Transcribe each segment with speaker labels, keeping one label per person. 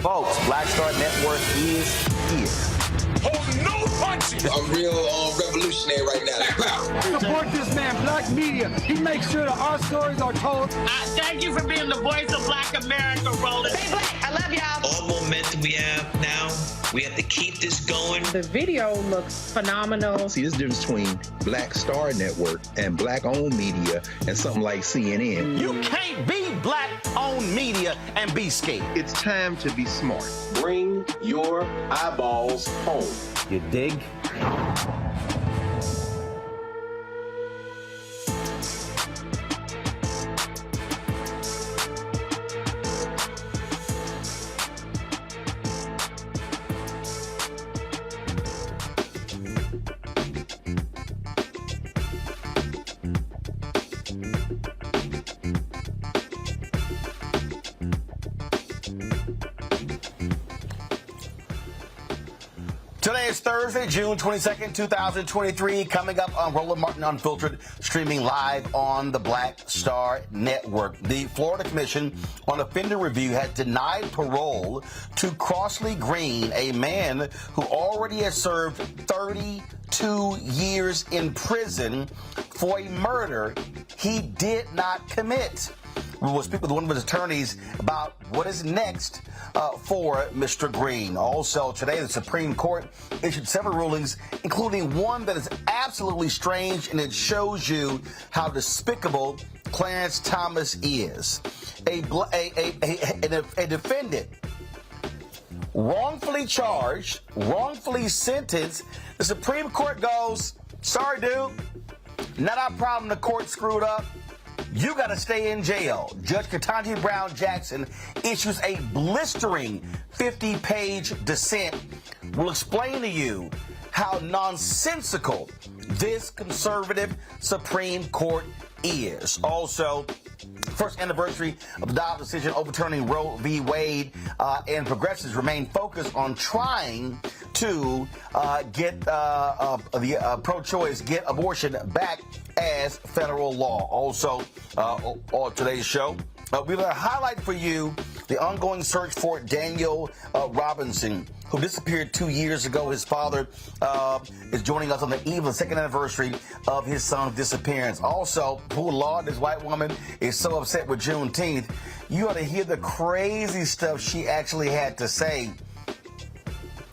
Speaker 1: Folks, Black Star Network is here.
Speaker 2: Hold no punches.
Speaker 3: A real revolution.
Speaker 1: revolutionary right now.
Speaker 2: Support this man, Black media. He makes sure that our stories are told.
Speaker 3: Thank you for being the voice of Black America, Roland.
Speaker 4: Stay black. I love y'all.
Speaker 1: All momentum we have now, we have to keep this going.
Speaker 5: The video looks phenomenal.
Speaker 6: See, there's a difference between Black Star Network and Black-owned media and something like CNN.
Speaker 7: You can't be Black-owned media and be scared.
Speaker 6: It's time to be smart.
Speaker 8: Bring your eyeballs home.
Speaker 7: You dig? Today is Thursday, June 22nd, 2023. Coming up on Roland Martin Unfiltered, streaming live on the Black Star Network. The Florida Commission on Offender Review had denied parole to Crosley Green, a man who already has served 32 years in prison for a murder he did not commit. We will speak with one of his attorneys about what is next for Mr. Green. Also, today, the Supreme Court issued several rulings, including one that is absolutely strange, and it shows you how despicable Clarence Thomas is. A defendant wrongfully charged, wrongfully sentenced. The Supreme Court goes, sorry, dude, not our problem. The court screwed up. You got to stay in jail. Judge Ketanji Brown Jackson issues a blistering 50-page dissent. We'll explain to you how nonsensical this conservative Supreme Court is. Also, first anniversary of the Dobbs decision overturning Roe v. Wade, and progressives remain focused on trying to get the pro-choice, get abortion back as federal law. Also, on today's show, we will highlight for you the ongoing search for Daniel Robinson, who disappeared 2 years ago. His father is joining us on the eve of the second anniversary of his son's disappearance. Also, poor Lord, this white woman is so upset with Juneteenth. You ought to hear the crazy stuff she actually had to say.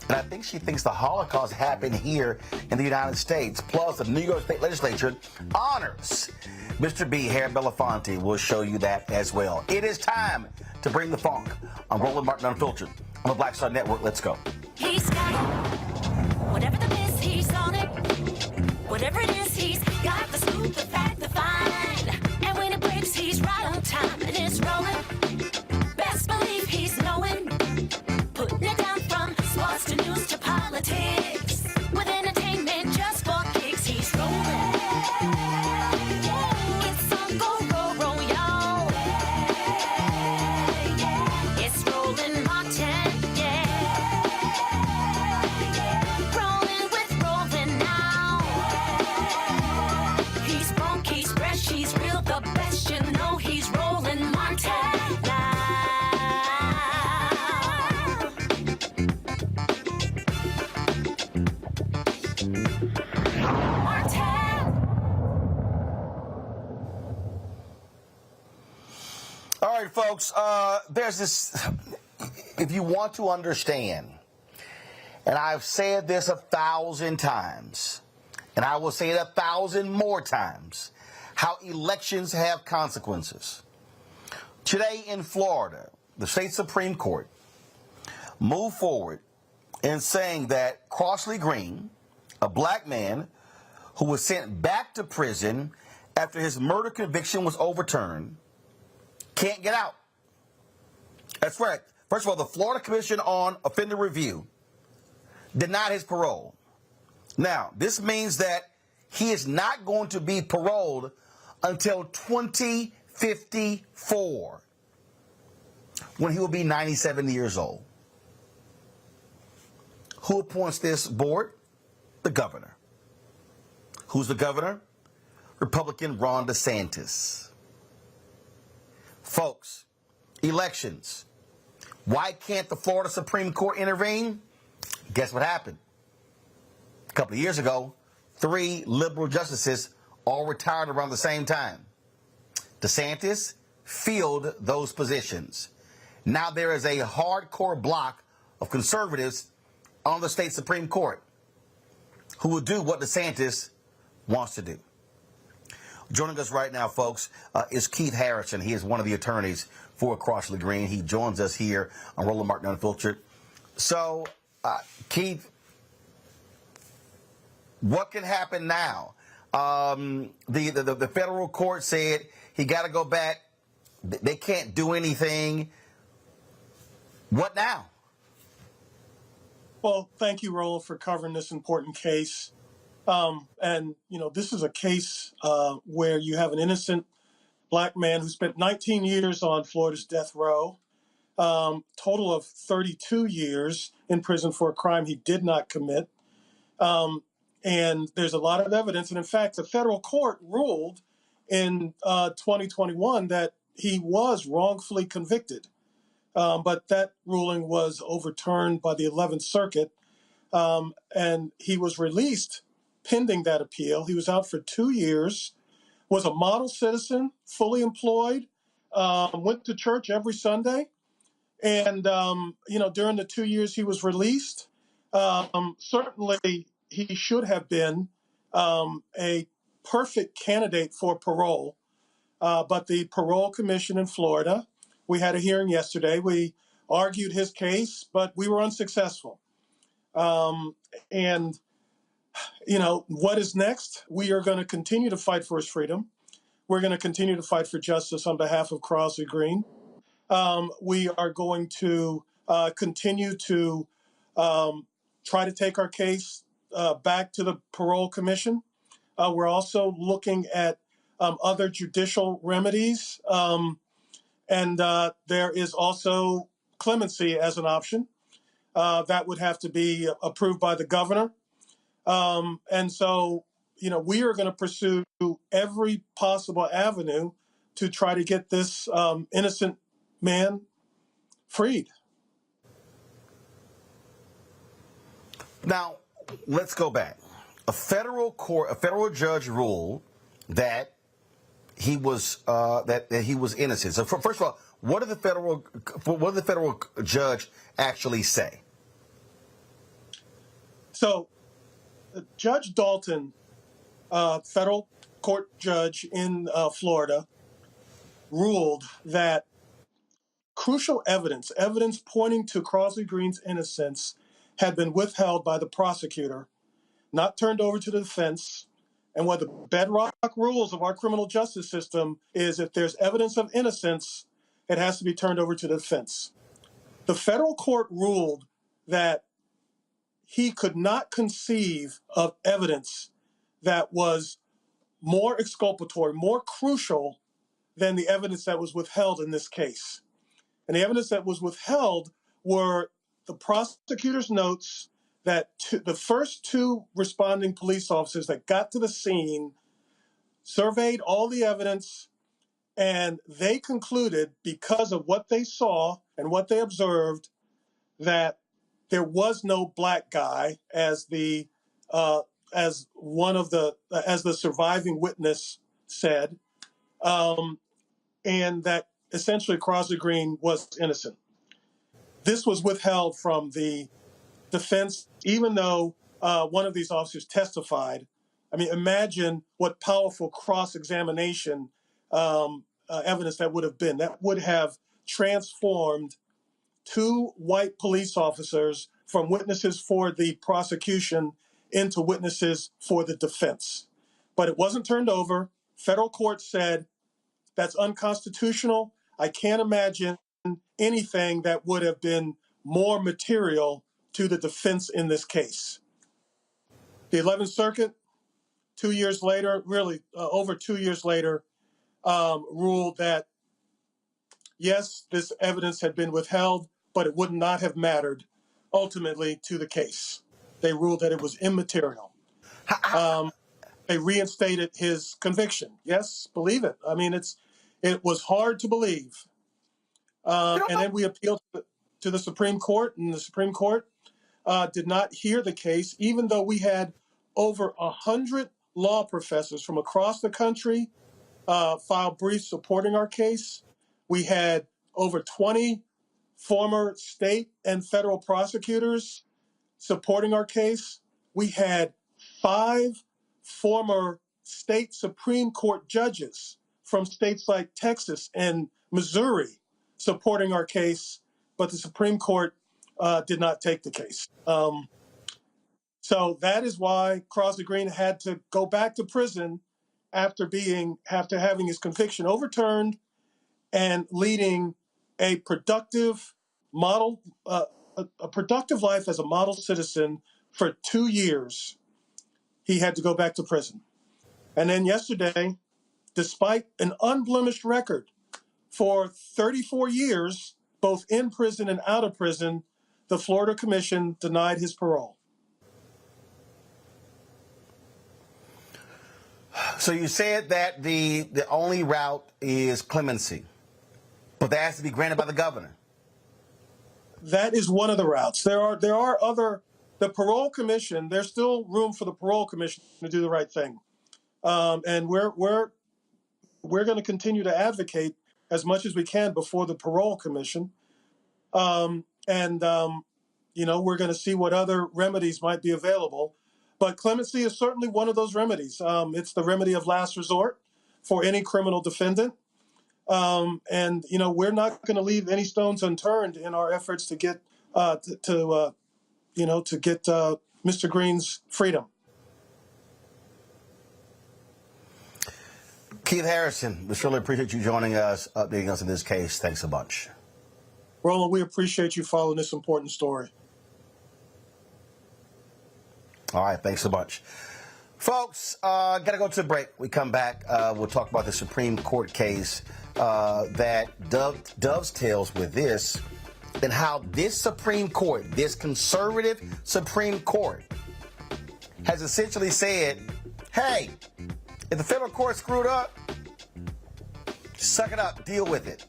Speaker 7: And I think she thinks the Holocaust happened here in the United States. Plus, the New York State Legislature honors Mr. B. Harry Belafonte. We'll show you that as well. It is time to bring the funk on Roland Martin Unfiltered on the Black Star Network. Let's go.
Speaker 9: He's got it. Whatever the miss, he's on it. Whatever it is, he's got the scoop, the fact, the find. And when it breaks, he's right on time and it's rolling. Best believe he's knowing. Putting it down from sports to news to politics. With entertainment just for kicks, he's rolling. It's on go, roll, y'all. It's Roland Martin, yeah. Rolling with Roland now. He's funk, he's fresh, he's real, the best, you know he's Roland Martin now.
Speaker 7: All right, folks, there's this, if you want to understand, and I've said this 1,000 times, and I will say it 1,000 more times, how elections have consequences. Today in Florida, the state Supreme Court moved forward in saying that Crosley Green, a black man who was sent back to prison after his murder conviction was overturned, can't get out. That's right. First of all, the Florida Commission on Offender Review denied his parole. Now, this means that he is not going to be paroled until 2054, when he will be 97 years old. Who appoints this board? The governor. Who's the governor? Republican Ron DeSantis. Folks, elections. Why can't the Florida Supreme Court intervene? Guess what happened? A couple of years ago, 3 liberal justices all retired around the same time. DeSantis filled those positions. Now there is a hardcore block of conservatives on the state Supreme Court who will do what DeSantis wants to do. Joining us right now, folks, is Keith Harrison. He is one of the attorneys for Crosley Green. He joins us here on Roland Martin Unfiltered. So, Keith, what can happen now? The federal court said he got to go back. They can't do anything. What now?
Speaker 4: Well, thank you, Roland, for covering this important case. And, you know, this is a case where you have an innocent black man who spent 19 years on Florida's death row, total of 32 years in prison for a crime he did not commit. And there's a lot of evidence. And in fact, the federal court ruled in 2021 that he was wrongfully convicted. But that ruling was overturned by the 11th Circuit. And he was released pending that appeal. He was out for 2 years, was a model citizen, fully employed, went to church every Sunday. And, you know, during the 2 years he was released, certainly he should have been a perfect candidate for parole. But the Parole Commission in Florida, we had a hearing yesterday. We argued his case, but we were unsuccessful. And, you know, what is next? We are going to continue to fight for his freedom. We're going to continue to fight for justice on behalf of Crosley Green. We are going to continue to try to take our case back to the Parole Commission. We're also looking at other judicial remedies. And there is also clemency as an option. That would have to be approved by the governor. And so, you know, we are going to pursue every possible avenue to try to get this innocent man freed.
Speaker 7: Now, let's go back. A federal judge ruled that he was innocent. So, first of all, what did the federal judge actually say? So,
Speaker 4: Judge Dalton, federal court judge in Florida, ruled that crucial evidence pointing to Crosley Green's innocence, had been withheld by the prosecutor, not turned over to the defense. And one of the bedrock rules of our criminal justice system is if there's evidence of innocence, it has to be turned over to the defense. The federal court ruled that he could not conceive of evidence that was more exculpatory, more crucial than the evidence that was withheld in this case. And the evidence that was withheld were the prosecutor's notes that the first 2 responding police officers that got to the scene surveyed all the evidence, and they concluded, because of what they saw and what they observed, that there was no black guy as the surviving witness said, and that essentially Crosley Green was innocent. This was withheld from the defense, even though one of these officers testified. I mean, imagine what powerful cross-examination evidence that would have been. That would have transformed 2 white police officers from witnesses for the prosecution into witnesses for the defense. But it wasn't turned over. Federal court said that's unconstitutional. I can't imagine anything that would have been more material to the defense in this case. The 11th Circuit, 2 years later, really over 2 years later, ruled that, yes, this evidence had been withheld, but it would not have mattered ultimately to the case. They ruled that it was immaterial. They reinstated his conviction. Yes, believe it. I mean, it was hard to believe. And then we appealed to the Supreme Court, and the Supreme Court did not hear the case, even though we had over 100 law professors from across the country filed briefs supporting our case. We had over 20 former state and federal prosecutors supporting our case. We had 5 former state Supreme Court judges from states like Texas and Missouri supporting our case, but the Supreme Court did not take the case. So that is why Crosley Green had to go back to prison after having his conviction overturned and leading a productive model, a productive life as a model citizen for 2 years. He had to go back to prison. And then yesterday, despite an unblemished record for 34 years, both in prison and out of prison, the Florida Commission denied his parole.
Speaker 7: So you said that the only route is clemency, but that has to be granted by the governor.
Speaker 4: That is one of the routes. There are other. The Parole Commission. There's still room for the Parole Commission to do the right thing, and we're going to continue to advocate as much as we can before the Parole Commission, we're going to see what other remedies might be available. But clemency is certainly one of those remedies. It's the remedy of last resort for any criminal defendant. We're not going to leave any stones unturned in our efforts to get Mr. Green's freedom.
Speaker 7: Keith Harrison, we surely appreciate you joining us, updating us in this case. Thanks a bunch.
Speaker 4: Roland, we appreciate you following this important story.
Speaker 7: All right, thanks so much. Folks, got to go to a break. We come back, we'll talk about the Supreme Court case that dovetails with this and how this Supreme Court, this conservative Supreme Court, has essentially said, hey, if the federal court screwed up, suck it up, deal with it.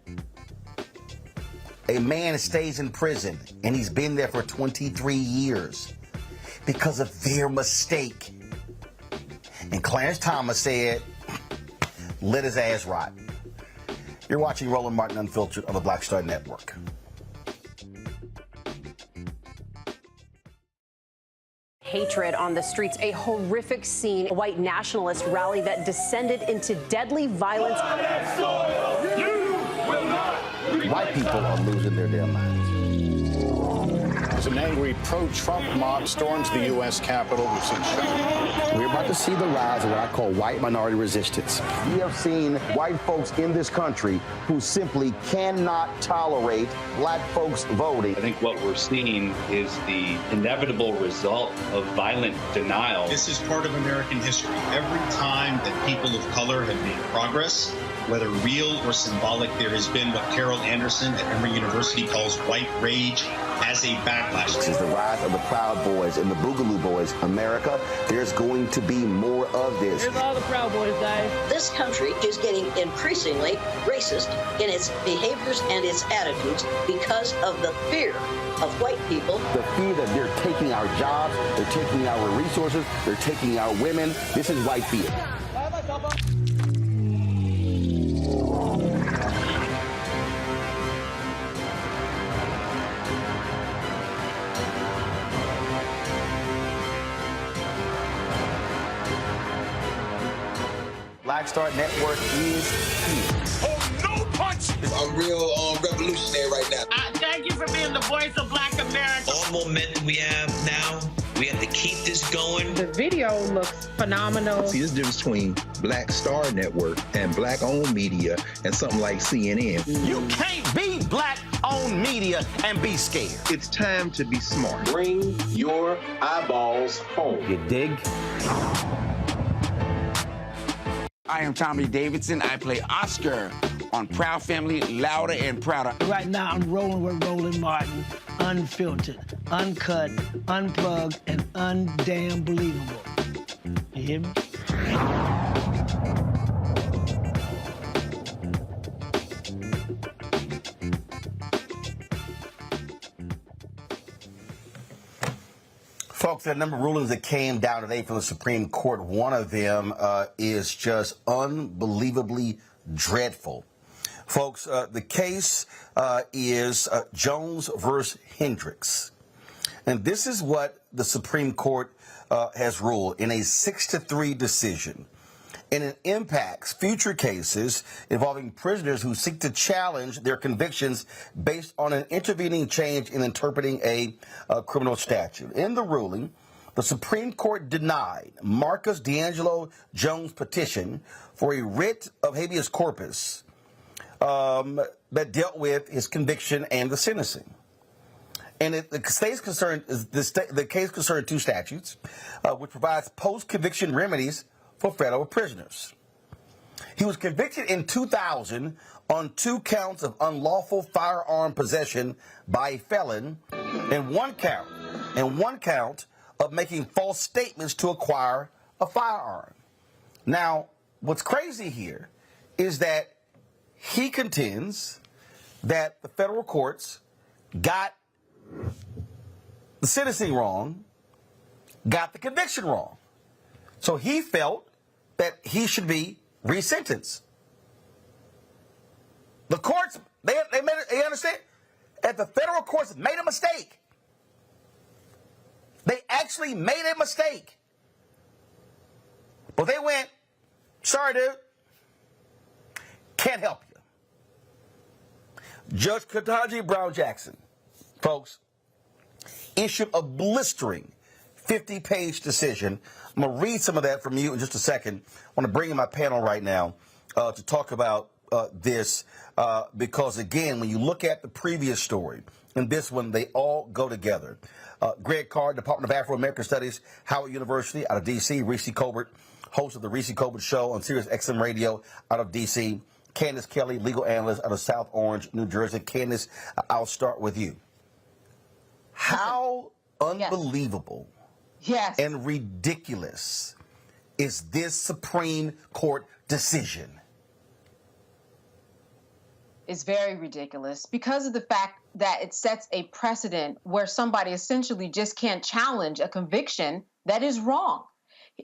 Speaker 7: A man stays in prison, and he's been there for 23 years because of their mistake. And Clarence Thomas said, let his ass rot. You're watching Roland Martin Unfiltered on the Black Star Network.
Speaker 10: Hatred on the streets, a horrific scene, a white nationalist rally that descended into deadly violence.
Speaker 7: White people are losing their damn minds.
Speaker 11: As an angry pro-Trump mob storms the U.S. Capitol, we've seen shooting.
Speaker 12: We're about to see the rise of what I call white minority resistance. We have seen white folks in this country who simply cannot tolerate black folks voting.
Speaker 13: I think what we're seeing is the inevitable result of violent denial.
Speaker 14: This is part of American history. Every time that people of color have made progress, whether real or symbolic, there has been what Carol Anderson at Emory University calls white rage as a backlash.
Speaker 12: This is the rise of the Proud Boys and the Boogaloo Boys. America, there's going to be more of this.
Speaker 15: Here's all the Proud Boys, Dave.
Speaker 16: This country is getting increasingly racist in its behaviors and its attitudes because of the fear of white people.
Speaker 12: The fear that they're taking our jobs, they're taking our resources, they're taking our women. This is white fear.
Speaker 7: Black Star Network is here.
Speaker 17: Oh, no punch! I'm real revolutionary right now.
Speaker 3: Thank you for being the voice of Black America.
Speaker 1: All momentum we have now, we have to keep this going.
Speaker 5: The video looks phenomenal.
Speaker 6: See, this difference between Black Star Network and black-owned media and something like CNN.
Speaker 7: You can't be black-owned media and be scared.
Speaker 6: It's time to be smart.
Speaker 8: Bring your eyeballs home.
Speaker 7: You dig?
Speaker 18: I am Tommy Davidson. I play Oscar on Proud Family, Louder and Prouder.
Speaker 19: Right now, I'm rolling with Roland Martin, unfiltered, uncut, unplugged, and undamn believable. You hear me?
Speaker 7: Folks, there are a number of rulings that came down today from the Supreme Court. One of them is just unbelievably dreadful. Folks, the case is Jones versus Hendricks. And this is what the Supreme Court has ruled in a 6-3 decision. And it impacts future cases involving prisoners who seek to challenge their convictions based on an intervening change in interpreting a criminal statute. In the ruling, the Supreme Court denied Marcus D'Angelo Jones' petition for a writ of habeas corpus that dealt with his conviction and the sentencing. And the case concerned two statutes, which provides post-conviction remedies for federal prisoners. He was convicted in 2000 on 2 counts of unlawful firearm possession by a felon, and one count of making false statements to acquire a firearm. Now, what's crazy here is that he contends that the federal courts got the sentencing wrong, got the conviction wrong. So he felt that he should be resentenced. The courts, they understand that the federal courts made a mistake. They actually made a mistake. But they went, sorry, dude, can't help you. Judge Ketanji Brown Jackson, folks, issued a blistering 50-page decision. I'm going to read some of that from you in just a second. I want to bring in my panel right now to talk about this because, again, when you look at the previous story and this one, they all go together. Greg Carr, Department of Afro-American Studies, Howard University out of D.C., Reese Colbert, host of the Reese Colbert Show on Sirius XM Radio out of D.C., Candace Kelly, legal analyst out of South Orange, New Jersey. Candace, I'll start with you. How unbelievable and ridiculous is this Supreme Court decision?
Speaker 15: Is very ridiculous because of the fact that it sets a precedent where somebody essentially just can't challenge a conviction that is wrong.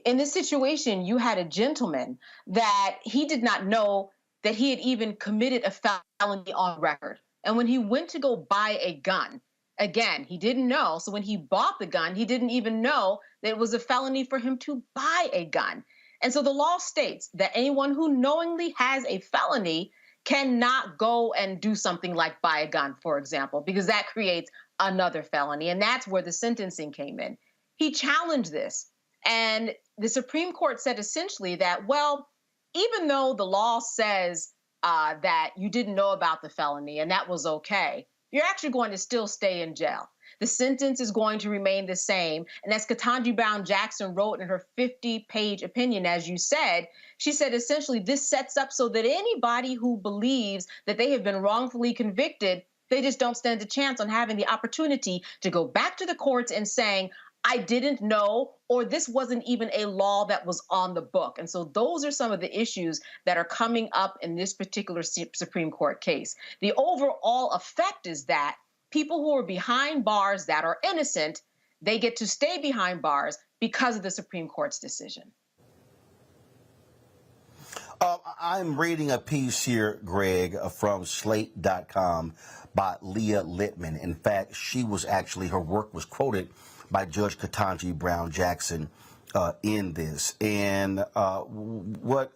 Speaker 15: In this situation, you had a gentleman that he did not know that he had even committed a felony on record. And when he went to go buy a gun, again, he didn't know. So when he bought the gun, he didn't even know that it was a felony for him to buy a gun. And so the law states that anyone who knowingly has a felony cannot go and do something like buy a gun, for example, because that creates another felony. And that's where the sentencing came in. He challenged this. And the Supreme Court said essentially that, well, even though the law says that you didn't know about the felony and that was okay, you're actually going to still stay in jail. The sentence is going to remain the same. And as Ketanji Brown Jackson wrote in her 50-page opinion, as you said, she said essentially this sets up so that anybody who believes that they have been wrongfully convicted, they just don't stand a chance on having the opportunity to go back to the courts and saying, I didn't know, or this wasn't even a law that was on the book. And so those are some of the issues that are coming up in this particular Supreme Court case. The overall effect is that people who are behind bars that are innocent, they get to stay behind bars because of the Supreme Court's decision.
Speaker 7: I'm reading a piece here, Greg, from Slate.com by Leah Littman. In fact, her work was quoted by Judge Ketanji Brown Jackson in this. And what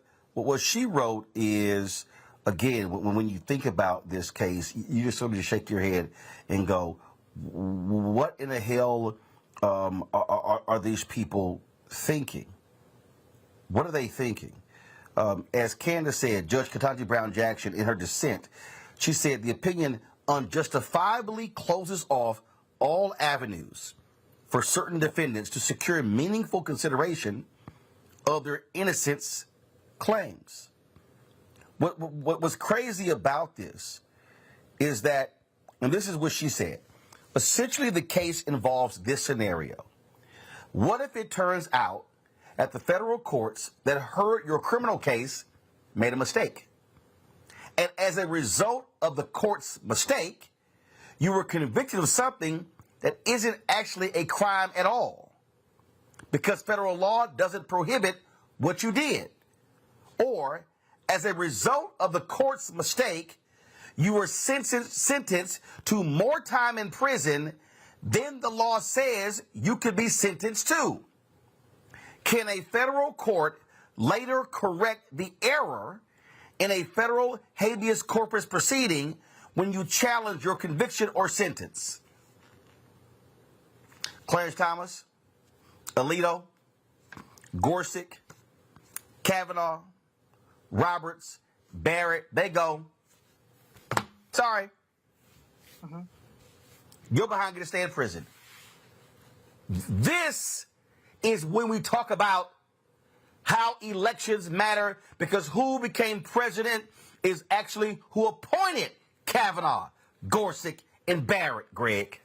Speaker 7: she wrote is, again, when you think about this case, you just sort of shake your head and go, what in the hell are these people thinking? What are they thinking? As Candace said, Judge Ketanji Brown Jackson, in her dissent, she said the opinion unjustifiably closes off all avenues for certain defendants to secure meaningful consideration of their innocence claims. What was crazy about this is that, and this is what she said, essentially the case involves this scenario. What if it turns out that the federal courts that heard your criminal case made a mistake? And as a result of the court's mistake, you were convicted of something that isn't actually a crime at all. because federal law doesn't prohibit what you did. Or, as a result of the court's mistake, you were sentenced to more time in prison than the law says you could be sentenced to. Can a federal court later correct the error in a federal habeas corpus proceeding when you challenge your conviction or sentence? Clarence Thomas, Alito, Gorsuch, Kavanaugh, Roberts, Barrett, they go, sorry. You're behind, going to stay in prison. This is when we talk about how elections matter, because who became president is actually who appointed Kavanaugh, Gorsuch, and Barrett, Greg.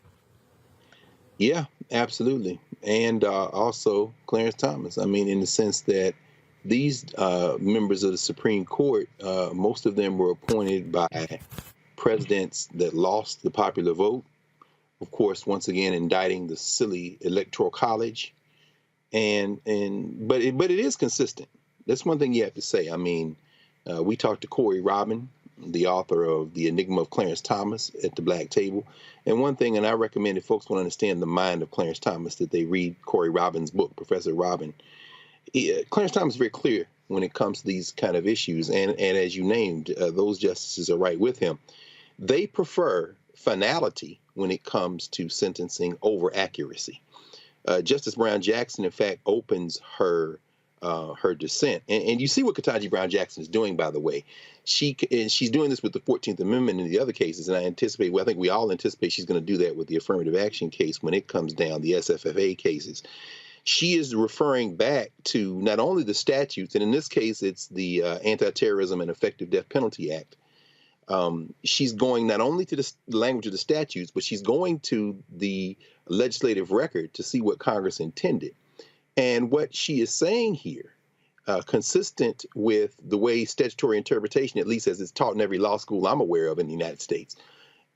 Speaker 6: Yeah, absolutely. And also Clarence Thomas. I mean, in the sense that these members of the Supreme Court, most of them were appointed by presidents that lost the popular vote. Of course, once again, indicting the silly Electoral College. But it is consistent. That's one thing you have to say. I mean, we talked to Corey Robin, the author of The Enigma of Clarence Thomas, at the Black Table. And one thing, and I recommend if folks want to understand the mind of Clarence Thomas, that they read Corey Robin's book, Professor Robin. Clarence Thomas is very clear when it comes to these kind of issues. And as you named, those justices are right with him. They prefer finality when it comes to sentencing over accuracy. Justice Brown Jackson, in fact, opens her dissent. And you see what Ketanji Brown Jackson is doing, by the way. She's doing this with the 14th Amendment and the other cases, and I think we all anticipate she's going to do that with the affirmative action case when it comes down, the SFFA cases. She is referring back to not only the statutes, and in this case, it's the Anti-Terrorism and Effective Death Penalty Act. She's going not only to the language of the statutes, but she's going to the legislative record to see what Congress intended. And what she is saying here, consistent with the way statutory interpretation, at least as it's taught in every law school I'm aware of in the United States,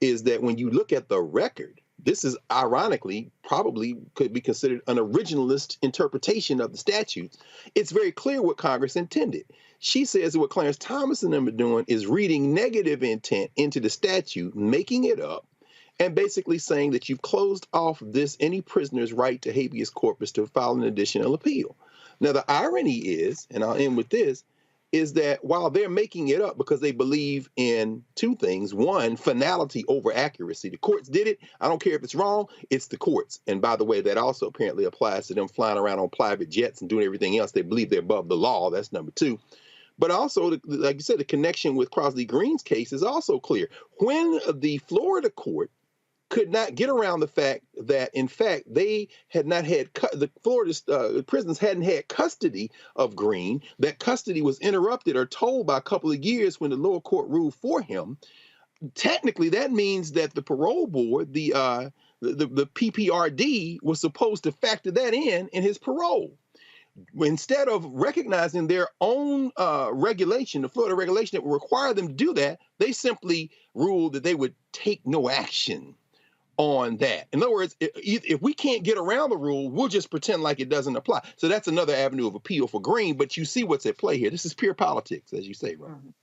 Speaker 6: is that when you look at the record, this is ironically probably could be considered an originalist interpretation of the statutes. It's very clear what Congress intended. She says that what Clarence Thomas and them are doing is reading negative intent into the statute, making it up, and basically saying that you've closed off any prisoner's right to habeas corpus to file an additional appeal. Now, the irony is, and I'll end with this, is that while they're making it up because they believe in two things, one, finality over accuracy. The courts did it. I don't care if it's wrong. It's the courts. And by the way, that also apparently applies to them flying around on private jets and doing everything else. They believe they're above the law. That's number two. But also, like you said, the connection with Crosley Green's case is also clear. When the Florida court could not get around the fact that, in fact, they had not had the Florida prisons hadn't had custody of Green. That custody was interrupted or told by a couple of years when the lower court ruled for him. Technically, that means that the parole board, the PPRD, was supposed to factor that in his parole. Instead of recognizing their own regulation, the Florida regulation that would require them to do that, they simply ruled that they would take no action on that. In other words, if we can't get around the rule, we'll just pretend like it doesn't apply. So that's another avenue of appeal for Green, but you see what's at play here. This is pure politics, as you say, Ron.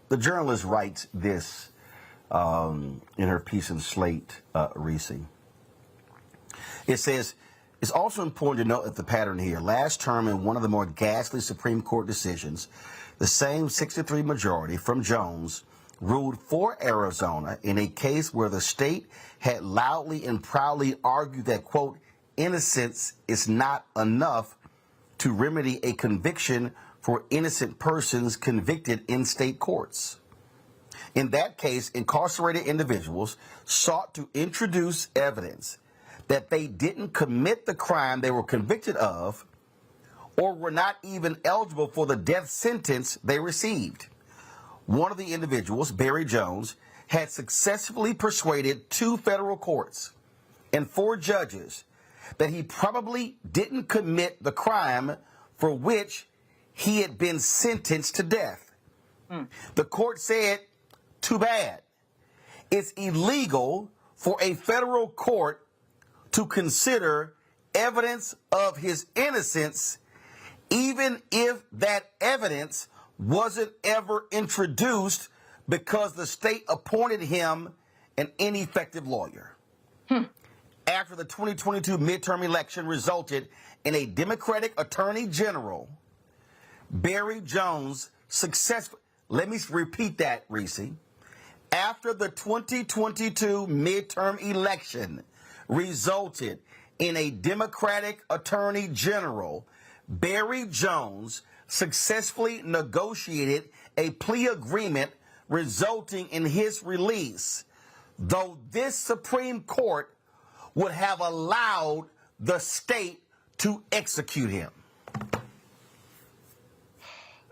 Speaker 7: The journalist writes this in her piece in Slate, Reese. It says, it's also important to note that the pattern here. Last term, in one of the more ghastly Supreme Court decisions, the same 6-3 majority from Jones ruled for Arizona in a case where the state had loudly and proudly argued that, quote, innocence is not enough to remedy a conviction for innocent persons convicted in state courts. In that case, incarcerated individuals sought to introduce evidence that they didn't commit the crime they were convicted of or were not even eligible for the death sentence they received. One of the individuals, Barry Jones, had successfully persuaded 2 federal courts and 4 judges that he probably didn't commit the crime for which he had been sentenced to death. The court said, too bad. It's illegal for a federal court to consider evidence of his innocence, even if that evidence wasn't ever introduced because the state appointed him an ineffective lawyer. After the 2022 midterm election resulted in a Democratic Attorney General, Barry Jones successfully, let me repeat that, Reese. After the 2022 midterm election resulted in a Democratic Attorney General, Barry Jones successfully negotiated a plea agreement resulting in his release, though this Supreme Court would have allowed the state to execute him.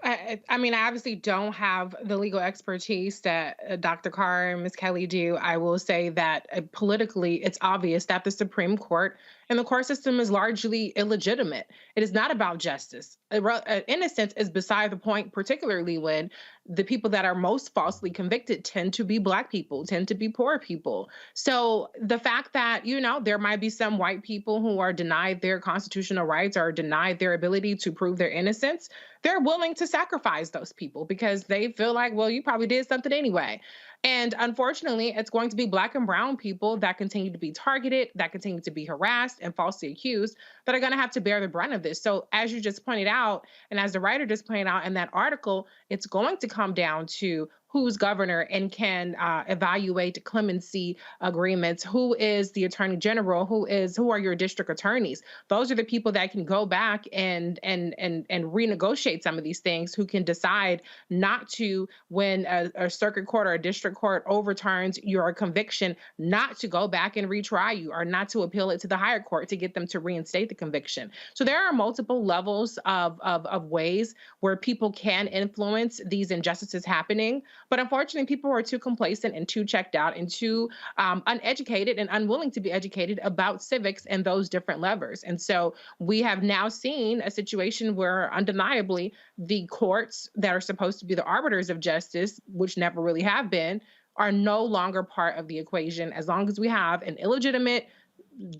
Speaker 5: I mean, I obviously don't have the legal expertise that Dr. Carr and Ms. Kelly do. I will say that politically, it's obvious that the Supreme Court and the court system is largely illegitimate. It is not about justice. Innocence is beside the point, particularly when the people that are most falsely convicted tend to be Black people, tend to be poor people. So the fact that, you know, there might be some white people who are denied their constitutional rights or denied their ability to prove their innocence, they're willing to sacrifice those people because they feel like, well, you probably did something anyway. And unfortunately, it's going to be Black and brown people that continue to be targeted, that continue to be harassed and falsely accused, that are going to have to bear the brunt of this. So as you just pointed out, and as the writer just pointed out in that article, it's going to come down to who's governor and can evaluate clemency agreements, who is the attorney general, who are your district attorneys. Those are the people that can go back and renegotiate some of these things, who can decide not to, when a circuit court or a district court overturns your conviction, not to go back and retry you or not to appeal it to the higher court to get them to reinstate the conviction. So there are multiple levels of ways where people can influence these injustices happening. But unfortunately, people are too complacent and too checked out and too uneducated and unwilling to be educated about civics and those different levers. And so we have now seen a situation where undeniably the courts that are supposed to be the arbiters of justice, which never really have been, are no longer part of the equation as long as we have an illegitimate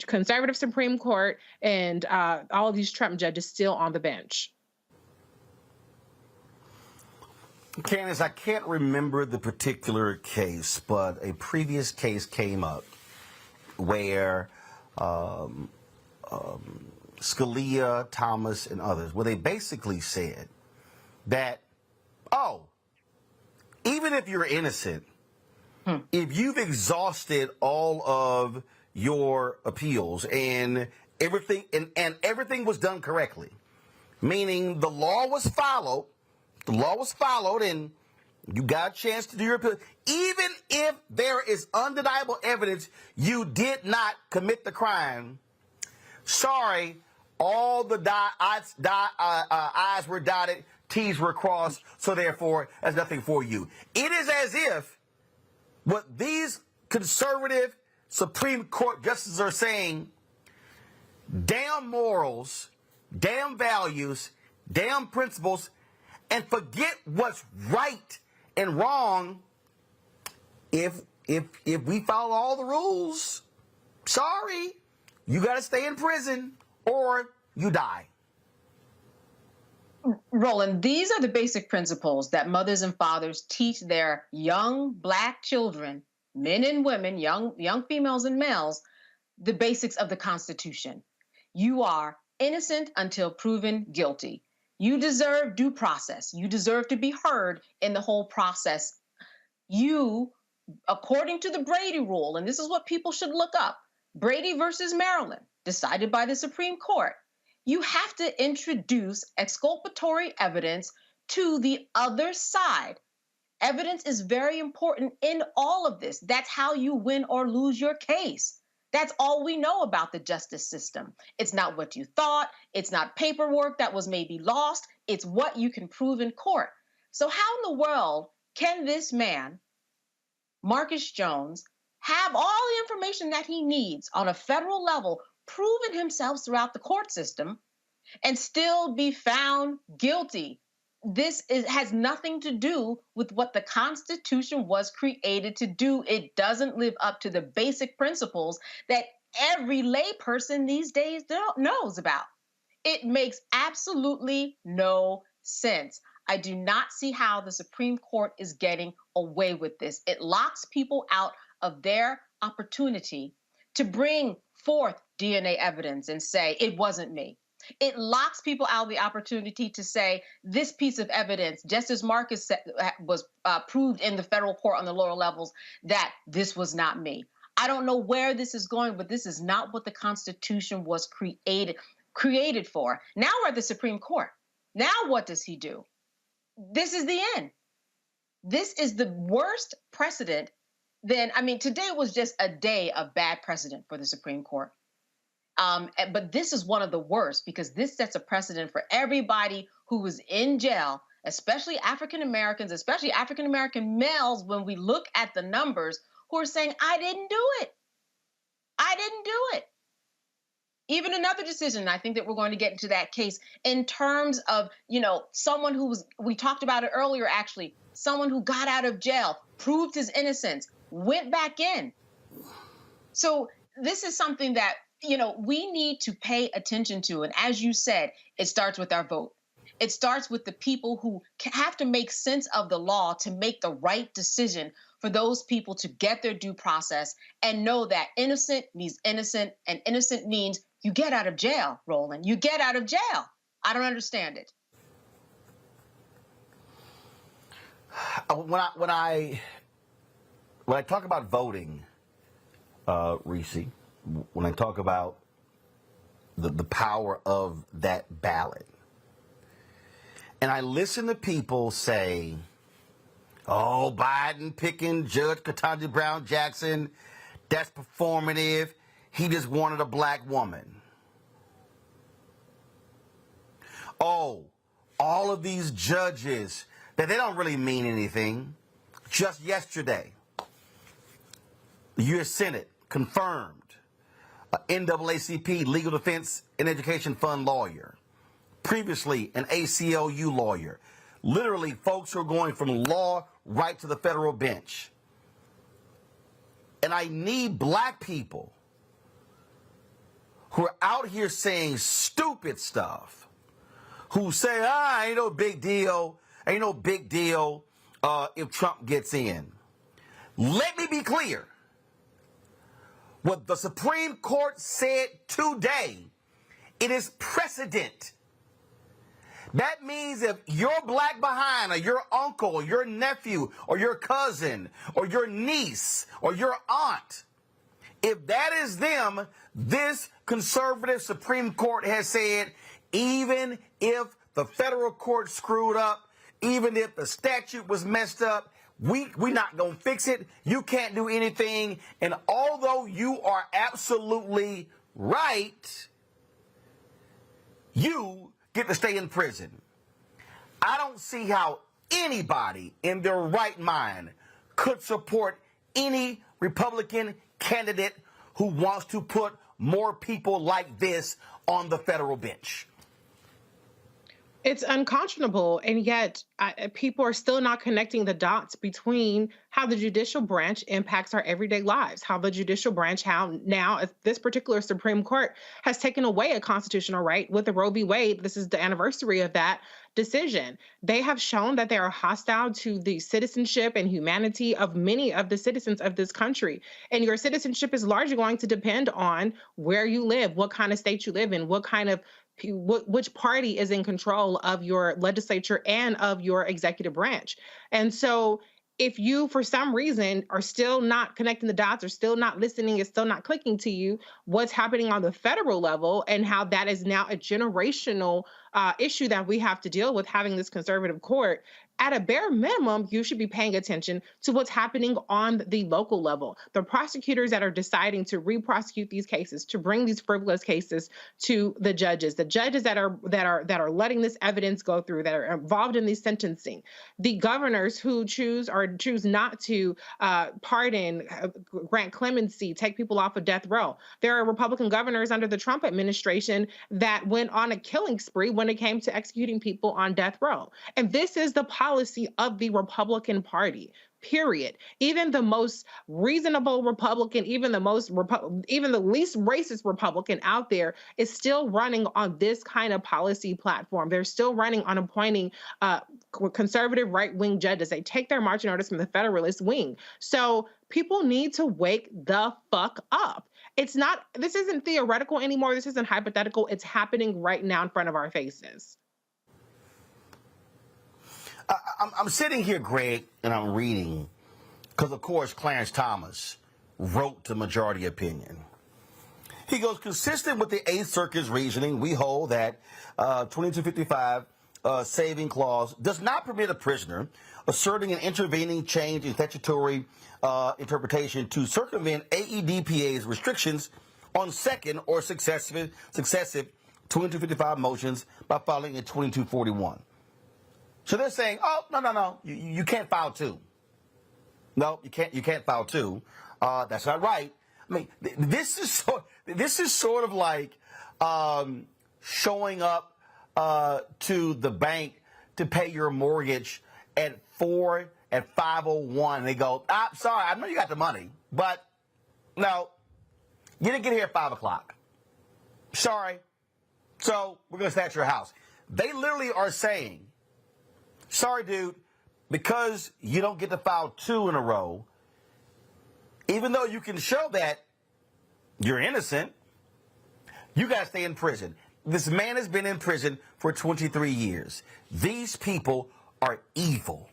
Speaker 5: conservative Supreme Court and all of these Trump judges still on the bench.
Speaker 7: Candace, I can't remember the particular case, but a previous case came up where Scalia, Thomas, and others, where they basically said that, even if you're innocent, if you've exhausted all of your appeals and everything, and everything was done correctly, meaning the law was followed, and you got a chance to do your appeal. Even if there is undeniable evidence you did not commit the crime, sorry, all the I's were dotted, T's were crossed, so therefore, there's nothing for you. It is as if what these conservative Supreme Court justices are saying, damn morals, damn values, damn principles, and forget what's right and wrong. If we follow all the rules, sorry, you got to stay in prison or you die.
Speaker 15: Roland, these are the basic principles that mothers and fathers teach their young Black children, men and women, young females and males, the basics of the Constitution. You are innocent until proven guilty. You deserve due process. You deserve to be heard in the whole process. You, according to the Brady rule, and this is what people should look up, Brady versus Maryland, decided by the Supreme Court, you have to introduce exculpatory evidence to the other side. Evidence is very important in all of this. That's how you win or lose your case. That's all we know about the justice system. It's not what you thought. It's not paperwork that was maybe lost. It's what you can prove in court. So how in the world can this man, Marcus Jones, have all the information that he needs on a federal level, proven himself throughout the court system, and still be found guilty has nothing to do with what the Constitution was created to do. It doesn't live up to the basic principles that every layperson these days knows about. It makes absolutely no sense. I do not see how the Supreme Court is getting away with this. It locks people out of their opportunity to bring forth DNA evidence and say, it wasn't me. It locks people out of the opportunity to say this piece of evidence, just as Marcus said, was proved in the federal court on the lower levels, that this was not me. I don't know where this is going, but this is not what the Constitution was created for. Now we're at the Supreme Court. Now what does he do? This is the end. This is the worst precedent. Today was just a day of bad precedent for the Supreme Court. But this is one of the worst because this sets a precedent for everybody who was in jail, especially African Americans, especially African American males, when we look at the numbers, who are saying, I didn't do it. I didn't do it. Even another decision, I think that we're going to get into that case in terms of, someone who we talked about it earlier, actually, someone who got out of jail, proved his innocence, went back in. So this is something that, we need to pay attention to. And as you said, it starts with our vote. It starts with the people who have to make sense of the law to make the right decision for those people to get their due process and know that innocent means innocent, and innocent means you get out of jail, Roland. You get out of jail. I don't understand it.
Speaker 7: When I talk about voting, Reese, when I talk about the power of that ballot, and I listen to people say, oh, Biden picking Judge Ketanji Brown Jackson, that's performative. He just wanted a black woman. Oh, all of these judges, that they don't really mean anything. Just yesterday, the U.S. Senate confirmed an NAACP Legal Defense and Education Fund lawyer, previously an ACLU lawyer, literally folks who are going from law right to the federal bench. And I need black people who are out here saying stupid stuff, who say, ain't no big deal if Trump gets in. Let me be clear. What the Supreme Court said today, it is precedent. That means if your black behind, or your uncle, or your nephew, or your cousin, or your niece, or your aunt, if that is them, this conservative Supreme Court has said, even if the federal court screwed up, even if the statute was messed up, we're not going to fix it. You can't do anything. And although you are absolutely right, you get to stay in prison. I don't see how anybody in their right mind could support any Republican candidate who wants to put more people like this on the federal bench.
Speaker 5: It's unconscionable, and yet people are still not connecting the dots between how the judicial branch impacts our everyday lives, how the judicial branch, how now this particular Supreme Court has taken away a constitutional right with the Roe v. Wade. This is the anniversary of that decision. They have shown that they are hostile to the citizenship and humanity of many of the citizens of this country. And your citizenship is largely going to depend on where you live, what kind of state you live in, which party is in control of your legislature and of your executive branch. And so if you, for some reason, are still not connecting the dots, or still not listening, it's still not clicking to you what's happening on the federal level and how that is now a generational issue that we have to deal with having this conservative court, at a bare minimum, you should be paying attention to what's happening on the local level. The prosecutors that are deciding to re-prosecute these cases, to bring these frivolous cases to the judges that are letting this evidence go through, that are involved in the sentencing, the governors who choose not to pardon, grant clemency, take people off of death row. There are Republican governors under the Trump administration that went on a killing spree when it came to executing people on death row. And this is the policy of the Republican Party. Period. Even the most reasonable Republican, even the least racist Republican out there is still running on this kind of policy platform. They're still running on appointing conservative right-wing judges. They take their marching orders from the Federalist wing. So people need to wake the fuck up. This isn't theoretical anymore. This isn't hypothetical. It's happening right now in front of our faces.
Speaker 7: I'm sitting here, Greg, and I'm reading, because, of course, Clarence Thomas wrote the majority opinion. He goes, consistent with the Eighth Circuit's reasoning, we hold that 2255 saving clause does not permit a prisoner asserting an intervening change in statutory interpretation to circumvent AEDPA's restrictions on second or successive 2255 motions by filing a 2241. So they're saying, oh, no, you can't file two. No, you can't file two. That's not right. I mean, this is sort of like showing up to the bank to pay your mortgage at 5:01. And they go, sorry, I know you got the money, but no, you didn't get here at 5 o'clock. Sorry. So we're going to snatch your house. They literally are saying, sorry, dude, because you don't get to file two in a row, even though you can show that you're innocent, you got to stay in prison. This man has been in prison for 23 years. These people are evil.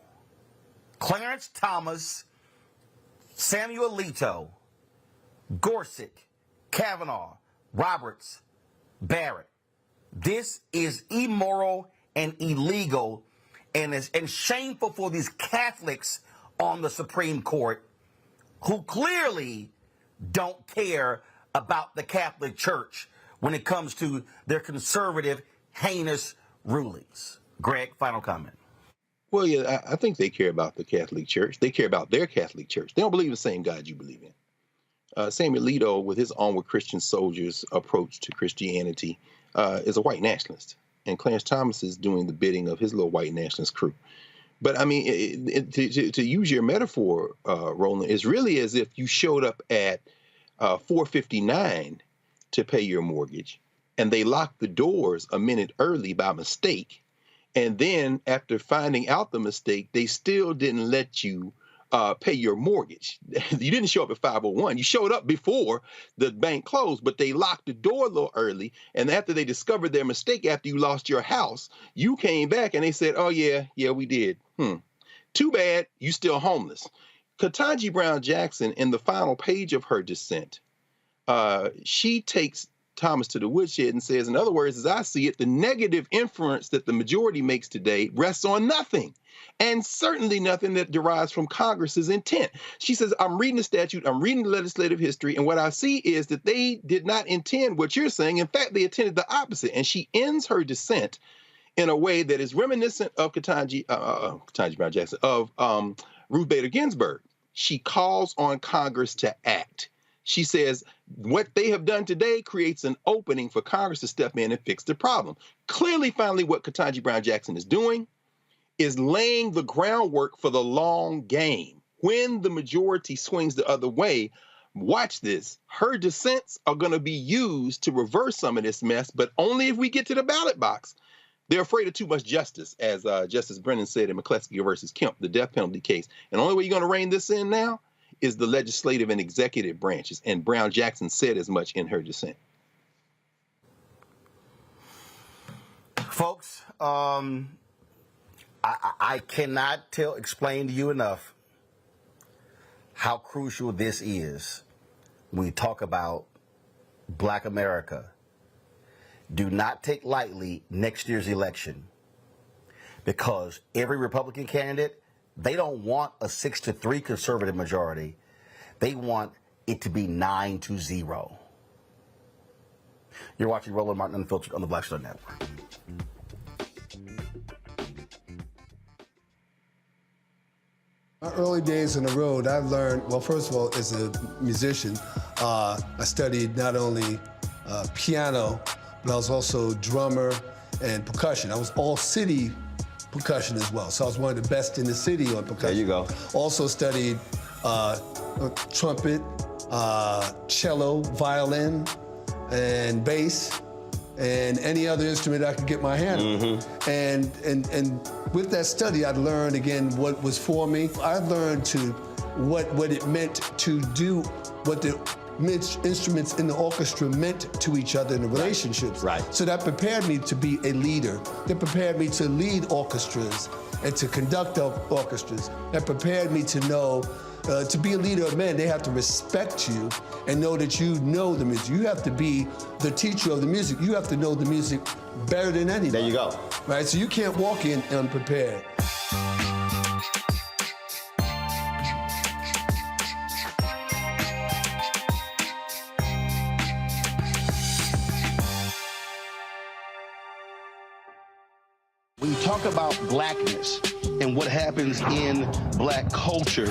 Speaker 7: Clarence Thomas, Samuel Alito, Gorsuch, Kavanaugh, Roberts, Barrett. This is immoral and illegal. And shameful for these Catholics on the Supreme Court who clearly don't care about the Catholic Church when it comes to their conservative, heinous rulings. Greg, final comment.
Speaker 6: Well, yeah, I think they care about the Catholic Church. They care about their Catholic Church. They don't believe in the same God you believe in. Samuel Alito, with his Onward Christian Soldiers approach to Christianity, is a white nationalist. And Clarence Thomas is doing the bidding of his little white nationalist crew. But I mean, to use your metaphor, Roland, it's really as if you showed up at 4:59 to pay your mortgage, and they locked the doors a minute early by mistake. And then after finding out the mistake, they still didn't let you pay your mortgage. You didn't show up at 5:01. You showed up before the bank closed, but they locked the door a little early. And after they discovered their mistake, after you lost your house, you came back and they said, oh, yeah, we did. Too bad, you still homeless. Ketanji Brown Jackson, in the final page of her dissent, she takes Thomas to the woodshed and says, in other words, as I see it, the negative inference that the majority makes today rests on nothing, and certainly nothing that derives from Congress's intent. She says, I'm reading the statute, I'm reading the legislative history, and what I see is that they did not intend what you're saying. In fact, they intended the opposite. And she ends her dissent in a way that is reminiscent of Ketanji Brown Jackson, of Ruth Bader Ginsburg. She calls on Congress to act. She says what they have done today creates an opening for Congress to step in and fix the problem. Clearly, finally, what Ketanji Brown Jackson is doing is laying the groundwork for the long game. When the majority swings the other way, watch this. Her dissents are going to be used to reverse some of this mess, but only if we get to the ballot box. They're afraid of too much justice, as Justice Brennan said in McCleskey versus Kemp, the death penalty case. And the only way you're going to rein this in now is the legislative and executive branches. And Brown Jackson said as much in her dissent.
Speaker 7: Folks, I cannot explain to you enough how crucial this is when we talk about Black America. Do not take lightly next year's election, because every Republican candidate, they don't want a 6-3 conservative majority. They want it to be 9-0. You're watching Roland Martin Unfiltered on the Black Star Network.
Speaker 20: My early days on the road, I learned, well, first of all, as a musician, I studied not only piano, but I was also drummer and percussion. I was all city percussion as well. So I was one of the best in the city on percussion.
Speaker 12: There you go.
Speaker 20: Also studied trumpet, cello, violin, and bass, and any other instrument I could get my hand on. And with that study, I learned again what was for me. I learned what it meant to do what the instruments in the orchestra meant to each other in the relationships.
Speaker 12: Right.
Speaker 20: So that prepared me to be a leader. That prepared me to lead orchestras and to conduct orchestras. That prepared me to know to be a leader of men, they have to respect you and know that you know the music. You have to be the teacher of the music. You have to know the music better than anybody.
Speaker 12: There you go.
Speaker 20: Right, so you can't walk in unprepared.
Speaker 12: When you talk about blackness and what happens in black culture,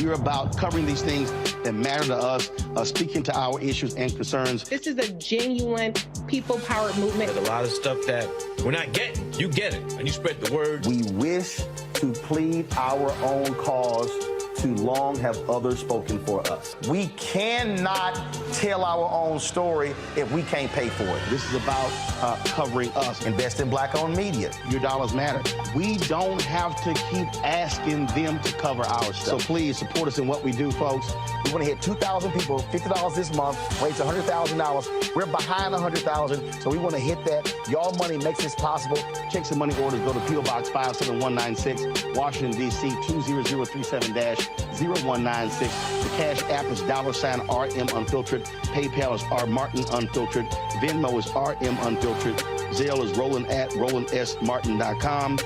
Speaker 12: we're about covering these things that matter to us, speaking to our issues and concerns.
Speaker 5: This is a genuine people-powered movement.
Speaker 21: There's a lot of stuff that we're not getting. You get it, and you spread the word.
Speaker 12: We wish to plead our own cause. Too long have others spoken for us. We cannot tell our own story if we can't pay for it. This is about covering us. Invest in black-owned media. Your dollars matter. We don't have to keep asking them to cover our stuff. So please support us in what we do, folks. We want to hit 2,000 people, $50 this month, raise $100,000. We're behind $100,000, so we want to hit that. Y'all money makes this possible. Checks and money orders go to P.O. Box 57196, Washington, D.C. 20037-0196. The Cash App is $RM Unfiltered. PayPal is R Martin Unfiltered. Venmo is RM Unfiltered. Zelle is Roland at RolandSMartin.com.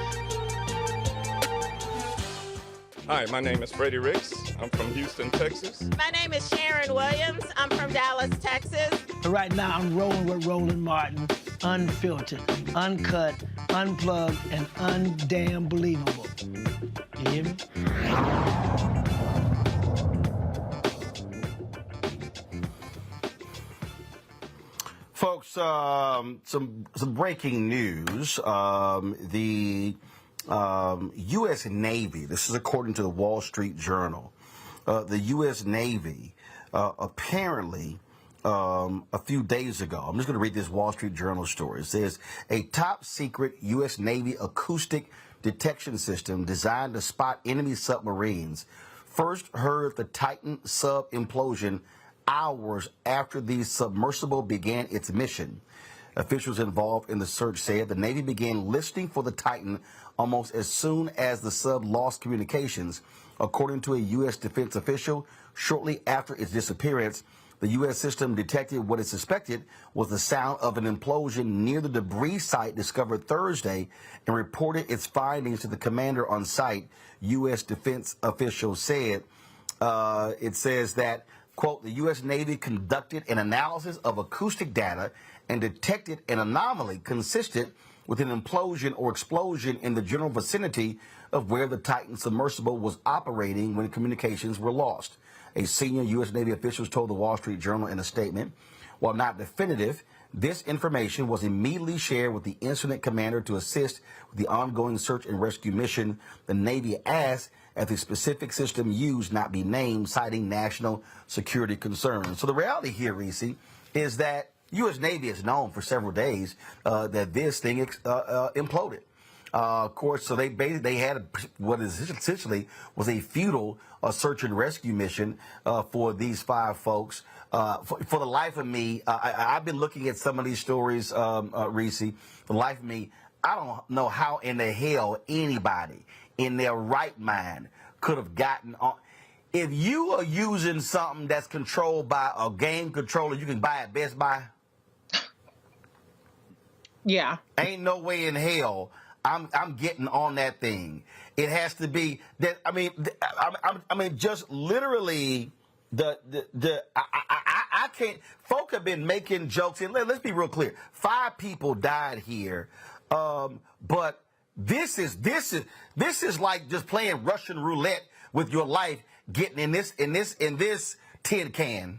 Speaker 22: Hi, my name is Freddie Ricks. I'm from Houston, Texas.
Speaker 3: My name is Sharon Williams. I'm from Dallas, Texas.
Speaker 19: Right now, I'm rolling with Roland Martin, unfiltered, uncut, unplugged, and undamn believable. You hear me?
Speaker 7: Folks, some breaking news. The U.S. Navy, this is according to the Wall Street Journal, the U.S. Navy apparently a few days ago, I'm just going to read this Wall Street Journal story. It says, a top secret U.S. Navy acoustic detection system designed to spot enemy submarines first heard the Titan sub implosion hours after the submersible began its mission. Officials involved in the search said the Navy began listening for the Titan almost as soon as the sub lost communications. According to a U.S. defense official, shortly after its disappearance, the U.S. system detected what it suspected was the sound of an implosion near the debris site discovered Thursday and reported its findings to the commander on site, U.S. defense officials said. It says that, quote, the U.S. Navy conducted an analysis of acoustic data and detected an anomaly consistent with an implosion or explosion in the general vicinity of where the Titan submersible was operating when communications were lost. A senior U.S. Navy official told the Wall Street Journal in a statement, while not definitive, this information was immediately shared with the incident commander to assist with the ongoing search and rescue mission. The Navy asked that the specific system used not be named, citing national security concerns. So the reality here, Reese, is that U.S. Navy has known for several days that this thing imploded. Of course, so they had what is essentially was a futile search and rescue mission for these five folks. For the life of me, I've been looking at some of these stories, Reese. For the life of me, I don't know how in the hell anybody in their right mind could have gotten on. If you are using something that's controlled by a game controller you can buy at Best Buy,
Speaker 5: yeah,
Speaker 7: ain't no way in hell I'm getting on that thing. It has to be that. I mean, just literally I can't. Folk have been making jokes, and let's be real clear. 5 people died here, but this is like just playing Russian roulette with your life, getting in this tin can.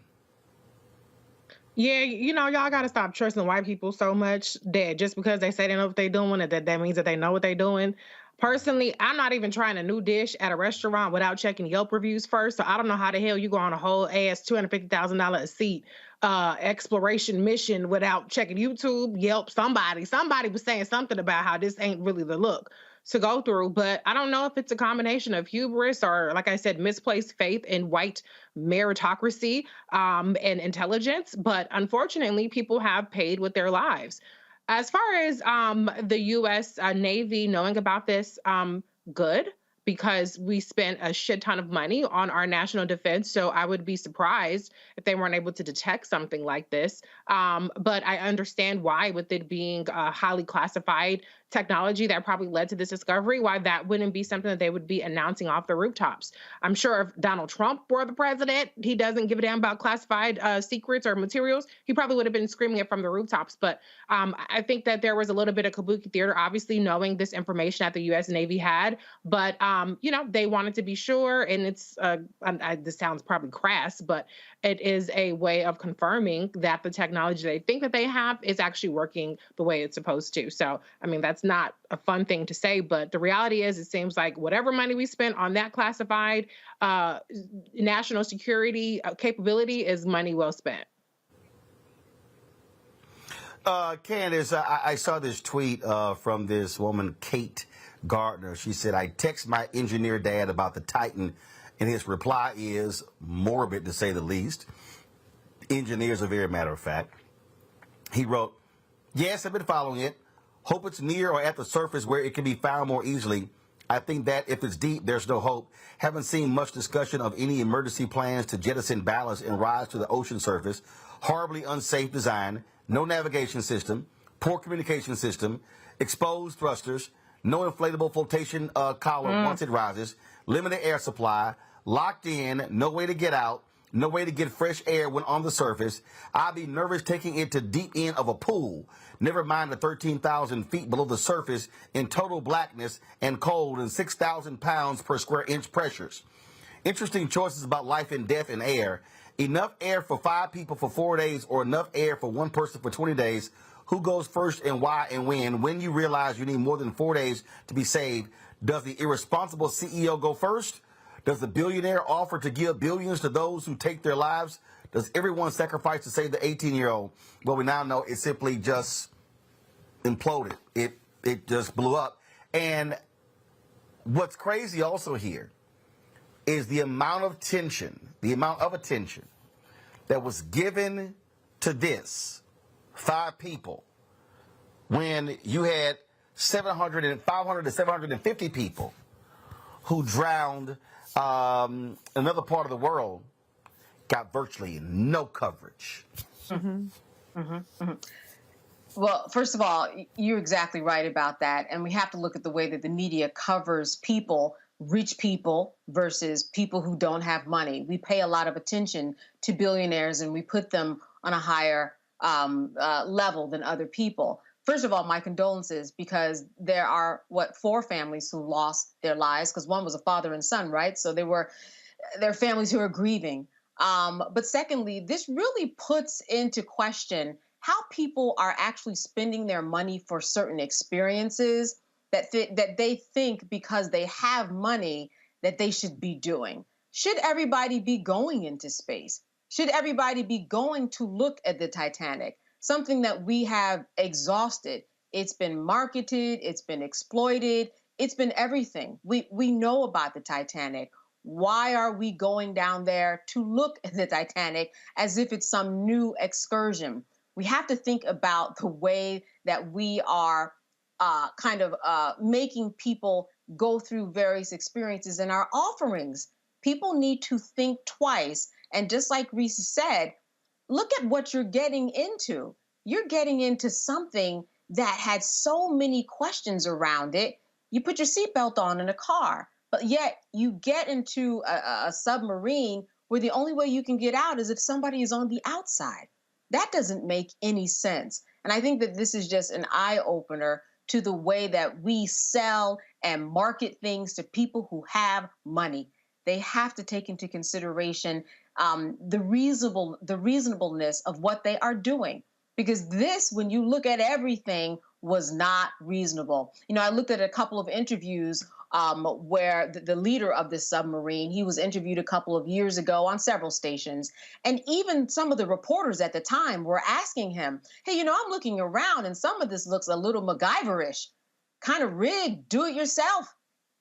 Speaker 5: Yeah, y'all got to stop trusting white people so much that just because they say they know what they're doing, that means that they know what they're doing. Personally, I'm not even trying a new dish at a restaurant without checking Yelp reviews first. So I don't know how the hell you go on a whole ass $250,000 a seat exploration mission without checking YouTube, Yelp. Somebody was saying something about how this ain't really the look to go through. But I don't know if it's a combination of hubris or, like I said, misplaced faith in white meritocracy and intelligence. But unfortunately, people have paid with their lives. As far as the U.S. Navy knowing about this, good, because we spent a shit ton of money on our national defense. So I would be surprised if they weren't able to detect something like this. But I understand why, with it being highly classified technology that probably led to this discovery, why that wouldn't be something that they would be announcing off the rooftops. I'm sure if Donald Trump were the president, he doesn't give a damn about classified secrets or materials. He probably would have been screaming it from the rooftops. But I think that there was a little bit of kabuki theater, obviously knowing this information that the U.S. Navy had. But, they wanted to be sure. And it's, this sounds probably crass, but it is a way of confirming that the technology they think that they have is actually working the way it's supposed to. So, I mean, that's not a fun thing to say, but the reality is it seems like whatever money we spent on that classified national security capability is money well spent.
Speaker 7: Candace, I saw this tweet from this woman, Kate Gardner. She said, I text my engineer dad about the Titan, and his reply is morbid, to say the least. Engineers are very matter of fact. He wrote, yes, I've been following it. Hope it's near or at the surface where it can be found more easily. I think that if it's deep, there's no hope. Haven't seen much discussion of any emergency plans to jettison ballast and rise to the ocean surface. Horribly unsafe design, no navigation system, poor communication system, exposed thrusters, no inflatable flotation collar once it rises, limited air supply, locked in, no way to get out, no way to get fresh air when on the surface. I'd be nervous taking it to deep end of a pool. Never mind the 13,000 feet below the surface in total blackness and cold and 6,000 pounds per square inch pressures. Interesting choices about life and death in air. Enough air for 5 people for 4 days or enough air for 1 person for 20 days. Who goes first and why and when? When you realize you need more than 4 days to be saved, does the irresponsible CEO go first? Does the billionaire offer to give billions to those who take their lives? Does everyone sacrifice to save the 18-year-old? Well, we now know it simply just imploded. It just blew up. And what's crazy also here is the amount of attention that was given to this 5 people when you had 500 to 750 people who drowned. Another part of the world got virtually no coverage.
Speaker 15: Well, first of all, you're exactly right about that. And we have to look at the way that the media covers people, rich people versus people who don't have money. We pay a lot of attention to billionaires and we put them on a higher level than other people. First of all, my condolences, because there are, 4 families who lost their lives, because one was a father and son, right? So there are families who are grieving. But secondly, this really puts into question how people are actually spending their money for certain experiences that they think because they have money that they should be doing. Should everybody be going into space? Should everybody be going to look at the Titanic? Something that we have exhausted. It's been marketed, it's been exploited, it's been everything. We know about the Titanic. Why are we going down there to look at the Titanic as if it's some new excursion? We have to think about the way that we are making people go through various experiences in our offerings. People need to think twice. And just like Reese said, look at what you're getting into. You're getting into something that had so many questions around it. You put your seatbelt on in a car, but yet you get into a submarine where the only way you can get out is if somebody is on the outside. That doesn't make any sense. And I think that this is just an eye-opener to the way that we sell and market things to people who have money. They have to take into consideration the reasonableness of what they are doing. Because this, when you look at everything, was not reasonable. You know, I looked at a couple of interviews where the leader of this submarine, he was interviewed a couple of years ago on several stations. And even some of the reporters at the time were asking him, hey, you know, I'm looking around and some of this looks a little MacGyver-ish, kind of rigged, do it yourself,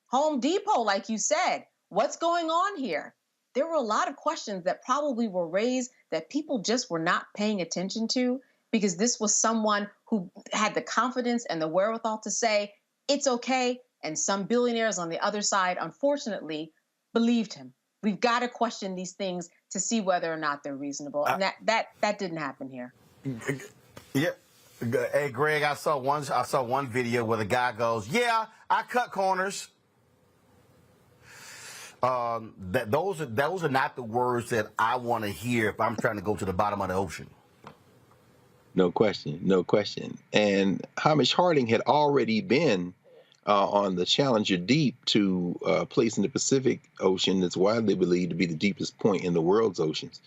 Speaker 15: Home Depot, like you said. What's going on here? There were a lot of questions that probably were raised that people just were not paying attention to, because this was someone who had the confidence and the wherewithal to say, it's okay. And some billionaires on the other side, unfortunately, believed him. We've got to question these things to see whether or not they're reasonable. And that didn't happen here.
Speaker 7: Yeah. Hey, Greg, I saw one video where the guy goes, yeah, I cut corners. Those are not the words that I want to hear if I'm trying to go to the bottom of the ocean.
Speaker 6: No question, no question. And Hamish Harding had already been on the Challenger Deep to a place in the Pacific Ocean that's widely believed to be the deepest point in the world's oceans.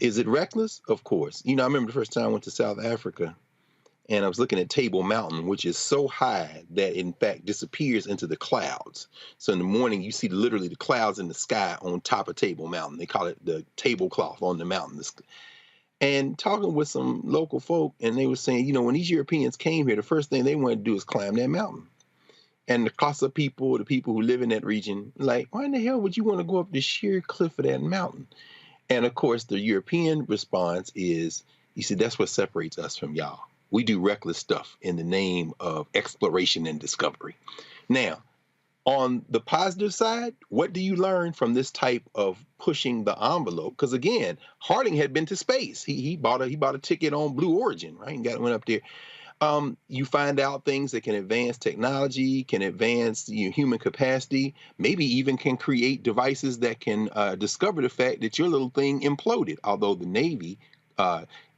Speaker 6: Is it reckless? Of course. You know, I remember the first time I went to South Africa and I was looking at Table Mountain, which is so high that in fact disappears into the clouds. So in the morning, you see literally the clouds in the sky on top of Table Mountain. They call it the tablecloth on the mountain. And talking with some local folk, and they were saying, you know, when these Europeans came here, the first thing they wanted to do is climb that mountain. And the Xhosa people, the people who live in that region, like, why in the hell would you want to go up the sheer cliff of that mountain? And of course, the European response is, you see, that's what separates us from y'all. We do reckless stuff in the name of exploration and discovery. Now, on the positive side, what do you learn from this type of pushing the envelope? Because again, Harding had been to space. He bought a ticket on Blue Origin, right? And went up there. You find out things that can advance technology, can advance human capacity, maybe even can create devices that can discover the fact that your little thing imploded. Although the Navy,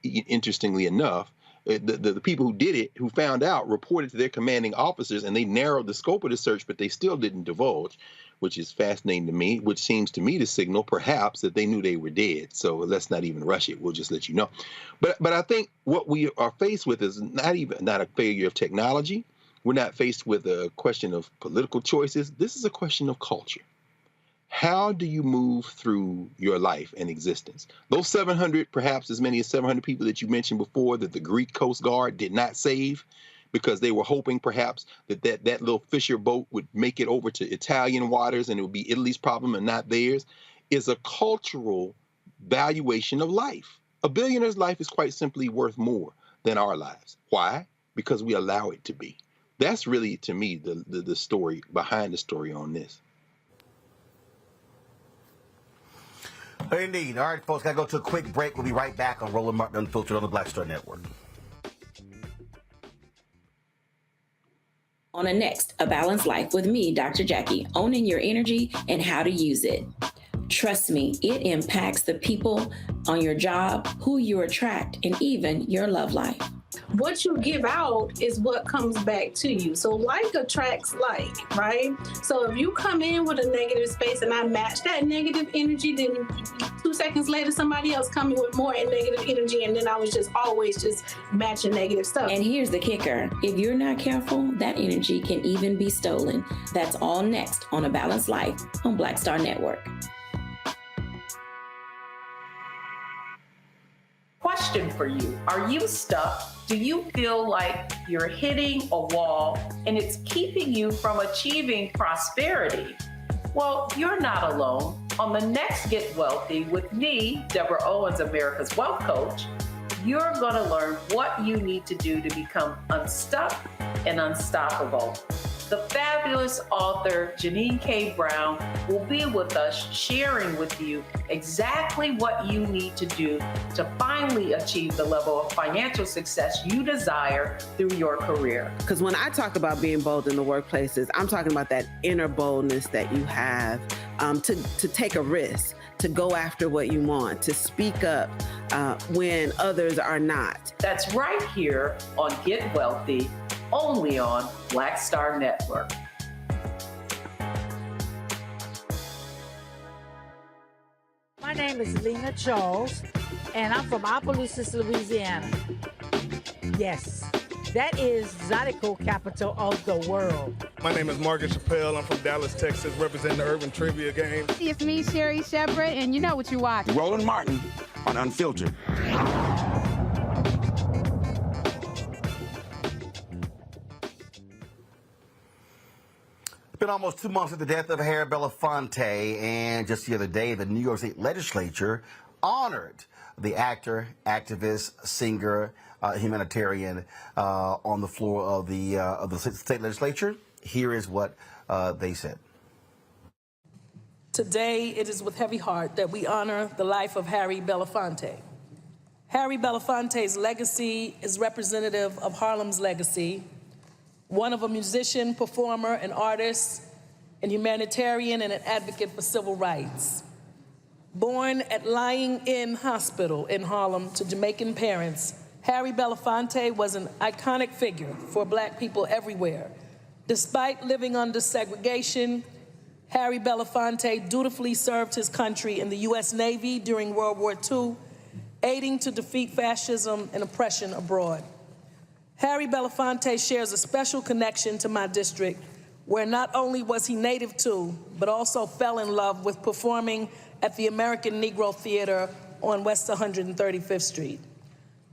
Speaker 6: interestingly enough, the people who did it, who found out, reported to their commanding officers, and they narrowed the scope of the search, but they still didn't divulge, which is fascinating to me, which seems to me to signal perhaps that they knew they were dead. So let's not even rush it. We'll just let you know. But I think what we are faced with is not a failure of technology. We're not faced with a question of political choices. This is a question of culture. How do you move through your life and existence? Those 700, perhaps as many as 700 people that you mentioned before that the Greek Coast Guard did not save because they were hoping perhaps that little fisher boat would make it over to Italian waters and it would be Italy's problem and not theirs, is a cultural valuation of life. A billionaire's life is quite simply worth more than our lives. Why? Because we allow it to be. That's really, to me, the story behind the story on this.
Speaker 7: Indeed. All right, folks, got to go to a quick break. We'll be right back on Roland Martin Unfiltered on the Black Star Network.
Speaker 2: On a next, A Balanced Life with me, Dr. Jackie, owning your energy and how to use it. Trust me, it impacts the people on your job, who you attract, and even your love life.
Speaker 9: What you give out is what comes back to you. So like attracts like, right? So if you come in with a negative space and I match that negative energy, then 2 seconds later, somebody else come in with more negative energy. And then I was just always just matching negative stuff.
Speaker 2: And here's the kicker. If you're not careful, that energy can even be stolen. That's all next on A Balanced Life on Black Star Network.
Speaker 23: Question for you. Are you stuck? Do you feel like you're hitting a wall and it's keeping you from achieving prosperity? Well, you're not alone. On the next Get Wealthy with me, Deborah Owens, America's Wealth Coach, you're going to learn what you need to do to become unstuck and unstoppable. The fabulous author Janine K. Brown will be with us sharing with you exactly what you need to do to finally achieve the level of financial success you desire through your career.
Speaker 4: Because when I talk about being bold in the workplaces, I'm talking about that inner boldness that you have to take a risk, to go after what you want, to speak up when others are not.
Speaker 23: That's right here on Get Wealthy, only on Black Star Network.
Speaker 10: My name is Lena Charles, and I'm from Opelousas, Louisiana. Yes, that is Zydeco capital of the world.
Speaker 22: My name is Margaret Chappelle. I'm from Dallas, Texas, representing the Urban Trivia Game.
Speaker 11: It's me, Sherry Shepherd, and you know what you watch.
Speaker 18: Roland Martin on Unfiltered.
Speaker 7: It's been almost 2 months of the death of Harry Belafonte, and just the other day, the New York State Legislature honored the actor, activist, singer, humanitarian on the floor of the state legislature. Here is what they said.
Speaker 24: Today, it is with heavy heart that we honor the life of Harry Belafonte. Harry Belafonte's legacy is representative of Harlem's legacy, one of a musician, performer, and artist, and humanitarian and an advocate for civil rights. Born at Lying In Hospital in Harlem to Jamaican parents, Harry Belafonte was an iconic figure for Black people everywhere. Despite living under segregation, Harry Belafonte dutifully served his country in the U.S. Navy during World War II, aiding to defeat fascism and oppression abroad. Harry Belafonte shares a special connection to my district, where not only was he native to, but also fell in love with performing at the American Negro Theater on West 135th Street.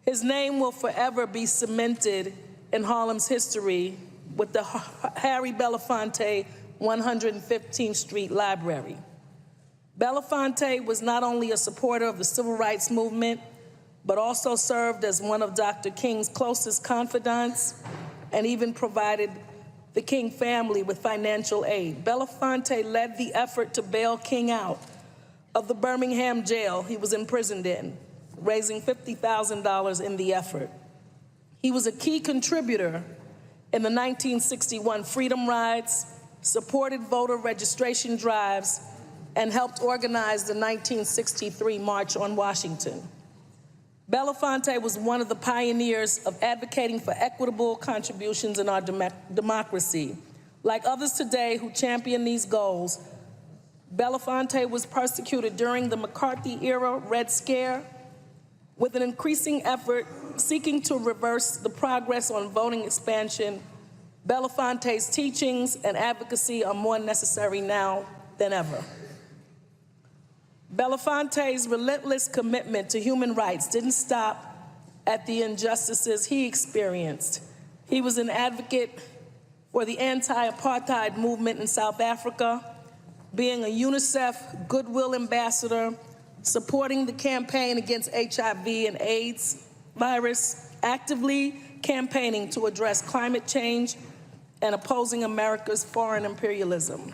Speaker 24: His name will forever be cemented in Harlem's history with the Harry Belafonte 115th Street Library. Belafonte was not only a supporter of the civil rights movement, but also served as one of Dr. King's closest confidants and even provided the King family with financial aid. Belafonte led the effort to bail King out of the Birmingham jail he was imprisoned in, raising $50,000 in the effort. He was a key contributor in the 1961 Freedom Rides, supported voter registration drives, and helped organize the 1963 March on Washington. Belafonte was one of the pioneers of advocating for equitable contributions in our democracy. Like others today who champion these goals, Belafonte was persecuted during the McCarthy-era Red Scare, with an increasing effort seeking to reverse the progress on voting expansion. Belafonte's teachings and advocacy are more necessary now than ever. Belafonte's relentless commitment to human rights didn't stop at the injustices he experienced. He was an advocate for the anti-apartheid movement in South Africa, being a UNICEF Goodwill Ambassador, supporting the campaign against HIV and AIDS virus, actively campaigning to address climate change, and opposing America's foreign imperialism.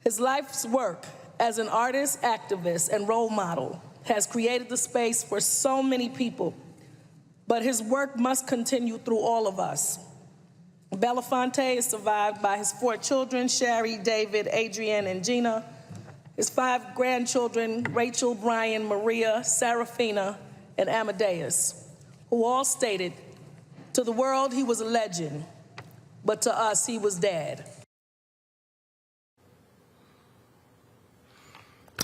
Speaker 24: His life's work as an artist, activist, and role model has created the space for so many people, but his work must continue through all of us. Belafonte is survived by his 4 children, Sherry, David, Adrienne, and Gina, his 5 grandchildren, Rachel, Brian, Maria, Serafina, and Amadeus, who all stated, "To the world, he was a legend, but to us, he was dad."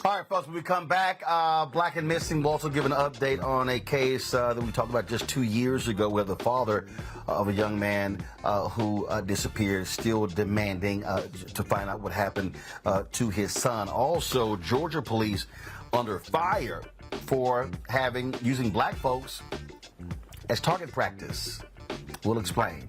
Speaker 7: All right, folks, when we come back, Black and Missing will also give an update on a case that we talked about just 2 years ago where the father of a young man who disappeared, still demanding to find out what happened to his son. Also, Georgia police under fire for using black folks as target practice. We'll explain.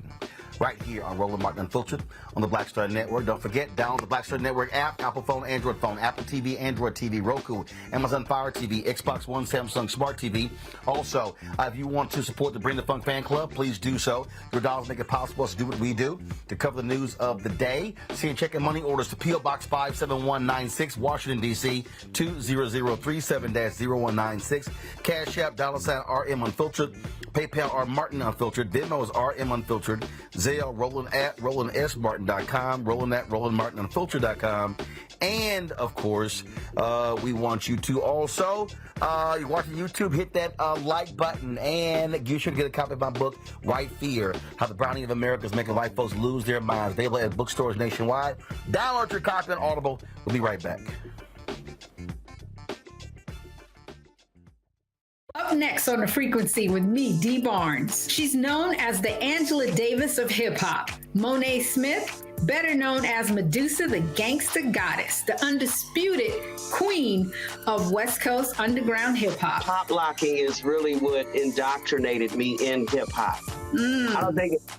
Speaker 7: right here on Roland Martin Unfiltered on the Black Star Network. Don't forget, download the Black Star Network app, Apple phone, Android phone, Apple TV, Android TV, Roku, Amazon Fire TV, Xbox One, Samsung Smart TV. Also, if you want to support the Bring the Funk fan club, please do so. Your dollars make it possible to do what we do, to cover the news of the day. Send checking money orders to P.O. Box 57196, Washington, D.C., 20037-0196. Cash App, $RM Unfiltered. PayPal, R Martin Unfiltered. Venmo is RM Unfiltered. Zelle, Roland at RolandSMartin.com. Roland at RolandMartinUnfiltered.com. And, of course, we want you to also, you're watching YouTube, hit that like button. And you should get a copy of my book, White Fear, How the Browning of America is Making White Folks Lose Their Minds. Available at bookstores nationwide. Download your copy on Audible. We'll be right back.
Speaker 13: Up next on The Frequency with me, Dee Barnes. She's known as the Angela Davis of hip-hop. Monet Smith, better known as Medusa, the gangsta goddess, the undisputed queen of West Coast underground hip-hop.
Speaker 14: Pop locking is really what indoctrinated me in hip-hop. I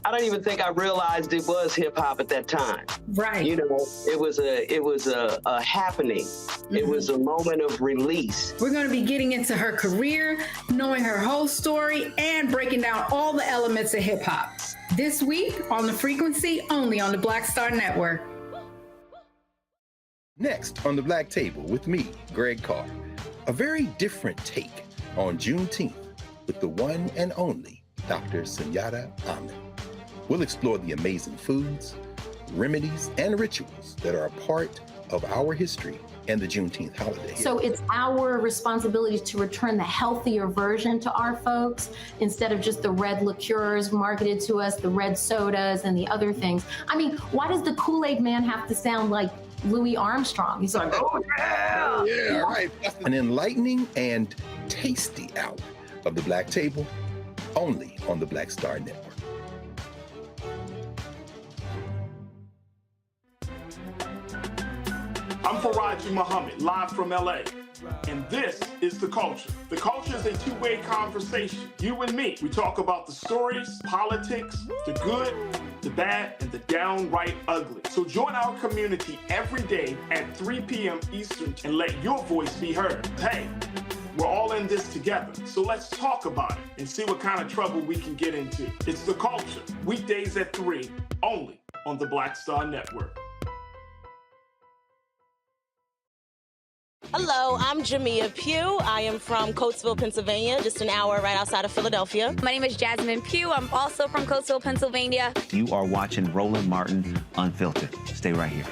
Speaker 14: don't even think I realized it was hip-hop at that time.
Speaker 13: Right.
Speaker 14: You know, it was a happening. It was a moment of release.
Speaker 13: We're going to be getting into her career, knowing her whole story, and breaking down all the elements of hip-hop. This week on The Frequency, only on the Black Star Network.
Speaker 16: Next on The Black Table with me, Greg Carr. A very different take on Juneteenth with the one and only Dr. Sunyata Ahmed. We'll explore the amazing foods, remedies, and rituals that are a part of our history and the Juneteenth holiday.
Speaker 17: So it's our responsibility to return the healthier version to our folks instead of just the red liqueurs marketed to us, the red sodas and the other things. I mean, why does the Kool-Aid man have to sound like Louis Armstrong? He's like, oh yeah!
Speaker 16: Yeah, right. An enlightening and tasty hour of The Black Table, only on the Black Star Network.
Speaker 25: I'm Faraji Muhammad, live from LA. And this is The Culture. The Culture is a two-way conversation. You and me. We talk about the stories, politics, the good, the bad, and the downright ugly. So join our community every day at 3 p.m. Eastern and let your voice be heard. Hey, we're all in this together. So let's talk about it and see what kind of trouble we can get into. It's The Culture, weekdays at 3, only on the Black Star Network.
Speaker 26: Hello, I'm Jamia Pugh. I am from Coatesville, Pennsylvania, just an hour right outside of Philadelphia.
Speaker 27: My name is Jasmine Pugh. I'm also from Coatesville, Pennsylvania.
Speaker 28: You are watching Roland Martin Unfiltered. Stay right here.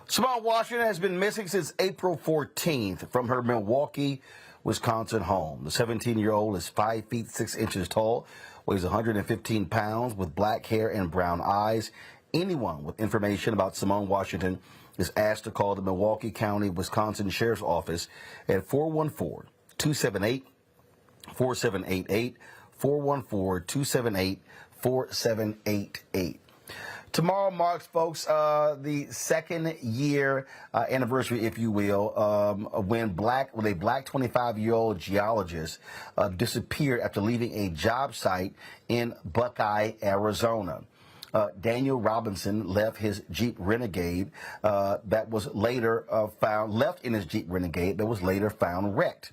Speaker 7: Simone Washington has been missing since April 14th from her Milwaukee, Wisconsin home. The 17-year-old is 5 feet 6 inches tall, weighs 115 pounds, with black hair and brown eyes. Anyone with information about Simone Washington is asked to call the Milwaukee County, Wisconsin Sheriff's Office at 414-278-4788, 414-278-4788. Tomorrow marks, folks, the second year anniversary, if you will, when a black 25-year-old geologist disappeared after leaving a job site in Buckeye, Arizona. Daniel Robinson left his Jeep Renegade that was later left in his Jeep Renegade that was later found wrecked.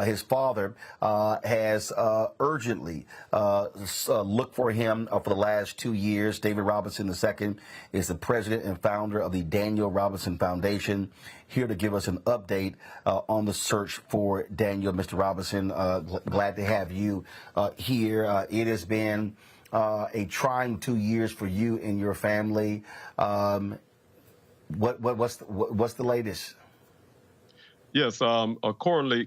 Speaker 7: His father has urgently looked for him for the last 2 years. David Robinson II is the president and founder of the Daniel Robinson Foundation, here to give us an update on the search for Daniel. Mr. Robinson, glad to have you here. It has been a trying 2 years for you and your family. What's the latest?
Speaker 29: Yes, currently,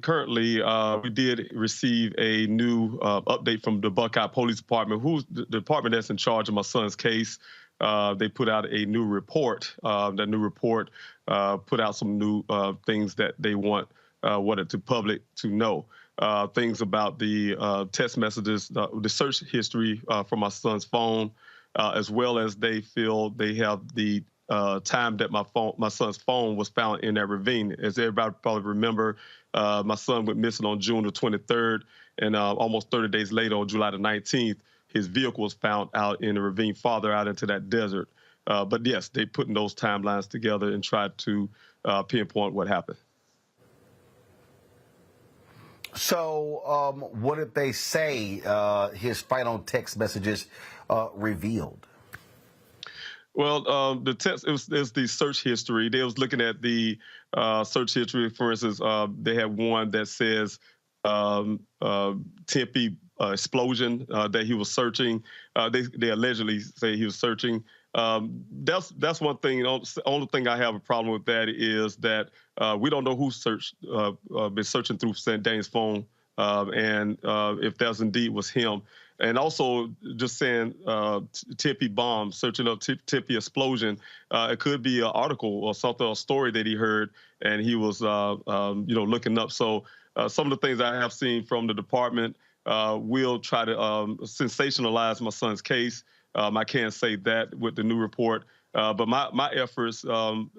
Speaker 29: we did receive a new update from the Buckeye Police Department, who's the department that's in charge of my son's case. they put out a new report. That new report put out some new things that they wanted the public to know. Things about the text messages, the search history from my son's phone, as well as they feel they have the time that my son's phone was found in that ravine. As everybody probably remember, my son went missing on June the 23rd, and almost 30 days later, on July the 19th, his vehicle was found out in the ravine farther out into that desert. But yes, they putting those timelines together and tried to pinpoint what happened.
Speaker 7: So what did they say his final text messages revealed?
Speaker 29: Well, the text, it's the search history. They was looking at the search history. For instance, they had one that says Tempe explosion that he was searching. They allegedly say he was searching. That's one thing. The only thing I have a problem with that is that we don't know who been searching through St. Dane's phone, and if that's indeed was him. And also just saying Tempe bomb, searching up Tempe explosion. It could be an article or something, a story that he heard, and he was looking up. So some of the things I have seen from the department will try to sensationalize my son's case. I can't say that with the new report, but my efforts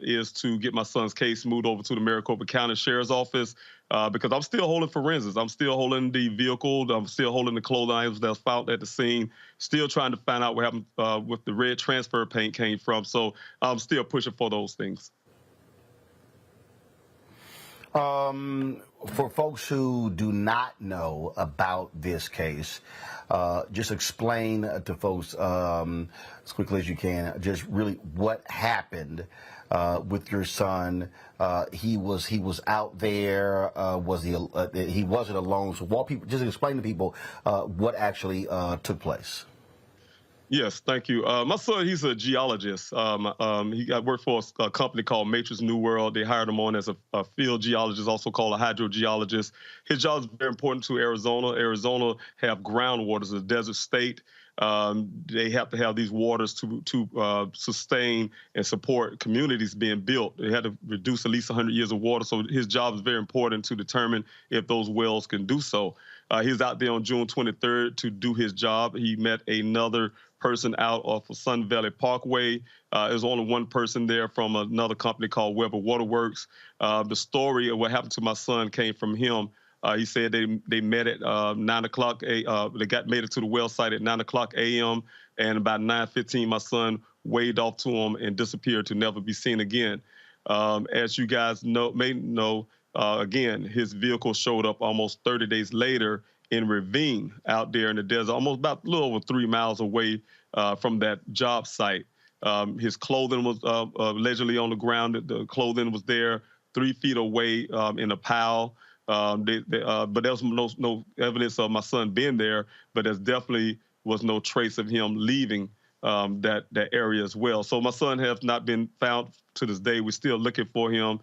Speaker 29: is to get my son's case moved over to the Maricopa County Sheriff's Office because I'm still holding forensics. I'm still holding the vehicle. I'm still holding the clothing items that was found at the scene. Still trying to find out what happened with the red transfer paint came from. So I'm still pushing for those things.
Speaker 7: For folks who do not know about this case, just explain to folks as quickly as you can, just really what happened with your son. He was out there. He wasn't alone. So just explain to people what actually took place.
Speaker 29: Yes, thank you. My son, he's a geologist. He worked for a company called Matrix New World. They hired him on as a field geologist, also called a hydrogeologist. His job is very important to Arizona. Arizona have groundwater, it's a desert state. They have to have these waters to sustain and support communities being built. They had to reduce at least 100 years of water. So his job is very important to determine if those wells can do so. He was out there on June 23rd to do his job. He met another person out off of Sun Valley Parkway. There's only one person there from another company called Weber Waterworks. The story of what happened to my son came from him. He said they met at 9 o'clock. They made it to the well site at 9 o'clock a.m. And about 9:15, my son waved off to him and disappeared to never be seen again. As you guys may know, again, his vehicle showed up almost 30 days later in Ravine out there in the desert, almost about a little over 3 miles away from that job site. His clothing was allegedly on the ground. The clothing was there 3 feet away in a pile. But there was no evidence of my son being there, but there definitely was no trace of him leaving that area as well. So my son has not been found to this day. We're still looking for him.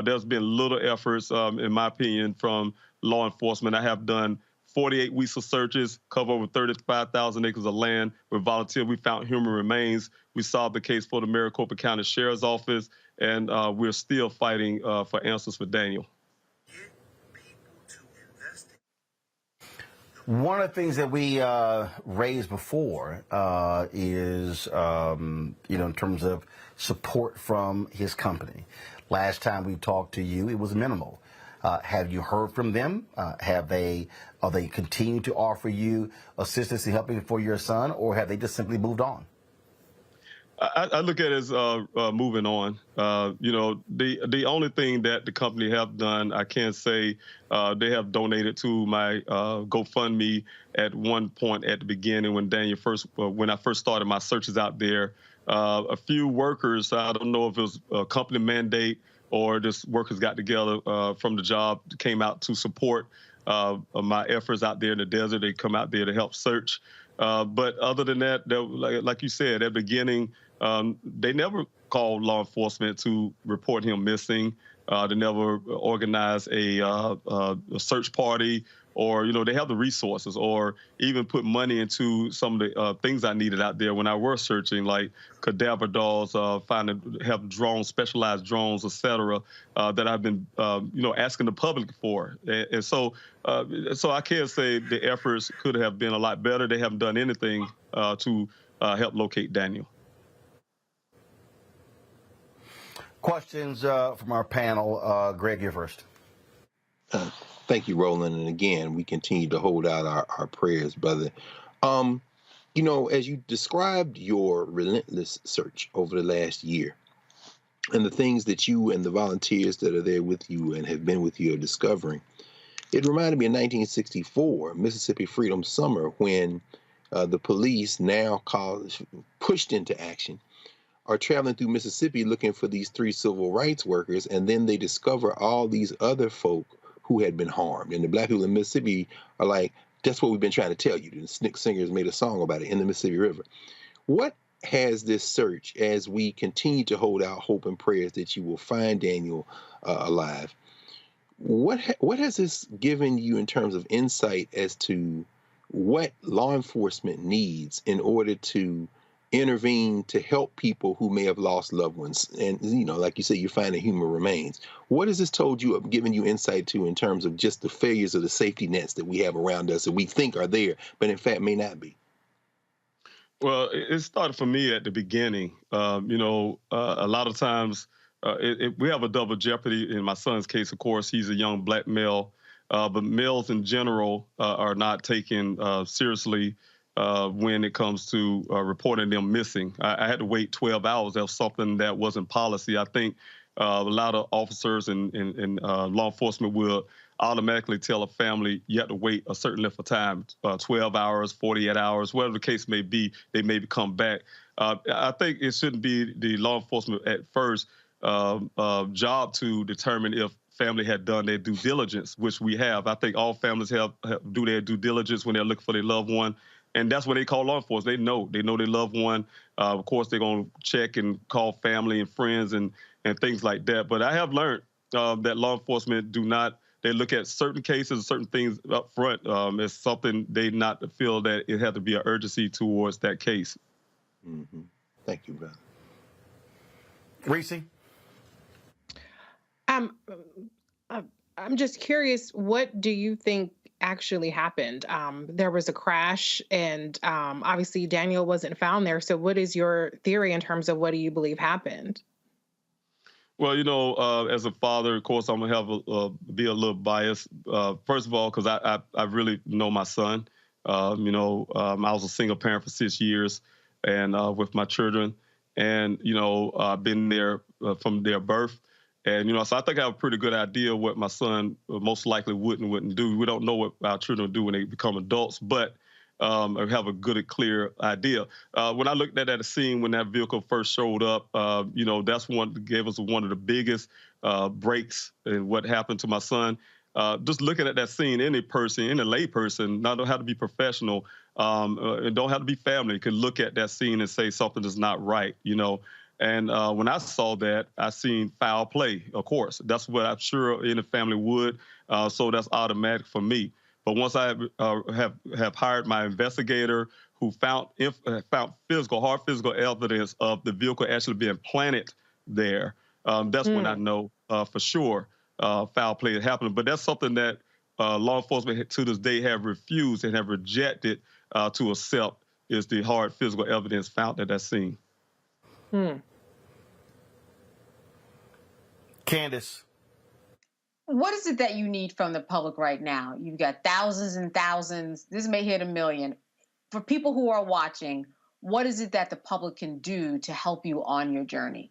Speaker 29: There's been little efforts, in my opinion, from law enforcement. I have done 48 weeks of searches, cover over 35,000 acres of land with volunteers. We found human remains. We solved the case for the Maricopa County Sheriff's Office, and we're still fighting for answers for Daniel.
Speaker 7: One of the things that we raised before is, in terms of support from his company. Last time we talked to you, it was minimal. Have you heard from them? Are they continuing to offer you assistance in helping for your son, or have they just simply moved on?
Speaker 29: I look at it as moving on. The only thing that the company have done, I can't say they have donated to my GoFundMe at one point at the beginning when when I first started my searches out there. A few workers, I don't know if it was a company mandate or just workers got together from the job, came out to support my efforts out there in the desert. They come out there to help search. But other than that, like you said, at the beginning, they never called law enforcement to report him missing. They never organized a search party or, they have the resources, or even put money into some of the things I needed out there when I was searching, like cadaver dolls, have drones, specialized drones, et cetera, that I've been, asking the public for. And so I can't say the efforts could have been a lot better. They haven't done anything to help locate Daniel.
Speaker 7: Questions from our panel. Greg, you're first.
Speaker 6: Thank you, Roland. And again, we continue to hold out our prayers, brother. As you described your relentless search over the last year and the things that you and the volunteers that are there with you and have been with you are discovering, it reminded me of 1964, Mississippi Freedom Summer, when the police, now pushed into action, are traveling through Mississippi looking for these 3 civil rights workers, and then they discover all these other folk who had been harmed. And the black people in Mississippi are like, that's what we've been trying to tell you. The Snick Singers made a song about it in the Mississippi River. What has this search, as we continue to hold out hope and prayers that you will find Daniel alive, what has this given you in terms of insight as to what law enforcement needs in order to intervene to help people who may have lost loved ones? And, like you say, you're finding human remains. What has this told you, given you insight to, in terms of just the failures of the safety nets that we have around us that we think are there, but in fact may not be?
Speaker 29: Well, it started for me at the beginning. A lot of times we have a double jeopardy. In my son's case, of course, he's a young black male, but males in general are not taken seriously when it comes to reporting them missing. I had to wait 12 hours. That was something that wasn't policy. I think a lot of officers and law enforcement will automatically tell a family you have to wait a certain length of time, 12 hours, 48 hours, whatever the case may be, they maybe come back. I think it shouldn't be the law enforcement at first job to determine if family had done their due diligence, which we have. I think all families do their due diligence when they're looking for their loved one. And that's what they call law enforcement. They know their loved one. Of course, they're going to check and call family and friends and things like that. But I have learned that law enforcement they look at certain cases, certain things up front as something they not feel that it had to be an urgency towards that case.
Speaker 6: Mm-hmm. Thank you, brother.
Speaker 7: Reese?
Speaker 1: I'm just curious, what do you think actually happened? There was a crash, and obviously Daniel wasn't found there. So what is your theory in terms of what do you believe happened?
Speaker 29: Well, as a father, of course, I'm gonna have be a little biased. First of all, because I really know my son. I was a single parent for 6 years, and with my children, and I've been there from their birth. And, so I think I have a pretty good idea of what my son most likely would and wouldn't do. We don't know what our children do when they become adults, but I have a good, clear idea. When I looked at that scene when that vehicle first showed up, that's gave us one of the biggest breaks in what happened to my son. Just looking at that scene, any lay person, not don't have to be professional, and don't have to be family, could look at that scene and say something is not right, And when I saw that, I seen foul play, of course. That's what I'm sure any family would. So that's automatic for me. But once I have hired my investigator who found hard physical evidence of the vehicle actually being planted there, that's when I know for sure foul play is happening. But that's something that law enforcement to this day have refused and have rejected to accept, is the hard physical evidence found at that scene.
Speaker 7: Candace.
Speaker 3: What is it that you need from the public right now? You've got thousands and thousands. This may hit 1 million. For people who are watching, what is it that the public can do to help you on your journey?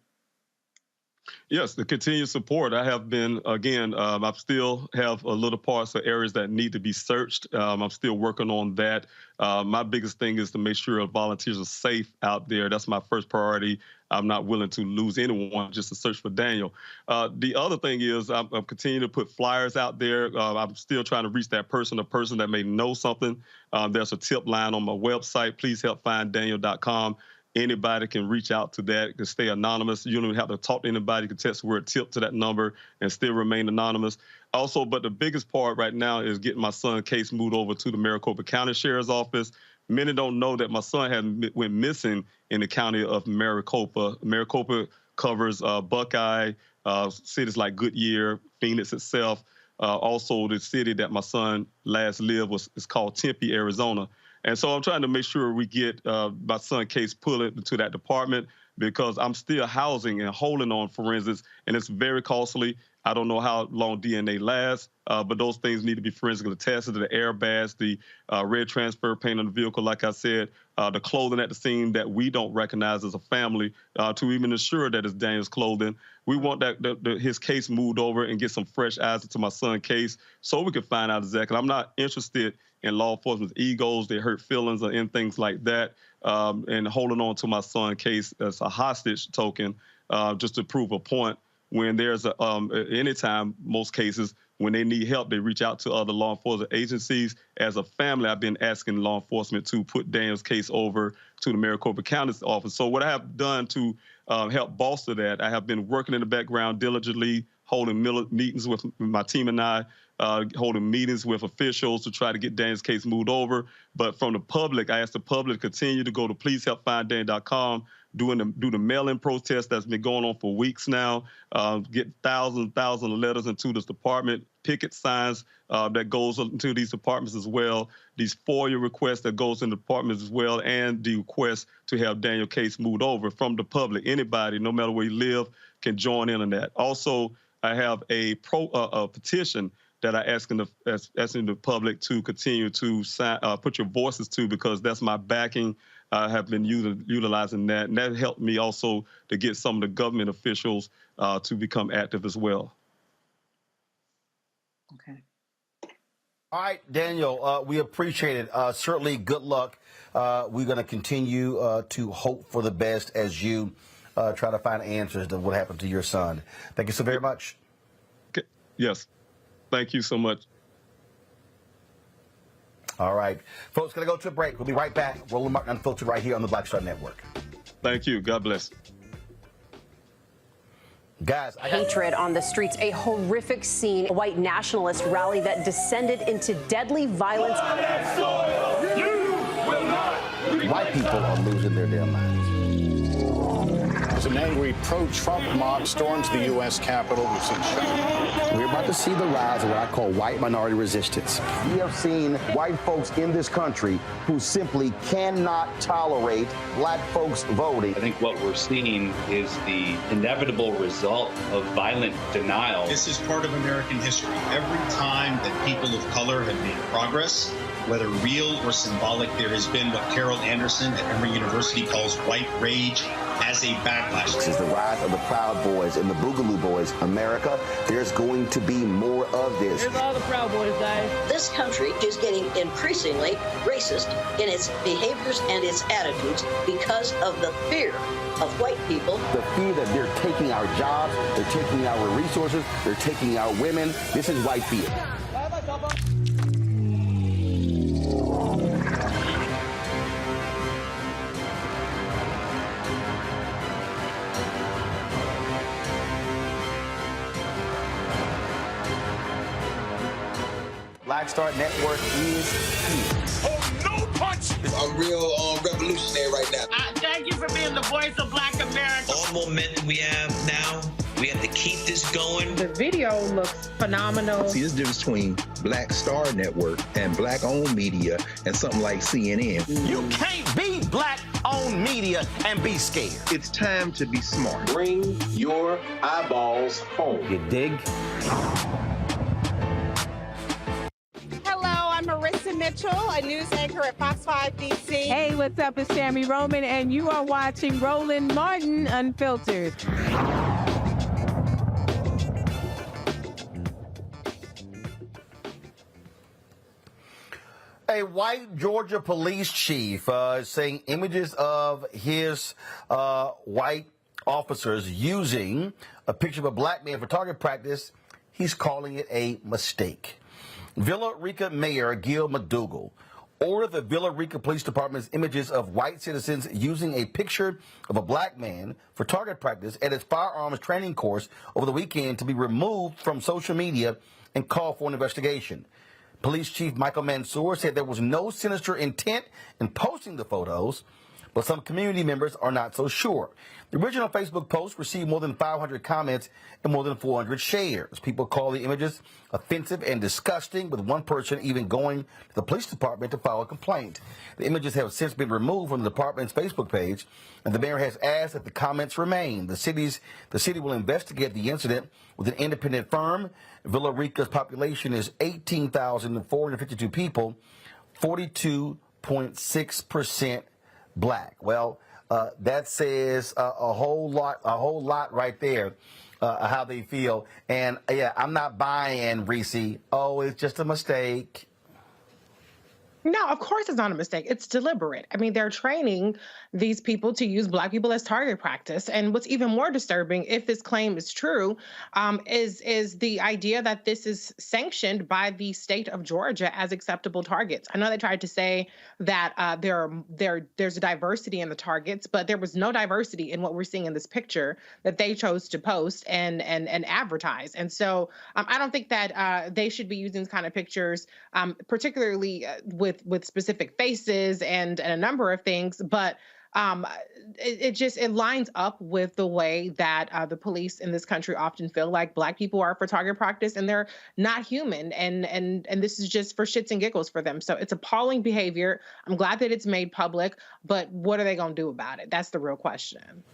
Speaker 29: Yes, the continued support. I have been, again, I still have a little parts of areas that need to be searched. I'm still working on that. My biggest thing is to make sure volunteers are safe out there. That's my first priority. I'm not willing to lose anyone just to search for Daniel. The other thing is I'm continuing to put flyers out there. I'm still trying to reach that person, a person that may know something. There's a tip line on my website, pleasehelpfinddaniel.com. Anybody can reach out to that, can stay anonymous. You don't even have to talk to anybody. You can text the word tip to that number and still remain anonymous. Also, but the biggest part right now is getting my son's case moved over to the Maricopa County Sheriff's Office. Many don't know that my son went missing in the county of Maricopa. Maricopa covers Buckeye, cities like Goodyear, Phoenix itself. Also, the city that my son last lived is called Tempe, Arizona. And so I'm trying to make sure we get my son's case pulled into that department, because I'm still housing and holding on forensics, and it's very costly. I don't know how long DNA lasts, but those things need to be forensically tested. The airbags, the red transfer paint on the vehicle, like I said, the clothing at the scene that we don't recognize as a family, to even ensure that it's Daniel's clothing. We want his case moved over and get some fresh eyes into my son's case so we can find out exactly. I'm not interested in law enforcement's egos, their hurt feelings, or in things like that, and holding on to my son's case as a hostage token just to prove a point. When there's anytime, most cases, when they need help, they reach out to other law enforcement agencies. As a family, I've been asking law enforcement to put Daniel's case over to the Maricopa County's office. So what I have done to help bolster that, I have been working in the background diligently, holding meetings with my team and I, holding meetings with officials to try to get Daniel's case moved over. But from the public, I asked the public to continue to go to pleasehelpfinddaniel.com, do the mail-in protest that's been going on for weeks now, get thousands of letters into this department, picket signs that goes into these departments as well, these FOIA requests that goes in the departments as well, and the request to have Daniel's case moved over from the public. Anybody, no matter where you live, can join in on that. Also, I have a petition that I asking the public to continue to sign, put your voices to, because that's my backing. I have been utilizing that, and that helped me also to get some of the government officials to become active as well.
Speaker 3: Okay.
Speaker 7: All right, Daniel, we appreciate it. Certainly, good luck. We're going to continue to hope for the best as you try to find answers to what happened to your son. Thank you so very much.
Speaker 29: Okay. Yes. Thank you so much.
Speaker 7: All right. Folks, going to go to a break. We'll be right back. Roland Martin Unfiltered right here on the Black Star Network.
Speaker 29: Thank you. God bless.
Speaker 7: Guys,
Speaker 2: hatred on the streets, a horrific scene, a white nationalist rally that descended into deadly violence.
Speaker 7: White people are losing their damn minds.
Speaker 5: As an angry pro-Trump mob storms the U.S. Capitol, we've seen shooting.
Speaker 8: We're about to see the rise of what I call white minority resistance.
Speaker 9: We have seen white folks in this country who simply cannot tolerate black folks voting.
Speaker 12: I think what we're seeing is the inevitable result of violent denial.
Speaker 15: This is part of American history. Every time that people of color have made progress, whether real or symbolic, there has been what Carol Anderson at Emory University calls white rage as a backlash.
Speaker 9: This is the rise of the Proud Boys and the Boogaloo Boys. America, there's going to be more of this.
Speaker 19: Here's all the Proud Boys, guys.
Speaker 20: This country is getting increasingly racist in its behaviors and its attitudes because of the fear of white people.
Speaker 9: The fear that they're taking our jobs, they're taking our resources, they're taking our women. This is white fear.
Speaker 7: Black Star Network is here.
Speaker 15: Oh, no punch!
Speaker 21: I'm real revolutionary right now.
Speaker 15: Thank you for being the voice of Black America.
Speaker 21: All momentum we have now, we have to keep this going.
Speaker 1: The video looks phenomenal.
Speaker 16: See, there's a difference between Black Star Network and black-owned media and something like CNN.
Speaker 7: You can't be black-owned media and be scared.
Speaker 16: It's time to be smart.
Speaker 9: Bring your eyeballs home.
Speaker 7: You dig?
Speaker 30: I'm Marissa Mitchell, a news anchor at Fox 5 DC.
Speaker 11: Hey, what's up? It's Tammy Roman, and you are watching Roland Martin Unfiltered.
Speaker 7: A white Georgia police chief is saying images of his white officers using a picture of a black man for target practice, he's calling it a mistake. Villa Rica Mayor Gil McDougall ordered the Villa Rica Police Department's images of white citizens using a picture of a black man for target practice at its firearms training course over the weekend to be removed from social media and called for an investigation. Police Chief Michael Mansour said there was no sinister intent in posting the photos, but some community members are not so sure. The original Facebook post received more than 500 comments and more than 400 shares. People call the images offensive and disgusting, with one person even going to the police department to file a complaint. The images have since been removed from the department's Facebook page, and the mayor has asked that the comments remain. The city will investigate the incident with an independent firm. Villa Rica's population is 18,452 people, 42.6% black. Well, that says a whole lot right there, how they feel. And yeah, I'm not buying, Reese. Oh, it's just a mistake.
Speaker 1: No, of course it's not a mistake. It's deliberate. I mean, they're training these people to use Black people as target practice. And what's even more disturbing, if this claim is true, is the idea that this is sanctioned by the state of Georgia as acceptable targets. I know they tried to say that there's a diversity in the targets, but there was no diversity in what we're seeing in this picture that they chose to post and advertise. And so I don't think that they should be using these kind of pictures, particularly with specific faces and a number of things, but it lines up with the way that the police in this country often feel like Black people are for target practice and they're not human, and this is just for shits and giggles for them. So it's appalling behavior. I'm glad that it's made public, but what are they going to do about it? That's the real question.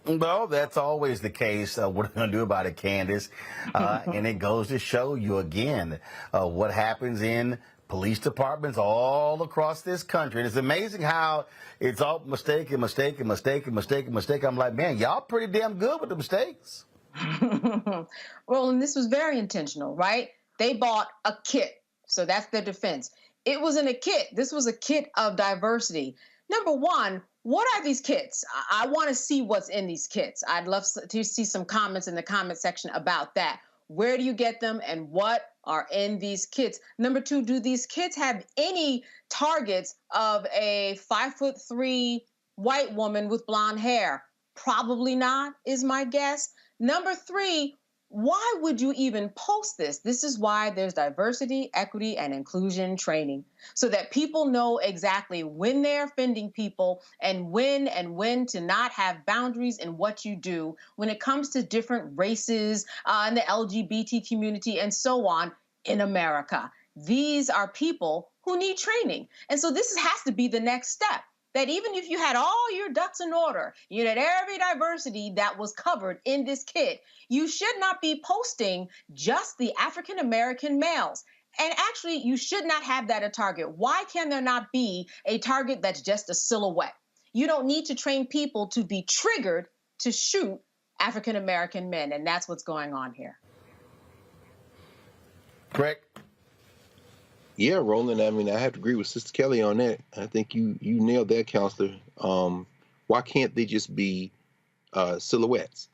Speaker 7: Well, that's always the case. What are we going to do about it, Candace? And it goes to show you again what happens in police departments all across this country. And it's amazing how it's all mistake and mistake and mistake and mistake and mistake. I'm like, man, y'all pretty damn good with the mistakes.
Speaker 3: Well, and this was very intentional, right? They bought a kit. So that's their defense. It wasn't a kit. This was a kit of diversity. Number one, what are these kits? I want to see what's in these kits. I'd love to see some comments in the comment section about that. Where do you get them and what are in these kits? Number two, do these kits have any targets of a 5'3" white woman with blonde hair? Probably not, is my guess. Number three, why would you even post this? This is why there's diversity, equity, and inclusion training, so that people know exactly when they're offending people and when to not have boundaries in what you do when it comes to different races and the LGBT community and so on in America. These are people who need training. And so this has to be the next step. That even if you had all your ducks in order, you had every diversity that was covered in this kit, you should not be posting just the African-American males. And actually, you should not have that a target. Why can there not be a target that's just a silhouette? You don't need to train people to be triggered to shoot African-American men, and that's what's going on here.
Speaker 7: Correct.
Speaker 6: Yeah, Roland, I mean, I have to agree with Sister Kelly on that. I think you nailed that, Counselor. Why can't they just be silhouettes?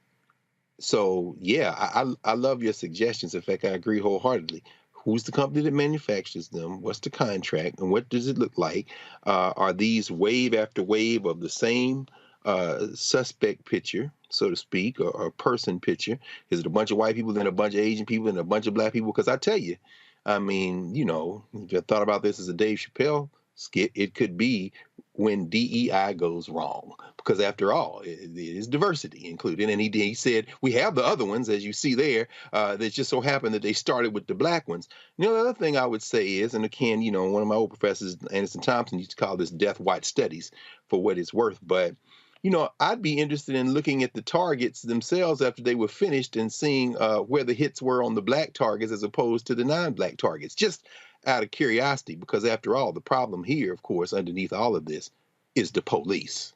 Speaker 6: So, yeah, I love your suggestions. In fact, I agree wholeheartedly. Who's the company that manufactures them? What's the contract? And what does it look like? Are these wave after wave of the same suspect picture, so to speak, or person picture? Is it a bunch of white people, then a bunch of Asian people, and a bunch of Black people? Because I tell you, I mean, you know, if you thought about this as a Dave Chappelle skit, it could be when DEI goes wrong. Because after all, it is diversity included. And he said, we have the other ones, as you see there, that just so happened that they started with the Black ones. You know, the other thing I would say is, and again, you know, one of my old professors, Anderson Thompson, used to call this death watch studies for what it's worth. But you know, I'd be interested in looking at the targets themselves after they were finished and seeing where the hits were on the Black targets as opposed to the non-Black targets, just out of curiosity, because after all, the problem here, of course, underneath all of this is the police.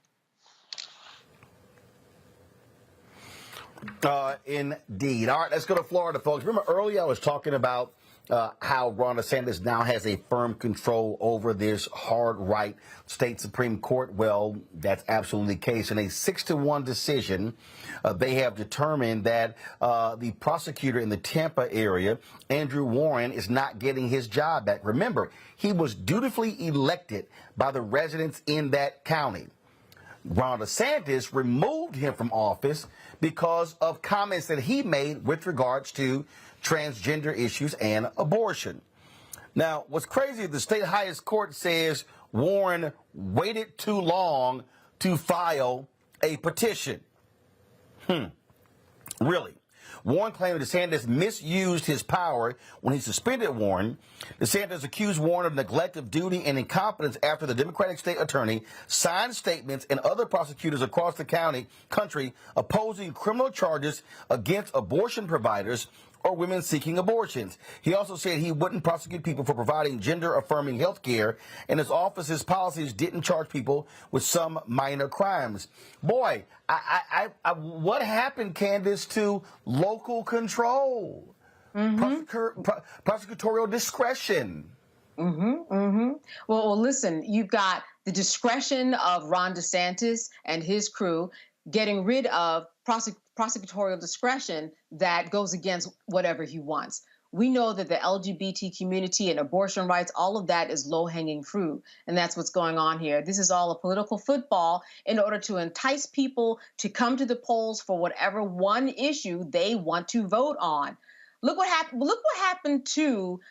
Speaker 7: Indeed. All right, let's go to Florida, folks. Remember earlier I was talking about how Ron DeSantis now has a firm control over this hard right state Supreme Court. Well, that's absolutely the case. In a 6-1 decision, they have determined that the prosecutor in the Tampa area, Andrew Warren, is not getting his job back. Remember, he was dutifully elected by the residents in that county. Ron DeSantis removed him from office because of comments that he made with regards to transgender issues and abortion. Now, what's crazy is the state highest court says Warren waited too long to file a petition. Really? Warren claimed DeSantis misused his power when he suspended Warren. DeSantis accused Warren of neglect of duty and incompetence after the Democratic state attorney signed statements and other prosecutors across the country opposing criminal charges against abortion providers or women seeking abortions. He also said he wouldn't prosecute people for providing gender-affirming health care, and his office's policies didn't charge people with some minor crimes. Boy, what happened, Candace, to local control, prosecutorial discretion?
Speaker 3: Well, listen, you've got the discretion of Ron DeSantis and his crew getting rid of prosecutorial discretion that goes against whatever he wants. We know that the LGBT community and abortion rights, all of that is low-hanging fruit, and that's what's going on here. This is all a political football in order to entice people to come to the polls for whatever one issue they want to vote on. Look what happened. Look what happened to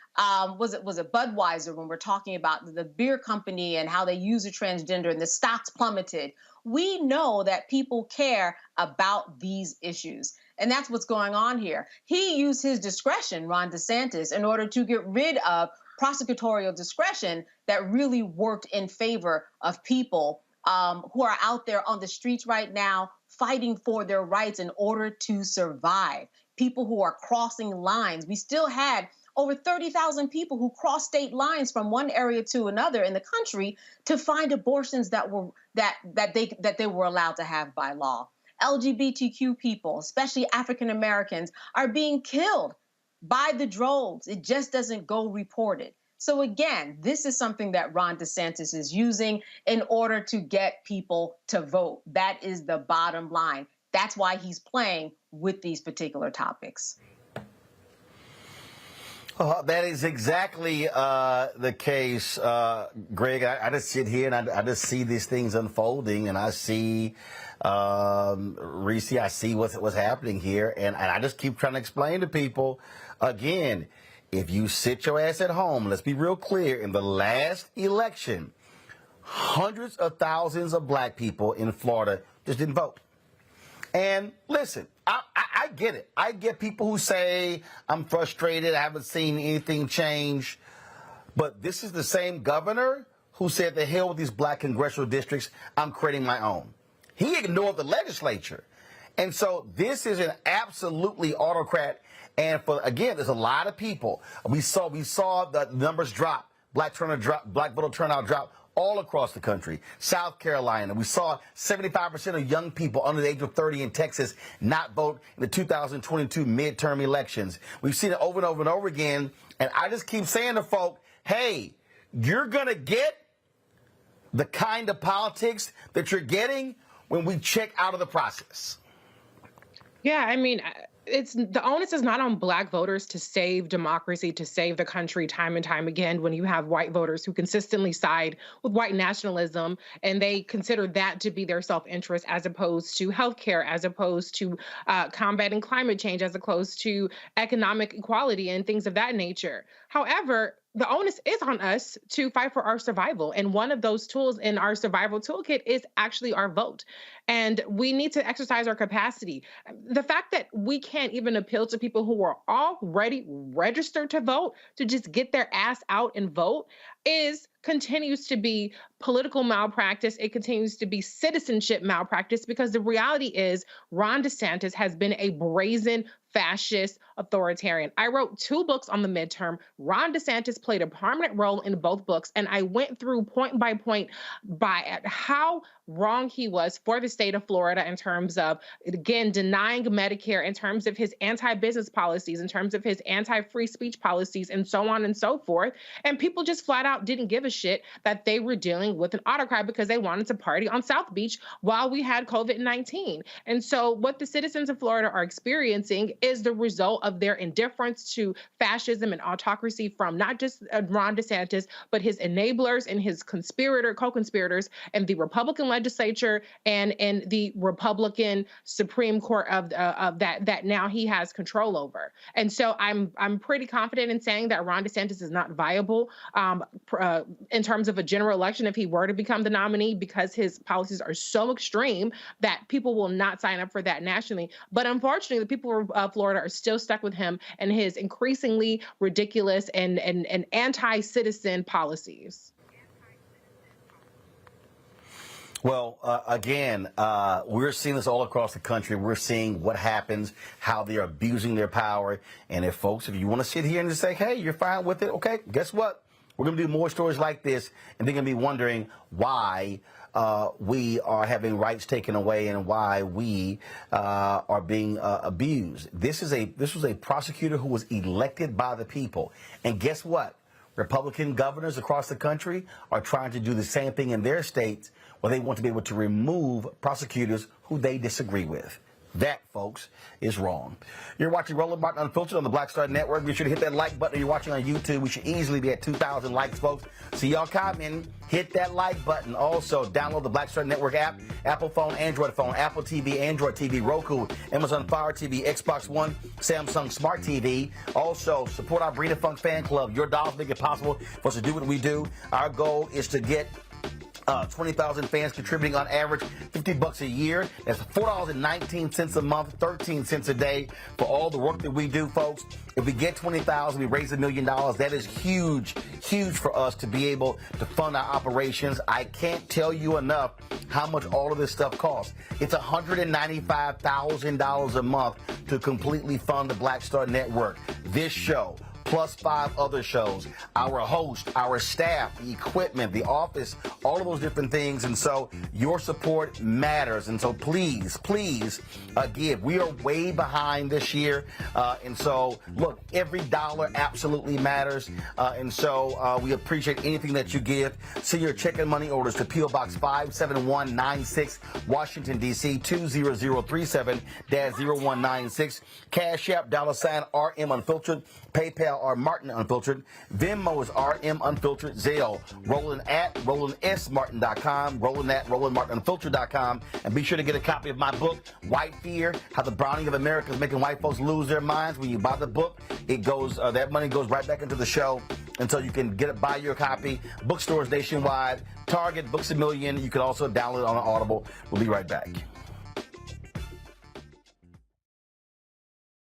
Speaker 3: was it Budweiser when we're talking about the beer company and how they use a transgender and the stocks plummeted. We know that people care about these issues, and that's what's going on here. He used his discretion, Ron DeSantis, in order to get rid of prosecutorial discretion that really worked in favor of people who are out there on the streets right now fighting for their rights in order to survive. People who are crossing lines. We still had over 30,000 people who crossed state lines from one area to another in the country to find abortions that they were allowed to have by law. LGBTQ people, especially African Americans, are being killed by the droves. It just doesn't go reported. So again, this is something that Ron DeSantis is using in order to get people to vote. That is the bottom line. That's why he's playing with these particular topics.
Speaker 7: That is exactly the case, Greg. I just sit here and I just see these things unfolding, and I see, Reese, I see what's happening here, and I just keep trying to explain to people, again, if you sit your ass at home, let's be real clear, in the last election, hundreds of thousands of black people in Florida just didn't vote. And listen, I get it. I get people who say, I'm frustrated, I haven't seen anything change. But this is the same governor who said, the hell with these black congressional districts, I'm creating my own. He ignored the legislature. And so this is an absolutely autocrat. And again, there's a lot of people. We saw the numbers drop, black voter turnout drop all across the country. South Carolina, we saw 75% of young people under the age of 30 in Texas not vote in the 2022 midterm elections. We've seen it over and over and over again. And I just keep saying to folk, hey, you're going to get the kind of politics that you're getting when we check out of the process.
Speaker 1: Yeah, I mean, the onus is not on black voters to save democracy, to save the country time and time again when you have white voters who consistently side with white nationalism and they consider that to be their self-interest as opposed to healthcare, as opposed to combating climate change, as opposed to economic equality and things of that nature. However, the onus is on us to fight for our survival. And one of those tools in our survival toolkit is actually our vote. And we need to exercise our capacity. The fact that we can't even appeal to people who are already registered to vote to just get their ass out and vote continues to be political malpractice. It continues to be citizenship malpractice, because the reality is Ron DeSantis has been a brazen fascist authoritarian. I wrote 2 books on the midterm. Ron DeSantis played a prominent role in both books, and I went through point by point by how wrong he was for the state of Florida in terms of, again, denying Medicare, in terms of his anti-business policies, in terms of his anti-free speech policies, and so on and so forth. And people just flat out didn't give a shit that they were dealing with an autocrat because they wanted to party on South Beach while we had COVID-19. And so what the citizens of Florida are experiencing is the result of their indifference to fascism and autocracy from not just Ron DeSantis, but his enablers and his co-conspirators and the Republican legislature and the Republican Supreme Court of that now he has control over. And so I'm pretty confident in saying that Ron DeSantis is not viable in terms of a general election if he were to become the nominee, because his policies are so extreme that people will not sign up for that nationally. But unfortunately, the people of Florida are still stuck with him and his increasingly ridiculous and anti-citizen policies.
Speaker 7: Well, again, we're seeing this all across the country. We're seeing what happens, how they're abusing their power. And if you want to sit here and just say, hey, you're fine with it, okay, guess what? We're going to do more stories like this, and they're going to be wondering why we are having rights taken away and why we are being abused. This was a prosecutor who was elected by the people. And guess what? Republican governors across the country are trying to do the same thing in their states, where they want to be able to remove prosecutors who they disagree with. That, folks, is wrong. You're watching Roland Martin Unfiltered on the Black Star Network. Be sure to hit that like button. If you're watching on YouTube, we should easily be at 2,000 likes, folks. See y'all coming. Hit that like button. Also, download the Black Star Network app. Apple phone, Android phone, Apple TV, Android TV, Roku, Amazon Fire TV, Xbox One, Samsung Smart TV. Also, support our Breeder Funk fan club. Your dollars make it possible for us to do what we do. Our goal is to get 20,000 fans contributing on average $50 a year. That's $4.19 a month, 13 cents a day for all the work that we do, folks. If we get 20,000, we raise $1 million. That is huge, huge for us to be able to fund our operations. I can't tell you enough how much all of this stuff costs. It's $195,000 a month to completely fund the Black Star Network. This show, plus 5 other shows, our host, our staff, the equipment, the office, all of those different things. And so your support matters. And so please, please give. We are way behind this year. And so, look, every dollar absolutely matters. And so we appreciate anything that you give. Send your check and money orders to P.O. Box 57196, Washington, D.C. 20037-0196. Cash App, $RM Unfiltered. PayPal are Martin Unfiltered. Venmo is RM Unfiltered. Zelle, Roland at RolandSMartin.com. Roland at RolandMartinUnfiltered.com. And be sure to get a copy of my book, White Fear, How the Browning of America is Making White Folks Lose Their Minds. When you buy the book, it goes that money goes right back into the show. And so you can buy your copy. Bookstores nationwide, Target, Books A Million. You can also download it on Audible. We'll be right back.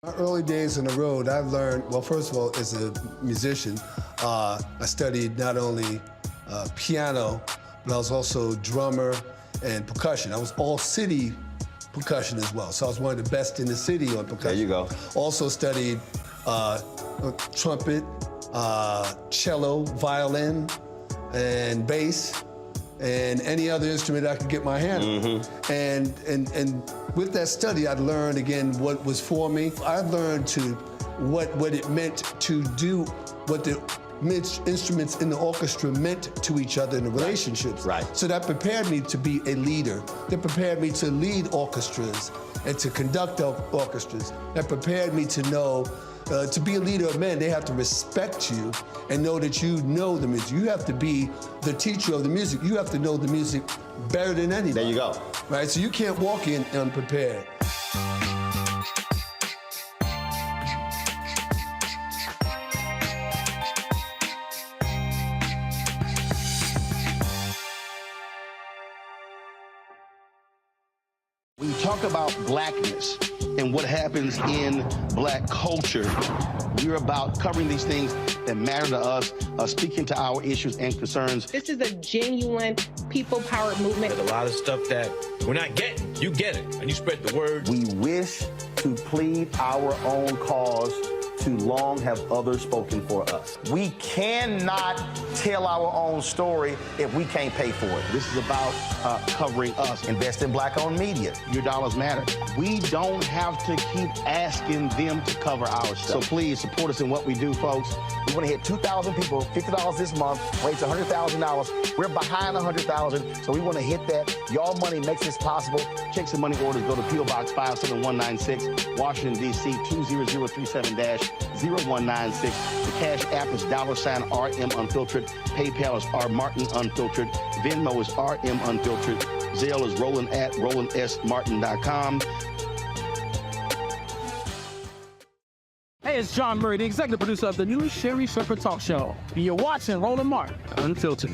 Speaker 4: My early days on the road, I've learned, well, first of all, as a musician, I studied not only piano, but I was also drummer and percussion. I was all city percussion as well. So I was one of the best in the city on percussion. There you go. Also studied trumpet, cello, violin, and bass, and any other instrument I could get my hand on. And with that study, I'd learned again what was for me. I learned what it meant to do, what the instruments in the orchestra meant to each other in the relationships. Right. So that prepared me to be a leader. That prepared me to lead orchestras and to conduct orchestras. That prepared me to know to be a leader of men, they have to respect you and know that you know the music. You have to be the teacher of the music. You have to know the music better than anybody. There you go. Right, so you can't walk in unprepared.
Speaker 9: We talk talk about blackness and what happens in black culture, we're about covering these things that matter to us, speaking to our issues and concerns.
Speaker 1: This is a genuine people-powered movement.
Speaker 10: There's a lot of stuff that we're not getting. You get it, and you spread the word.
Speaker 9: We wish to plead our own cause. Too long have others spoken for us. We cannot tell our own story if we can't pay for it. This is about covering us. Invest in black-owned media. Your dollars matter. We don't have to keep asking them to cover our stuff. So please support us in what we do, folks. We want to hit 2,000 people, $50 this month, raise $100,000. We're behind 100,000, so we want to hit that. Y'all money makes this possible. Checks and money orders go to P.O. Box 57196, Washington, D.C. 20037-0196. The Cash App is $RM Unfiltered. PayPal is R Martin Unfiltered. Venmo is RM Unfiltered. Zelle is Roland at RolandSMartin.com.
Speaker 13: Hey, it's John Murray, the executive producer of the new Sherry Shepherd Talk Show. And you're watching Roland Martin Unfiltered.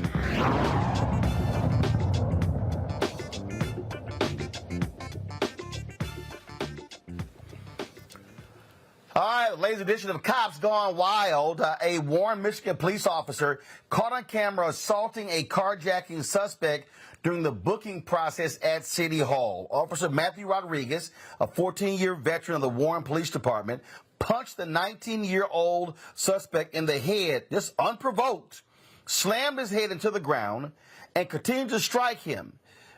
Speaker 7: All right, latest edition of Cops Gone Wild. A Warren, Michigan police officer caught on camera assaulting a carjacking suspect during the booking process at City Hall. Officer Matthew Rodriguez, a 14-year veteran of the Warren Police Department, punched the 19-year-old suspect in the head, just unprovoked, slammed his head into the ground, and continued to strike him.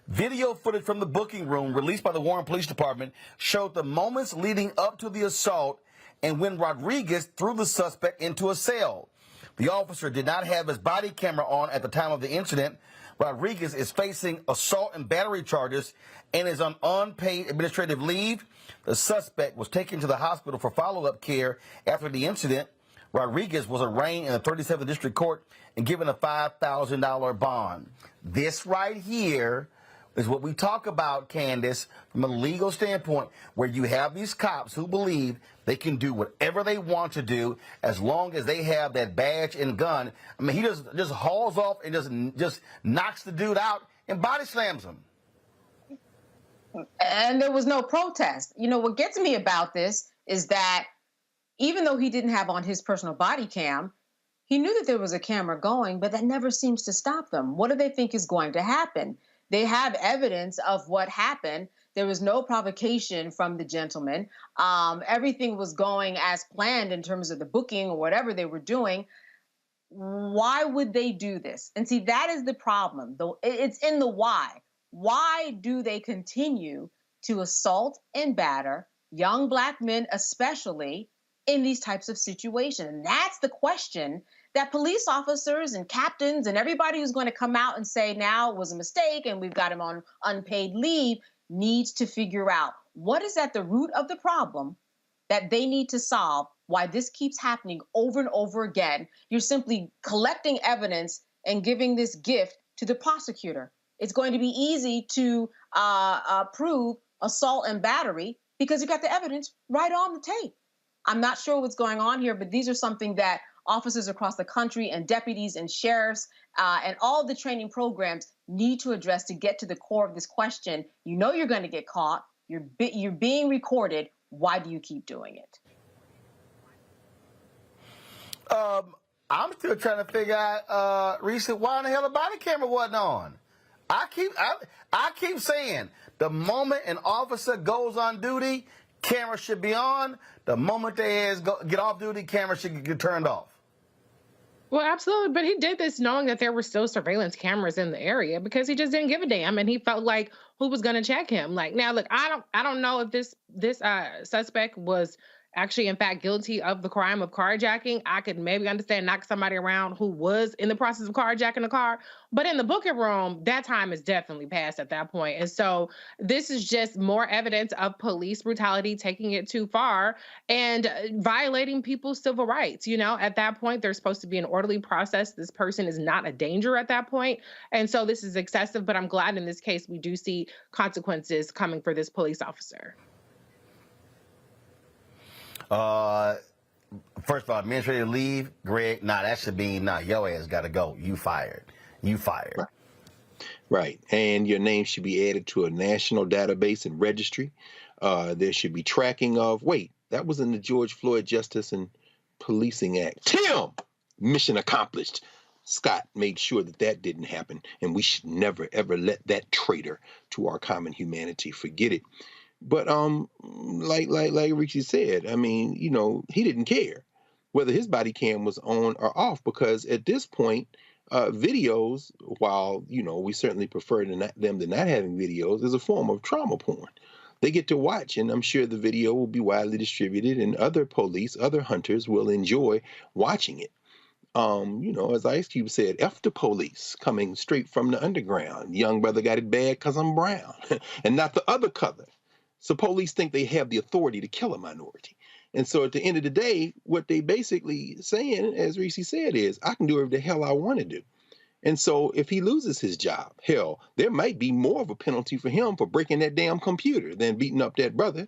Speaker 7: Video footage from the booking room released by the Warren Police Department showed the moments leading up to the assault and when Rodriguez threw the suspect into a cell. The officer did not have his body camera on at the time of the incident. Rodriguez is facing assault and battery charges and is on unpaid administrative leave. The suspect was taken to the hospital for follow-up care after the incident. Rodriguez was arraigned in the 37th District Court and given a $5,000 bond. This right here is what we talk about, Candace, from a legal standpoint, where you have these cops who believe they can do whatever they want to do as long as they have that badge and gun. I mean, he just hauls off and just knocks the dude out and body slams him.
Speaker 3: And there was no protest. You know, what gets me about this is that even though he didn't have on his personal body cam, he knew that there was a camera going, but that never seems to stop them. What do they think is going to happen? They have evidence of what happened. There was no provocation from the gentleman. Everything was going as planned in terms of the booking or whatever they were doing. Why would they do this? And see, that is the problem. It's in the why. Why do they continue to assault and batter young black men, especially in these types of situations? And that's the question that police officers and captains and everybody who's going to come out and say now it was a mistake and we've got him on unpaid leave needs to figure out what is at the root of the problem that they need to solve, why this keeps happening over and over again. You're simply collecting evidence and giving this gift to the prosecutor. It's going to be easy to prove assault and battery because you've got the evidence right on the tape. I'm not sure what's going on here, but these are something that officers across the country and deputies and sheriffs and all the training programs need to address to get to the core of this question. You know you're going to get caught. You're being recorded. Why do you keep doing it?
Speaker 7: I'm still trying to figure out, Reesa, why in the hell the body camera wasn't on? I keep saying the moment an officer goes on duty, camera should be on. The moment they get off duty, camera should get turned off.
Speaker 1: Well, absolutely. But he did this knowing that there were still surveillance cameras in the area because he just didn't give a damn. And he felt like who was going to check him? Like, now, look, I don't know if this suspect was actually, in fact, guilty of the crime of carjacking. I could maybe understand knocking somebody around who was in the process of carjacking a car. But in the booking room, that time is definitely past at that point. And so this is just more evidence of police brutality, taking it too far and violating people's civil rights. You know, at that point, there's supposed to be an orderly process. This person is not a danger at that point. And so this is excessive. But I'm glad in this case, we do see consequences coming for this police officer.
Speaker 7: First of all, administrative leave, Greg, that should be, your ass got to go. You fired.
Speaker 6: Right. And your name should be added to a national database and registry. There should be tracking of, wait, that was in the George Floyd Justice and Policing Act. Tim! Mission accomplished. Scott made sure that that didn't happen. And we should never, ever let that traitor to our common humanity forget it. But like Richie said, I mean, you know, he didn't care whether his body cam was on or off, because at this point, videos, while, you know, we certainly prefer them to not having videos, is a form of trauma porn. They get to watch, and I'm sure the video will be widely distributed, and other police, other hunters will enjoy watching it. You know, as Ice Cube said, F the police, coming straight from the underground. Young brother got it bad because I'm brown and not the other color. So police think they have the authority to kill a minority. And so at the end of the day, what they basically saying, as Reese said, is I can do whatever the hell I want to do. And so if he loses his job, hell, there might be more of a penalty for him for breaking that damn computer than beating up that brother.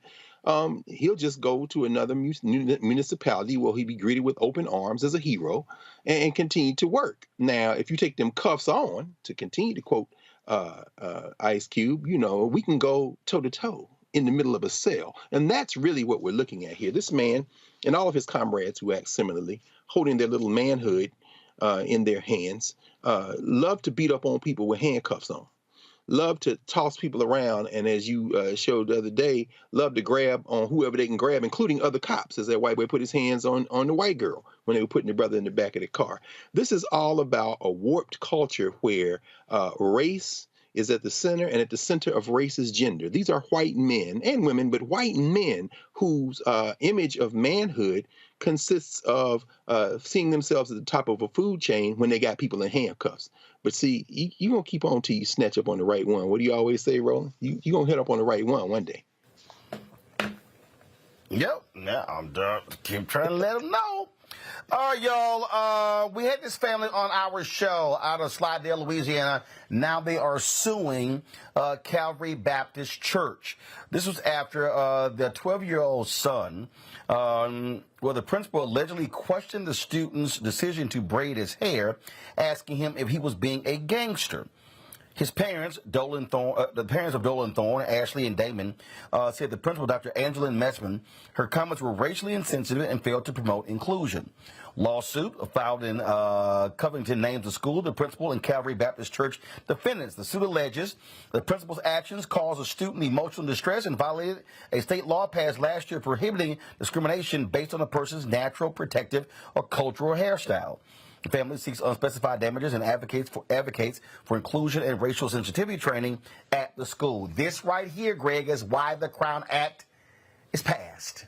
Speaker 6: He'll just go to another municipality where he'll be greeted with open arms as a hero and continue to work. Now, if you take them cuffs on, to continue to quote Ice Cube, you know, we can go toe to toe in the middle of a cell. And that's really what we're looking at here. This man and all of his comrades who act similarly, holding their little manhood in their hands, love to beat up on people with handcuffs on, love to toss people around, and as you showed the other day, love to grab on whoever they can grab, including other cops, as that white boy put his hands on the white girl when they were putting their brother in the back of the car. This is all about a warped culture where race is at the center, and at the center of race is gender. These are white men and women, but white men whose image of manhood consists of seeing themselves at the top of a food chain when they got people in handcuffs. But see, you're going to keep on till you snatch up on the right one. What do you always say, Roland? You're going to hit up on the right one day.
Speaker 7: Yep. Now I'm done. Keep trying to let them know. All right, y'all. We had this family on our show out of Slidell, Louisiana. Now they are suing Calvary Baptist Church. This was after their 12-year-old son, where the principal allegedly questioned the student's decision to braid his hair, asking him if he was being a gangster. His parents, the parents of Dolan Thorne, Ashley and Damon, said the principal, Dr. Angela Messman, her comments were racially insensitive and failed to promote inclusion. Lawsuit filed in Covington names the school, the principal, and Calvary Baptist Church defendants. The suit alleges the principal's actions caused a student emotional distress and violated a state law passed last year prohibiting discrimination based on a person's natural, protective, or cultural hairstyle. The family seeks unspecified damages and advocates for inclusion and racial sensitivity training at the school. This right here, Greg, is why the Crown Act is passed.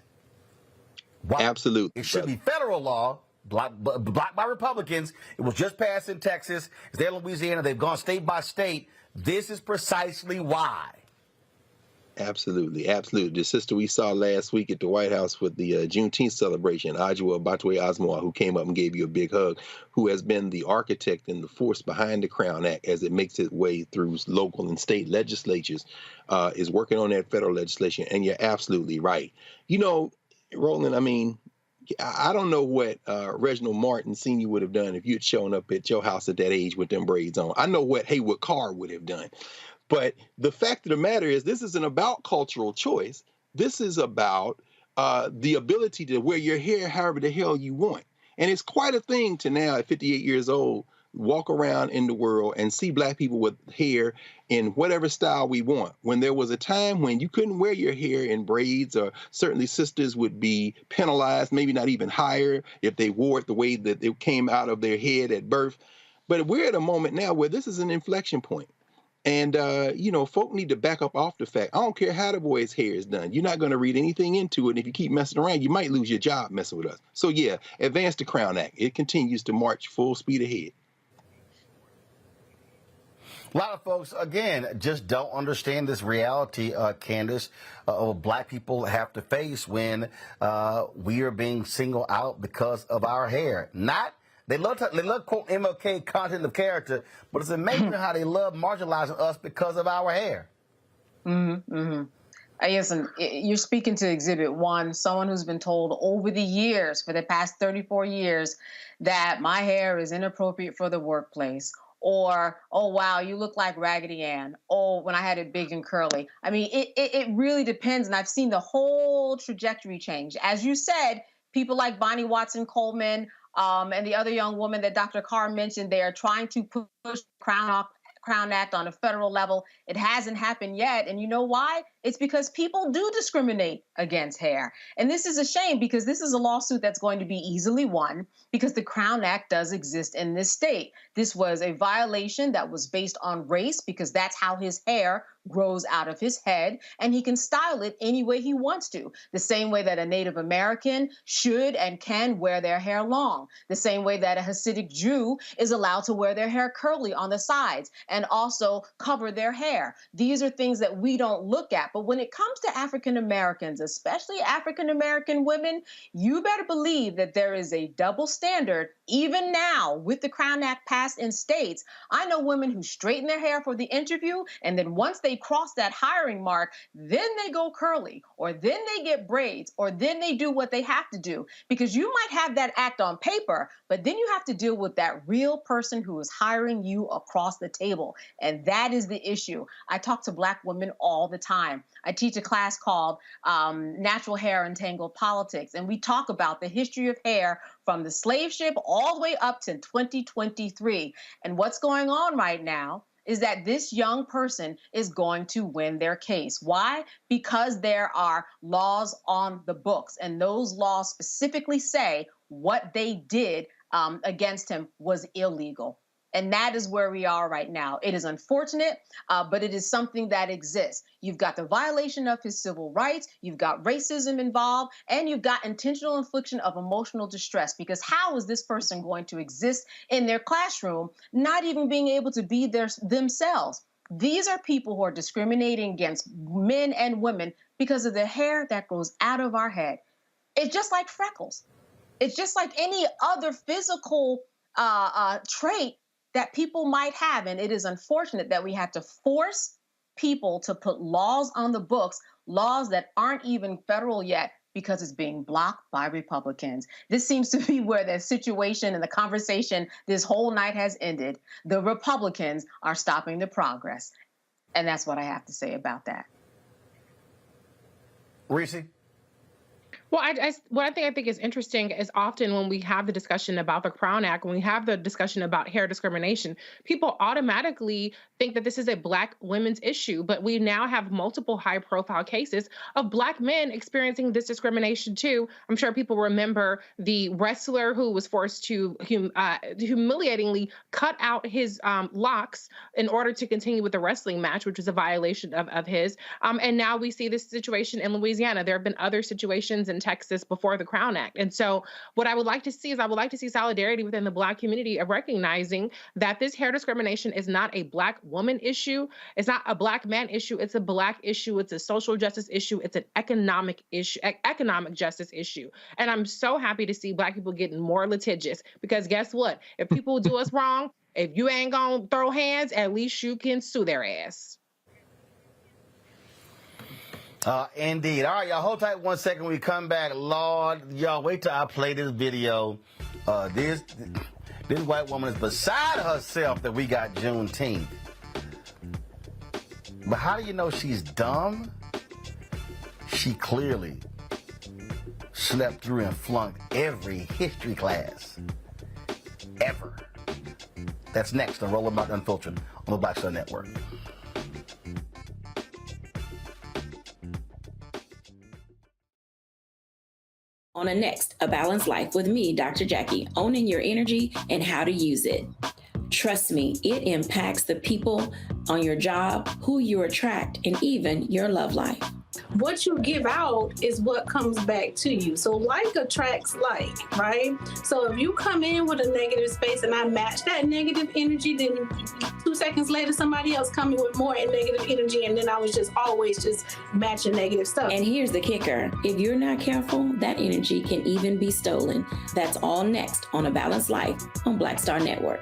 Speaker 7: Why
Speaker 6: Absolutely.
Speaker 7: It should be federal law, blocked by Republicans. It was just passed in Texas. It's there in Louisiana. They've gone state by state. This is precisely why.
Speaker 6: Absolutely, absolutely. The sister we saw last week at the White House with the Juneteenth celebration, Ajua Batwe Asmoa, who came up and gave you a big hug, who has been the architect and the force behind the Crown Act as it makes its way through local and state legislatures, is working on that federal legislation. And you're absolutely right. You know, Roland, I mean, I don't know what Reginald Martin Sr. would have done if you had shown up at your house at that age with them braids on. I know what Haywood Carr would have done. But the fact of the matter is, this isn't about cultural choice. This is about the ability to wear your hair however the hell you want. And it's quite a thing to now, at 58 years old, walk around in the world and see black people with hair in whatever style we want. When there was a time when you couldn't wear your hair in braids, or certainly sisters would be penalized, maybe not even higher, if they wore it the way that it came out of their head at birth. But we're at a moment now where this is an inflection point. And, you know, folk need to back up off the fact, I don't care how the boy's hair is done. You're not going to read anything into it. And if you keep messing around, you might lose your job messing with us. So, yeah, advance the Crown Act. It continues to march full speed ahead.
Speaker 7: A lot of folks, again, just don't understand this reality, Candace, of what black people have to face when we are being singled out because of our hair. They love quote MLK content of character, but it's amazing how they love marginalizing us because of our hair.
Speaker 3: Listen, you're speaking to Exhibit 1, someone who's been told over the years, for the past 34 years, that my hair is inappropriate for the workplace, or, oh, wow, you look like Raggedy Ann. Oh, when I had it big and curly. I mean, it really depends. And I've seen the whole trajectory change. As you said, people like Bonnie Watson Coleman and the other young woman that Dr. Carr mentioned, they are trying to push Crown Act on a federal level. It hasn't happened yet. And you know why? It's because people do discriminate against hair. And this is a shame because this is a lawsuit that's going to be easily won because the Crown Act does exist in this state. This was a violation that was based on race because that's how his hair grows out of his head, and he can style it any way he wants to. The same way that a Native American should and can wear their hair long. The same way that a Hasidic Jew is allowed to wear their hair curly on the sides and also cover their hair. These are things that we don't look at. But when it comes to African Americans, especially African American women, you better believe that there is a double standard even now with the Crown Act passed in states. I know women who straighten their hair for the interview, and then once they cross that hiring mark, then they go curly, or then they get braids, or then they do what they have to do. Because you might have that act on paper, but then you have to deal with that real person who is hiring you across the table. And that is the issue. I talk to Black women all the time. I teach a class called Natural Hair and Tangled Politics, and we talk about the history of hair from the slave ship all the way up to 2023. And what's going on right now is that this young person is going to win their case. Why? Because there are laws on the books, and those laws specifically say what they did against him was illegal. And that is where we are right now. It is unfortunate, but it is something that exists. You've got the violation of his civil rights, you've got racism involved, and you've got intentional infliction of emotional distress. Because how is this person going to exist in their classroom, not even being able to be themselves? These are people who are discriminating against men and women because of the hair that grows out of our head. It's just like freckles. It's just like any other physical trait that people might have. And it is unfortunate that we have to force people to put laws on the books, laws that aren't even federal yet, because it's being blocked by Republicans. This seems to be where the situation and the conversation this whole night has ended. The Republicans are stopping the progress. And that's what I have to say about that.
Speaker 7: Reese?
Speaker 1: Well, what I think is interesting is often when we have the discussion about the Crown Act, when we have the discussion about hair discrimination, people automatically think that this is a Black women's issue. But we now have multiple high-profile cases of Black men experiencing this discrimination too. I'm sure people remember the wrestler who was forced to humiliatingly cut out his locks in order to continue with the wrestling match, which was a violation of his. And now we see this situation in Louisiana. There have been other situations in Texas before the Crown Act. And so what I would like to see is solidarity within the Black community of recognizing that this hair discrimination is not a Black woman issue. It's not a Black man issue. It's a Black issue. It's a social justice issue. It's an economic issue, economic justice issue. And I'm so happy to see Black people getting more litigious, because guess what? If people do us wrong, if you ain't gonna throw hands, at least you can sue their ass.
Speaker 7: Indeed. All right, y'all, hold tight 1 second. When we come back, Lord, y'all, wait till I play this video. This white woman is beside herself that we got Juneteenth. But how do you know she's dumb? She clearly slept through and flunked every history class ever. That's next on Rolling Martin Unfiltered on the Black Star Network.
Speaker 14: On a next, A Balanced Life with me, Dr. Jackie, owning your energy and how to use it. Trust me, it impacts the people on your job, who you attract, and even your love life.
Speaker 17: What you give out is what comes back to you. So like attracts like, right? So if you come in with a negative space and I match that negative energy, then 2 seconds later, somebody else come in with more negative energy, and then I was just always just matching negative stuff.
Speaker 14: And here's the kicker. If you're not careful, that energy can even be stolen. That's all next on A Balanced Life on Black Star Network.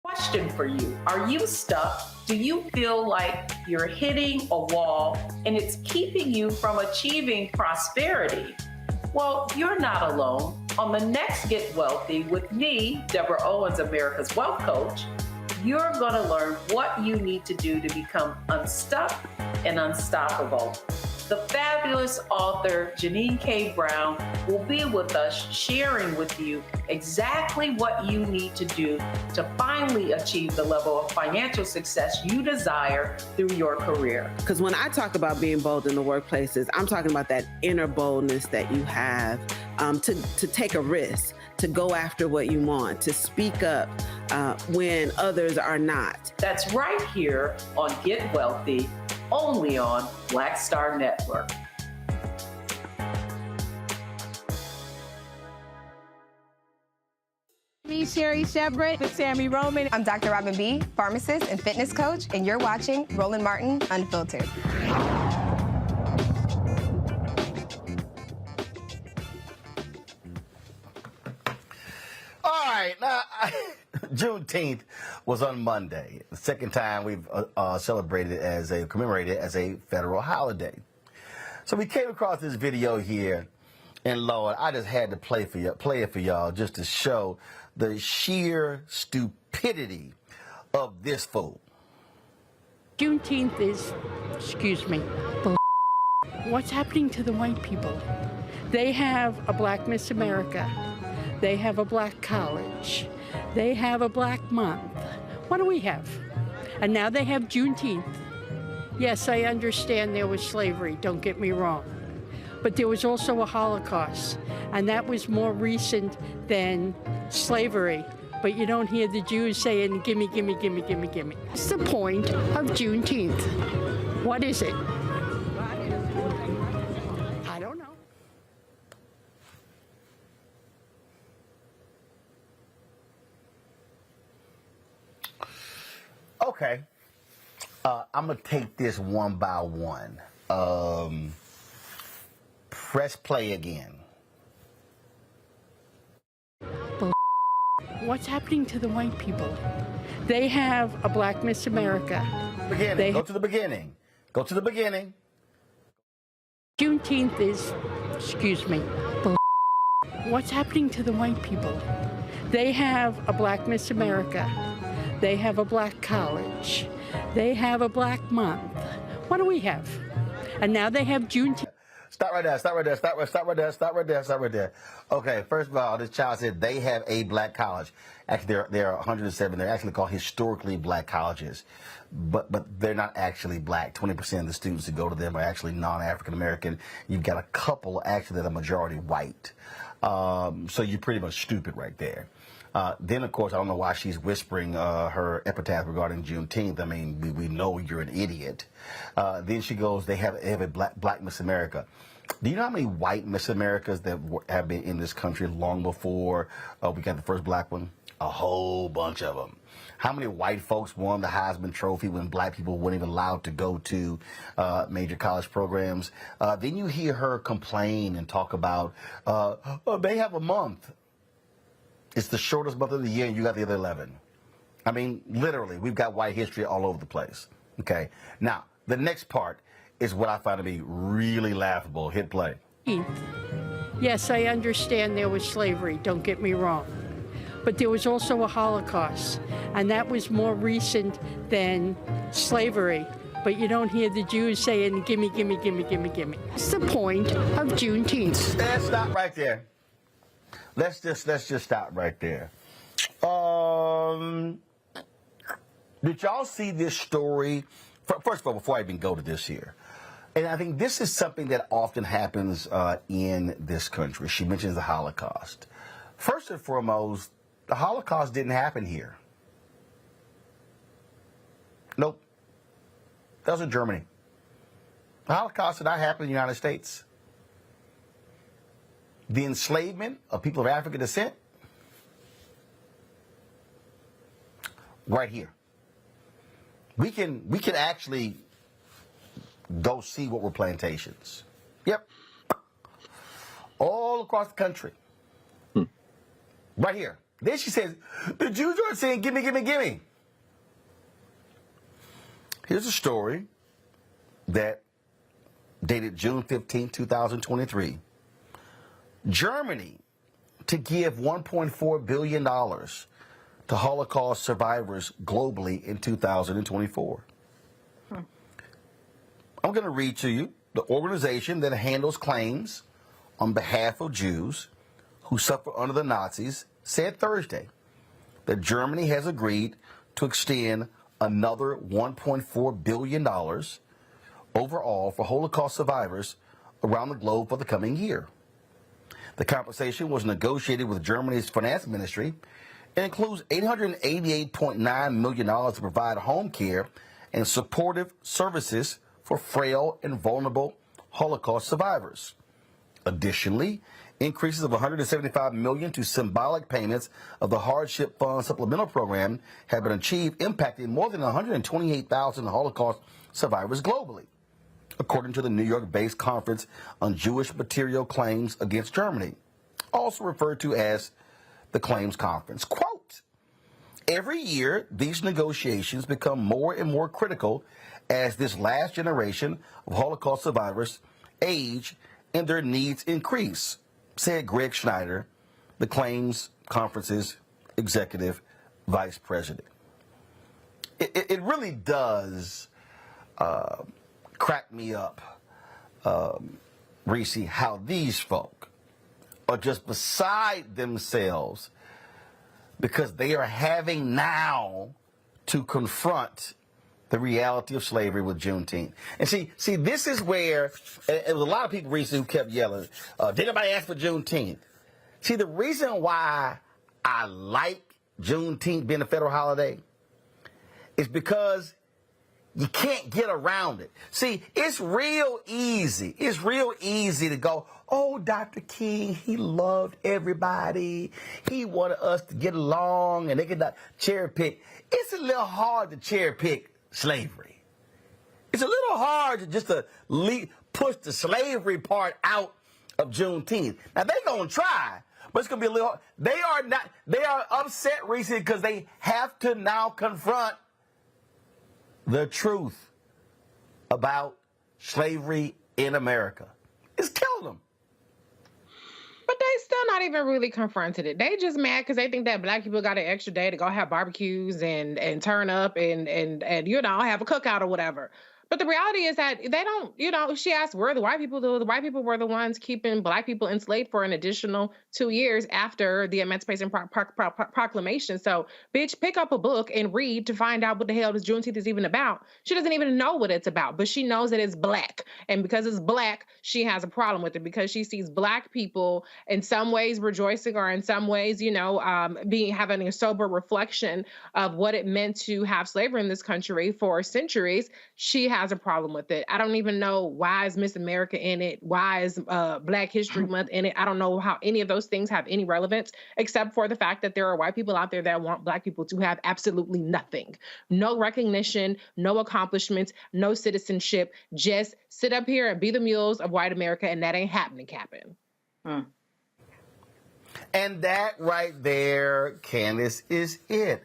Speaker 18: Question for you. Are you stuck? Do you feel like you're hitting a wall and it's keeping you from achieving prosperity? Well, you're not alone. On the next Get Wealthy with me, Deborah Owens, America's Wealth Coach, you're going to learn what you need to do to become unstuck and unstoppable. The fabulous author Janine K. Brown will be with us sharing with you exactly what you need to do to finally achieve the level of financial success you desire through your career.
Speaker 2: Because when I talk about being bold in the workplaces, I'm talking about that inner boldness that you have to take a risk, to go after what you want, to speak up when others are not.
Speaker 18: That's right here on Get Wealthy, only on Black Star Network.
Speaker 11: Me, Sherry Shepard, with Sammy Roman.
Speaker 30: I'm Dr. Robin B., pharmacist and fitness coach, and you're watching Roland Martin Unfiltered.
Speaker 7: All right, now, Juneteenth was on Monday. The second time we've commemorated as a federal holiday. So we came across this video here, and Lord, I just had to play it for y'all just to show the sheer stupidity of this fool.
Speaker 19: Juneteenth is, what's happening to the white people? They have a Black Miss America. They have a Black college. They have a Black month. What do we have? And now they have Juneteenth. Yes, I understand there was slavery, don't get me wrong. But there was also a Holocaust, and that was more recent than slavery. But you don't hear the Jews saying, gimme, gimme, gimme, gimme, gimme. What's the point of Juneteenth? What is it? I don't know.
Speaker 7: Okay. I'm going to take this one by one. Press play again.
Speaker 19: What's happening to the white people? They have a Black Miss America.
Speaker 7: Go to the beginning. Go to the beginning.
Speaker 19: Juneteenth is, what's happening to the white people? They have a Black Miss America. They have a Black college. They have a Black month. What do we have? And now they have Juneteenth.
Speaker 7: Stop right there. Okay, first of all, this child said they have a Black college. Actually, there are 107. They're actually called historically Black colleges, but they're not actually Black. 20% of the students who go to them are actually non-African American. You've got a couple actually that are majority white. So you're pretty much stupid right there. Then, of course, I don't know why she's whispering her epitaph regarding Juneteenth. I mean, we know you're an idiot. Then she goes, they have a Black Miss America. Do you know how many white Miss Americas that have been in this country long before we got the first Black one? A whole bunch of them. How many white folks won the Heisman Trophy when Black people weren't even allowed to go to major college programs? Then you hear her complain and talk about, they have a month. It's the shortest month of the year, and you got the other 11. I mean, literally, we've got white history all over the place. Okay? Now, the next part is what I find to be really laughable. Hit play.
Speaker 19: Yes, I understand there was slavery, don't get me wrong. But there was also a Holocaust, and that was more recent than slavery. But you don't hear the Jews saying, gimme, gimme, gimme, gimme, gimme. What's the point of Juneteenth?
Speaker 7: Let's stop right there. Let's just stop right there. Did y'all see this story? First of all, before I even go to this here, and I think this is something that often happens in this country. She mentions the Holocaust. First and foremost, the Holocaust didn't happen here. Nope. That was in Germany. The Holocaust did not happen in the United States. The enslavement of people of African descent, right here. We can actually go see what were plantations. Yep. All across the country. Right here. Then she says, the Jews aren't saying, gimme, gimme, gimme. Here's a story that dated June 15, 2023. Germany to give $1.4 billion to Holocaust survivors globally in 2024. I'm going to read to you the organization that handles claims on behalf of Jews who suffer under the Nazis said Thursday that Germany has agreed to extend another $1.4 billion overall for Holocaust survivors around the globe for the coming year. The compensation was negotiated with Germany's finance ministry and includes $888.9 million to provide home care and supportive services for frail and vulnerable Holocaust survivors. Additionally, increases of $175 million to symbolic payments of the Hardship Fund Supplemental Program have been achieved, impacting more than 128,000 Holocaust survivors globally, according to the New York-based Conference on Jewish Material Claims Against Germany, also referred to as the Claims Conference. Quote, every year, these negotiations become more and more critical as this last generation of Holocaust survivors age and their needs increase, said Greg Schneider, the Claims Conference's executive vice president. It really does crack me up, Reese, how these folk are just beside themselves because they are having now to confront the reality of slavery with Juneteenth. And see, this is where, it was a lot of people recently who kept yelling, did nobody ask for Juneteenth? See, the reason why I like Juneteenth being a federal holiday is because you can't get around it. See, it's real easy. It's real easy to go, oh, Dr. King, he loved everybody. He wanted us to get along and they could not cherry pick. It's a little hard to cherry pick slavery. It's a little hard to just push the slavery part out of Juneteenth. Now, they're going to try, but it's going to be a little, they are upset recently because they have to now confront the truth about slavery in America. It's killing them.
Speaker 1: But they still not even really confronted it. They just mad because they think that black people got an extra day to go have barbecues and turn up and have a cookout or whatever. But the reality is that they don't, she asked, where are the white people? The white people were the ones keeping black people enslaved for an additional 2 years after the Emancipation Proclamation. So, bitch, pick up a book and read to find out what the hell this Juneteenth is even about. She doesn't even know what it's about, but she knows that it's black. And because it's black, she has a problem with it because she sees black people in some ways rejoicing or in some ways, having a sober reflection of what it meant to have slavery in this country for centuries. She has a problem with it. I don't even know why is Miss America in it. Why is Black History Month in it? I don't know how any of those things have any relevance, except for the fact that there are white people out there that want black people to have absolutely nothing. No recognition, no accomplishments, no citizenship. Just sit up here and be the mules of white America, and that ain't happening, Captain.
Speaker 7: And that right there, Candace, is it.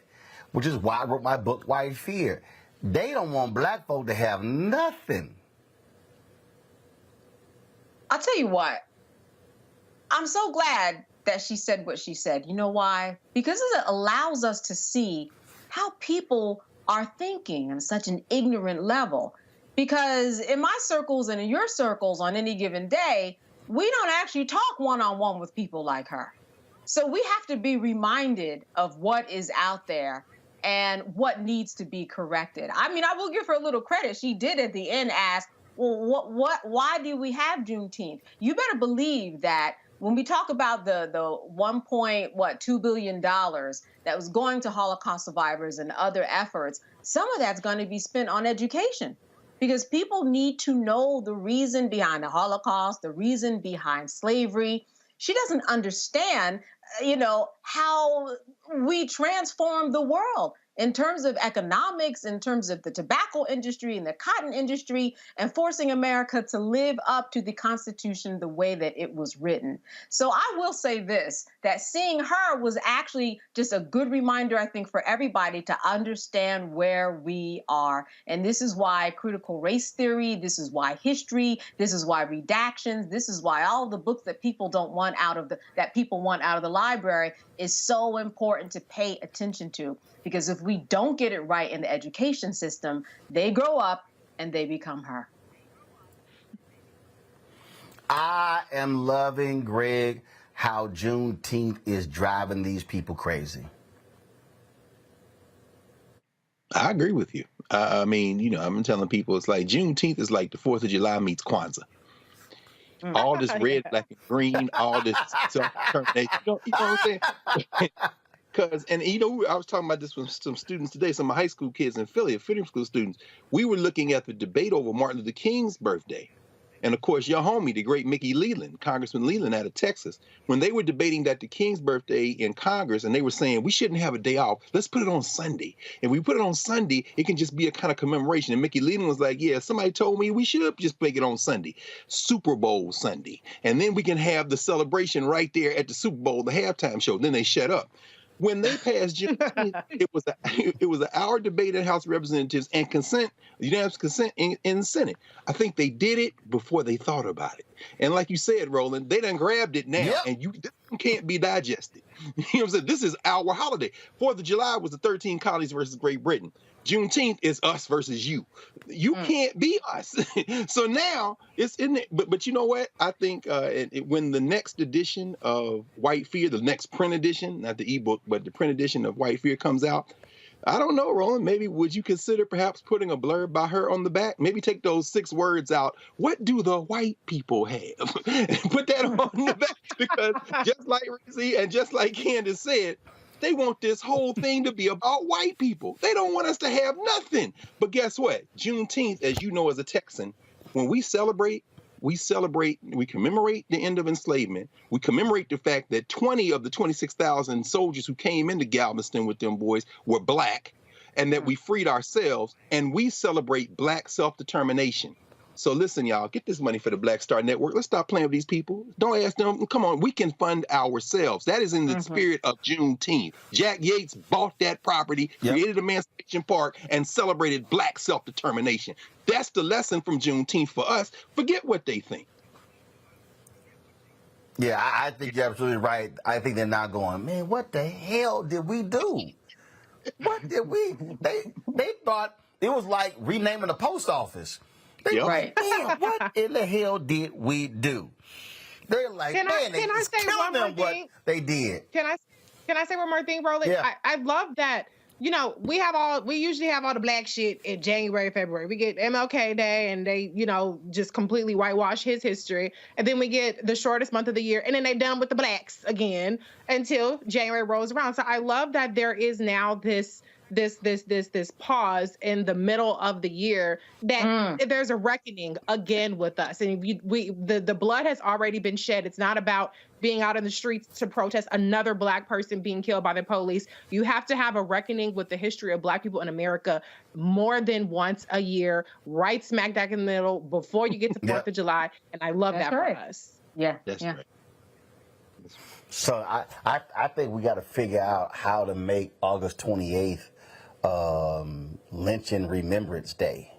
Speaker 7: Which is why I wrote my book, White Fear. They don't want black folk to have nothing.
Speaker 3: I'll tell you what. I'm so glad that she said what she said. You know why? Because it allows us to see how people are thinking on such an ignorant level. Because in my circles and in your circles on any given day, we don't actually talk one-on-one with people like her. So we have to be reminded of what is out there and what needs to be corrected. I mean, I will give her a little credit. She did at the end ask, well, why do we have Juneteenth? You better believe that when we talk about the $1.2 billion that was going to Holocaust survivors and other efforts, some of that's going to be spent on education because people need to know the reason behind the Holocaust, the reason behind slavery. She doesn't understand how we transform the world. in terms of economics, in terms of the tobacco industry and the cotton industry, and forcing America to live up to the Constitution the way that it was written. So I will say this, that seeing her was actually just a good reminder, I think, for everybody to understand where we are. And this is why critical race theory, this is why history, this is why redactions, this is why all the books that people don't want out of the library is so important to pay attention to. Because if we don't get it right in the education system, they grow up and they become her.
Speaker 7: I am loving, Greg, how Juneteenth is driving these people crazy.
Speaker 6: I agree with you. I mean, you know, I'm telling people it's like Juneteenth is like the 4th of July meets Kwanzaa. All this red, black, and green, all this self-determination. You know what I'm saying? Because, and you know, I was talking about this with some students today, some of my high school kids in Philly, freedom school students. We were looking at the debate over Martin Luther King's birthday. And of course, your homie, the great Mickey Leland, Congressman Leland out of Texas, when they were debating that the King's birthday in Congress, and they were saying, we shouldn't have a day off. Let's put it on Sunday. If we put it on Sunday, it can just be a kind of commemoration. And Mickey Leland was like, yeah, somebody told me we should just make it on Sunday, Super Bowl Sunday. And then we can have the celebration right there at the Super Bowl, the halftime show. Then they shut up. When they passed Juneteenth, it was an hour debate in the House of Representatives and unanimous consent in the Senate. I think they did it before they thought about it. And like you said, Roland, they done grabbed it now, and this can't be digested. You know what I'm saying? This is our holiday. 4th of July was the 13 colonies versus Great Britain. Juneteenth is us versus you. You can't be us. So now it's in it. But you know what? I think when the next edition of White Fear, the next print edition, not the ebook, but the print edition of White Fear comes out, I don't know, Roland, maybe would you consider perhaps putting a blurb by her on the back? Maybe take those 6 words out. What do the white people have? Put that on the back. Because just like Rizzy and just like Candace said, they want this whole thing to be about white people. They don't want us to have nothing. But guess what? Juneteenth, as you know as a Texan, when we commemorate the end of enslavement. We commemorate the fact that 20 of the 26,000 soldiers who came into Galveston with them boys were black, and that we freed ourselves, and we celebrate black self-determination. So listen, y'all, get this money for the Black Star Network. Let's stop playing with these people. Don't ask them. Come on, we can fund ourselves. That is in the spirit of Juneteenth. Jack Yates bought that property, created Emancipation Park, and celebrated black self-determination. That's the lesson from Juneteenth for us. Forget what they think.
Speaker 7: Yeah, I think you're absolutely right. I think they're now going, man, what the hell did we do? What did we? They thought it was like renaming the post office. They
Speaker 3: right.
Speaker 7: Man, what in the hell did we do? They're like,
Speaker 1: can I say one more thing?
Speaker 7: What they did.
Speaker 1: Can I say one more thing, Roland?
Speaker 7: Yeah.
Speaker 1: I love that. You know, we usually have all the black shit in January, February. We get MLK Day and they, you know, just completely whitewash his history. And then we get the shortest month of the year and then they're done with the blacks again until January rolls around. So I love that there is now this pause in the middle of the year that there's a reckoning again with us. And the blood has already been shed. It's not about being out in the streets to protest another black person being killed by the police. You have to have a reckoning with the history of black people in America more than once a year, right smack dab in the middle before you get to 4th of July. And I love that for us.
Speaker 3: Yeah.
Speaker 6: That's right.
Speaker 7: So I think we got to figure out how to make August 28th Lynching Remembrance Day.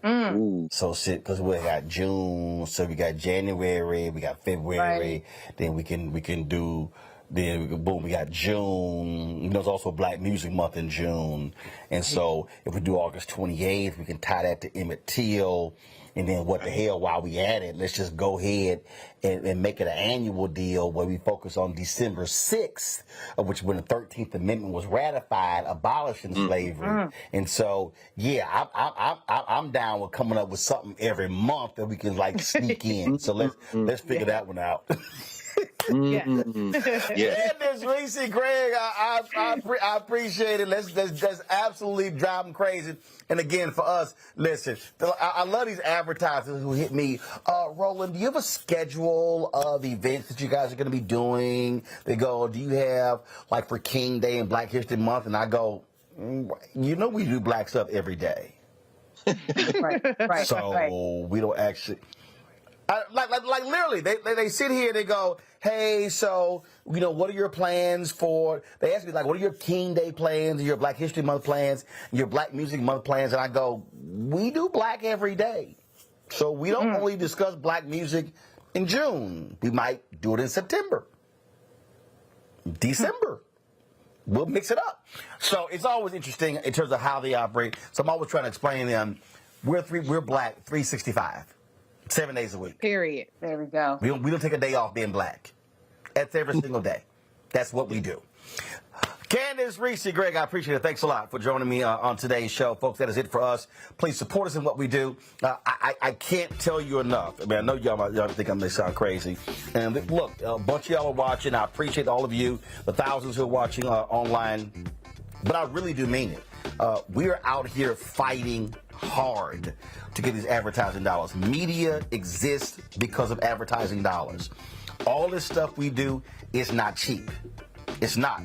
Speaker 7: So because we got June, so we got January, we got February, then we can do, boom, we got June. There's also Black Music Month in June, and so if we do August 28th, we can tie that to Emmett Till. And then what the hell, while we at it, let's just go ahead and make it an annual deal where we focus on December 6th, of which when the 13th Amendment was ratified, abolishing slavery. And so, yeah, I'm down with coming up with something every month that we can like sneak in. So let's figure that one out.
Speaker 6: Yeah.
Speaker 7: This Reese, Greg, I appreciate it. Let's absolutely drive them crazy. And again, for us, listen, I love these advertisers who hit me. Roland, do you have a schedule of events that you guys are going to be doing? They go, do you have, like, for King Day and Black History Month? And I go, You know we do black stuff every day.
Speaker 3: Right.
Speaker 7: So we don't actually... Like literally, they sit here and they go, hey, so, what are your plans for... They ask me, like, what are your King Day plans, your Black History Month plans, your Black Music Month plans? And I go, we do black every day. So we don't only discuss black music in June. We might do it in September. December. We'll mix it up. So it's always interesting in terms of how they operate. So I'm always trying to explain to them, we're black 365. 7 days a week.
Speaker 1: Period.
Speaker 3: There we go.
Speaker 7: We don't take a day off being black. That's every single day. That's what we do. Candace Reese, Greg, I appreciate it. Thanks a lot for joining me on today's show. Folks, that is it for us. Please support us in what we do. I can't tell you enough. I mean, I know y'all think I'm going to sound crazy. And look, a bunch of y'all are watching. I appreciate all of you, the thousands who are watching online. But I really do mean it. We are out here fighting hard to get these advertising dollars. Media exists because of advertising dollars. All this stuff we do is not cheap. It's not.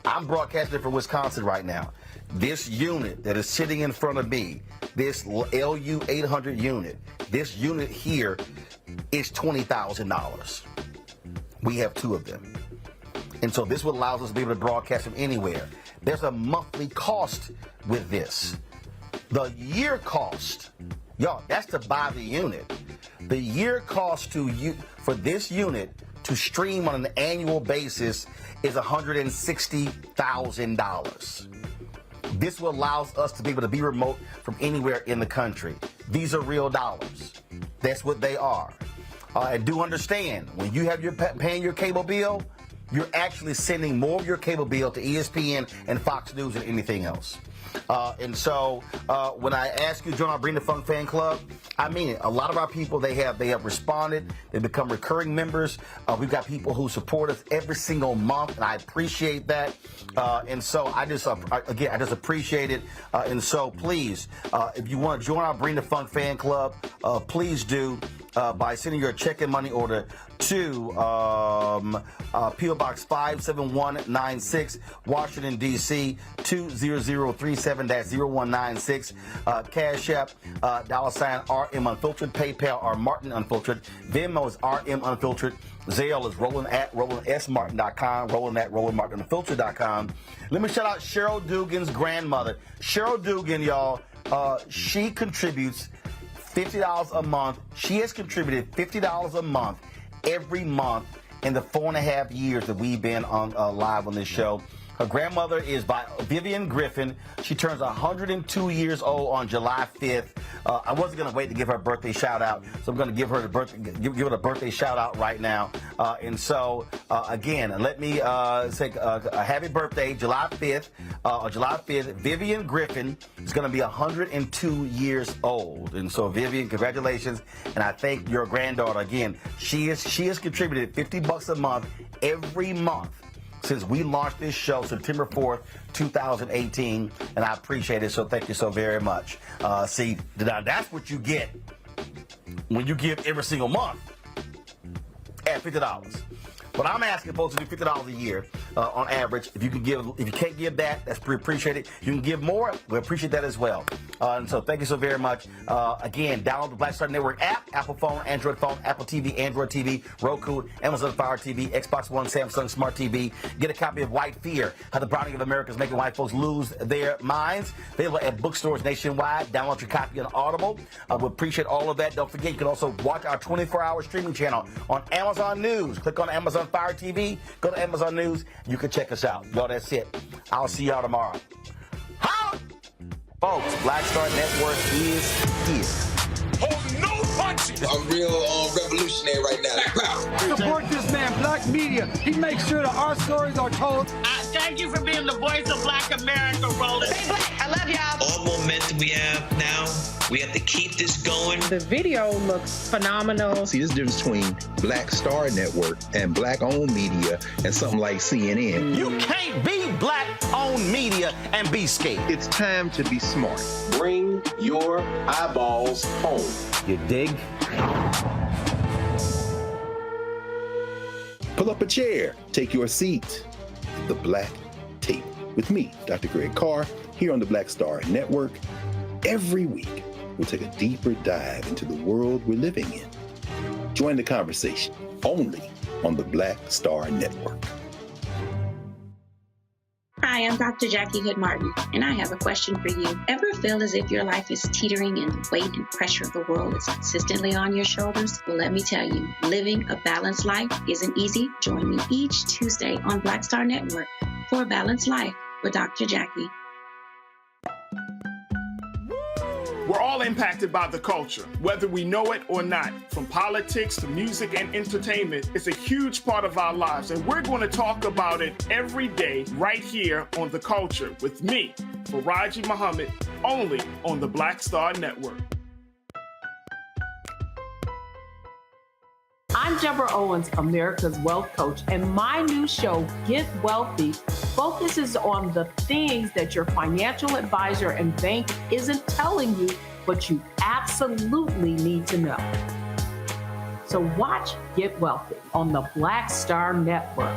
Speaker 7: I'm broadcasting from Wisconsin right now. This unit that is sitting in front of me, this LU 800 unit, this unit here is $20,000. We have 2 of them. And so this allows us to be able to broadcast from anywhere. There's a monthly cost with this. The year cost, y'all, that's to buy the unit. The year cost for this unit to stream on an annual basis is $160,000. This will allow us to be able to be remote from anywhere in the country. These are real dollars. That's what they are. And do understand, when you have paying your cable bill, you're actually sending more of your cable bill to ESPN and Fox News than anything else. And so when I ask you to join our Bring the Funk fan club, I mean it. A lot of our people, they have responded. They become recurring members. We've got people who support us every single month, and I appreciate that. And so I just appreciate it. And so please, if you want to join our Bring the Funk fan club, please do by sending your check and money order to P.O. Box 57196, Washington, D.C., 20037-0196. Cash App, $RM Unfiltered, PayPal are Martin Unfiltered, Venmo is RM Unfiltered, Zelle is Roland@RolandSMartin.com, Roland@RolandMartinUnfiltered.com. Let me shout out Cheryl Dugan's grandmother. Cheryl Dugan, y'all, she contributes $50 a month. She has contributed $50 a month every month in the 4.5 years that we've been on live on this show. Her grandmother is by Vivian Griffin. She turns 102 years old on July 5th. I wasn't going to wait to give her a birthday shout out, so I'm going to give her the birthday shout out right now. And so, again, let me say a happy birthday, July 5th. July 5th, Vivian Griffin is going to be 102 years old. And so, Vivian, congratulations. And I thank your granddaughter again. She has contributed $50 a month every month since we launched this show September 4th, 2018, and I appreciate it, so thank you so very much. See, now that's what you get when you give every single month at $50. But I'm asking folks to do $50 a year on average. If you can't give that, that's pretty appreciated. You can give more, we appreciate that as well. And so thank you so very much. Again, download the Black Star Network app, Apple phone, Android phone, Apple TV, Android TV, Roku, Amazon Fire TV, Xbox One, Samsung Smart TV. Get a copy of White Fear, How the Browning of America is Making White Folks Lose Their Minds. Available at bookstores nationwide. Download your copy on Audible. We appreciate all of that. Don't forget, you can also watch our 24-hour streaming channel on Amazon News. Click on Amazon Fire TV, go to Amazon News, you can check us out. Y'all, that's it. I'll see y'all tomorrow. Folks, Black Star Network is here.
Speaker 10: Oh, no punches!
Speaker 5: I'm real revolutionary right now.
Speaker 8: Support this man, Black Media. He makes sure that our stories are told.
Speaker 22: Thank you for being the voice of Black America, Roland. Stay black. I love y'all.
Speaker 21: All momentum we have now, we have to keep this going.
Speaker 1: The video looks phenomenal.
Speaker 6: See, there's a difference between Black Star Network and black-owned media and something like CNN.
Speaker 7: You can't be black-owned media and be scared.
Speaker 6: It's time to be smart.
Speaker 5: Bring your eyeballs home.
Speaker 7: You dig?
Speaker 16: Pull up a chair. Take your seat. The Black Tape with with me, Dr. Greg Carr, here on the Black Star Network. Every week, we'll take a deeper dive into the world we're living in. Join the conversation only on the Black Star Network.
Speaker 14: Hi, I'm Dr. Jackie Hood Martin, and I have a question for you. Ever feel as if your life is teetering and the weight and pressure of the world is consistently on your shoulders? Well, let me tell you, living a balanced life isn't easy. Join me each Tuesday on Black Star Network for A Balanced Life with Dr. Jackie.
Speaker 12: We're all impacted by the culture, whether we know it or not. From politics to music and entertainment, it's a huge part of our lives, and we're going to talk about it every day right here on The Culture with me, Faraji Muhammad, only on the Black Star Network.
Speaker 18: I'm Deborah Owens, America's Wealth Coach, and my new show, Get Wealthy, focuses on the things that your financial advisor and bank isn't telling you, but you absolutely need to know. So watch Get Wealthy on the Black Star Network.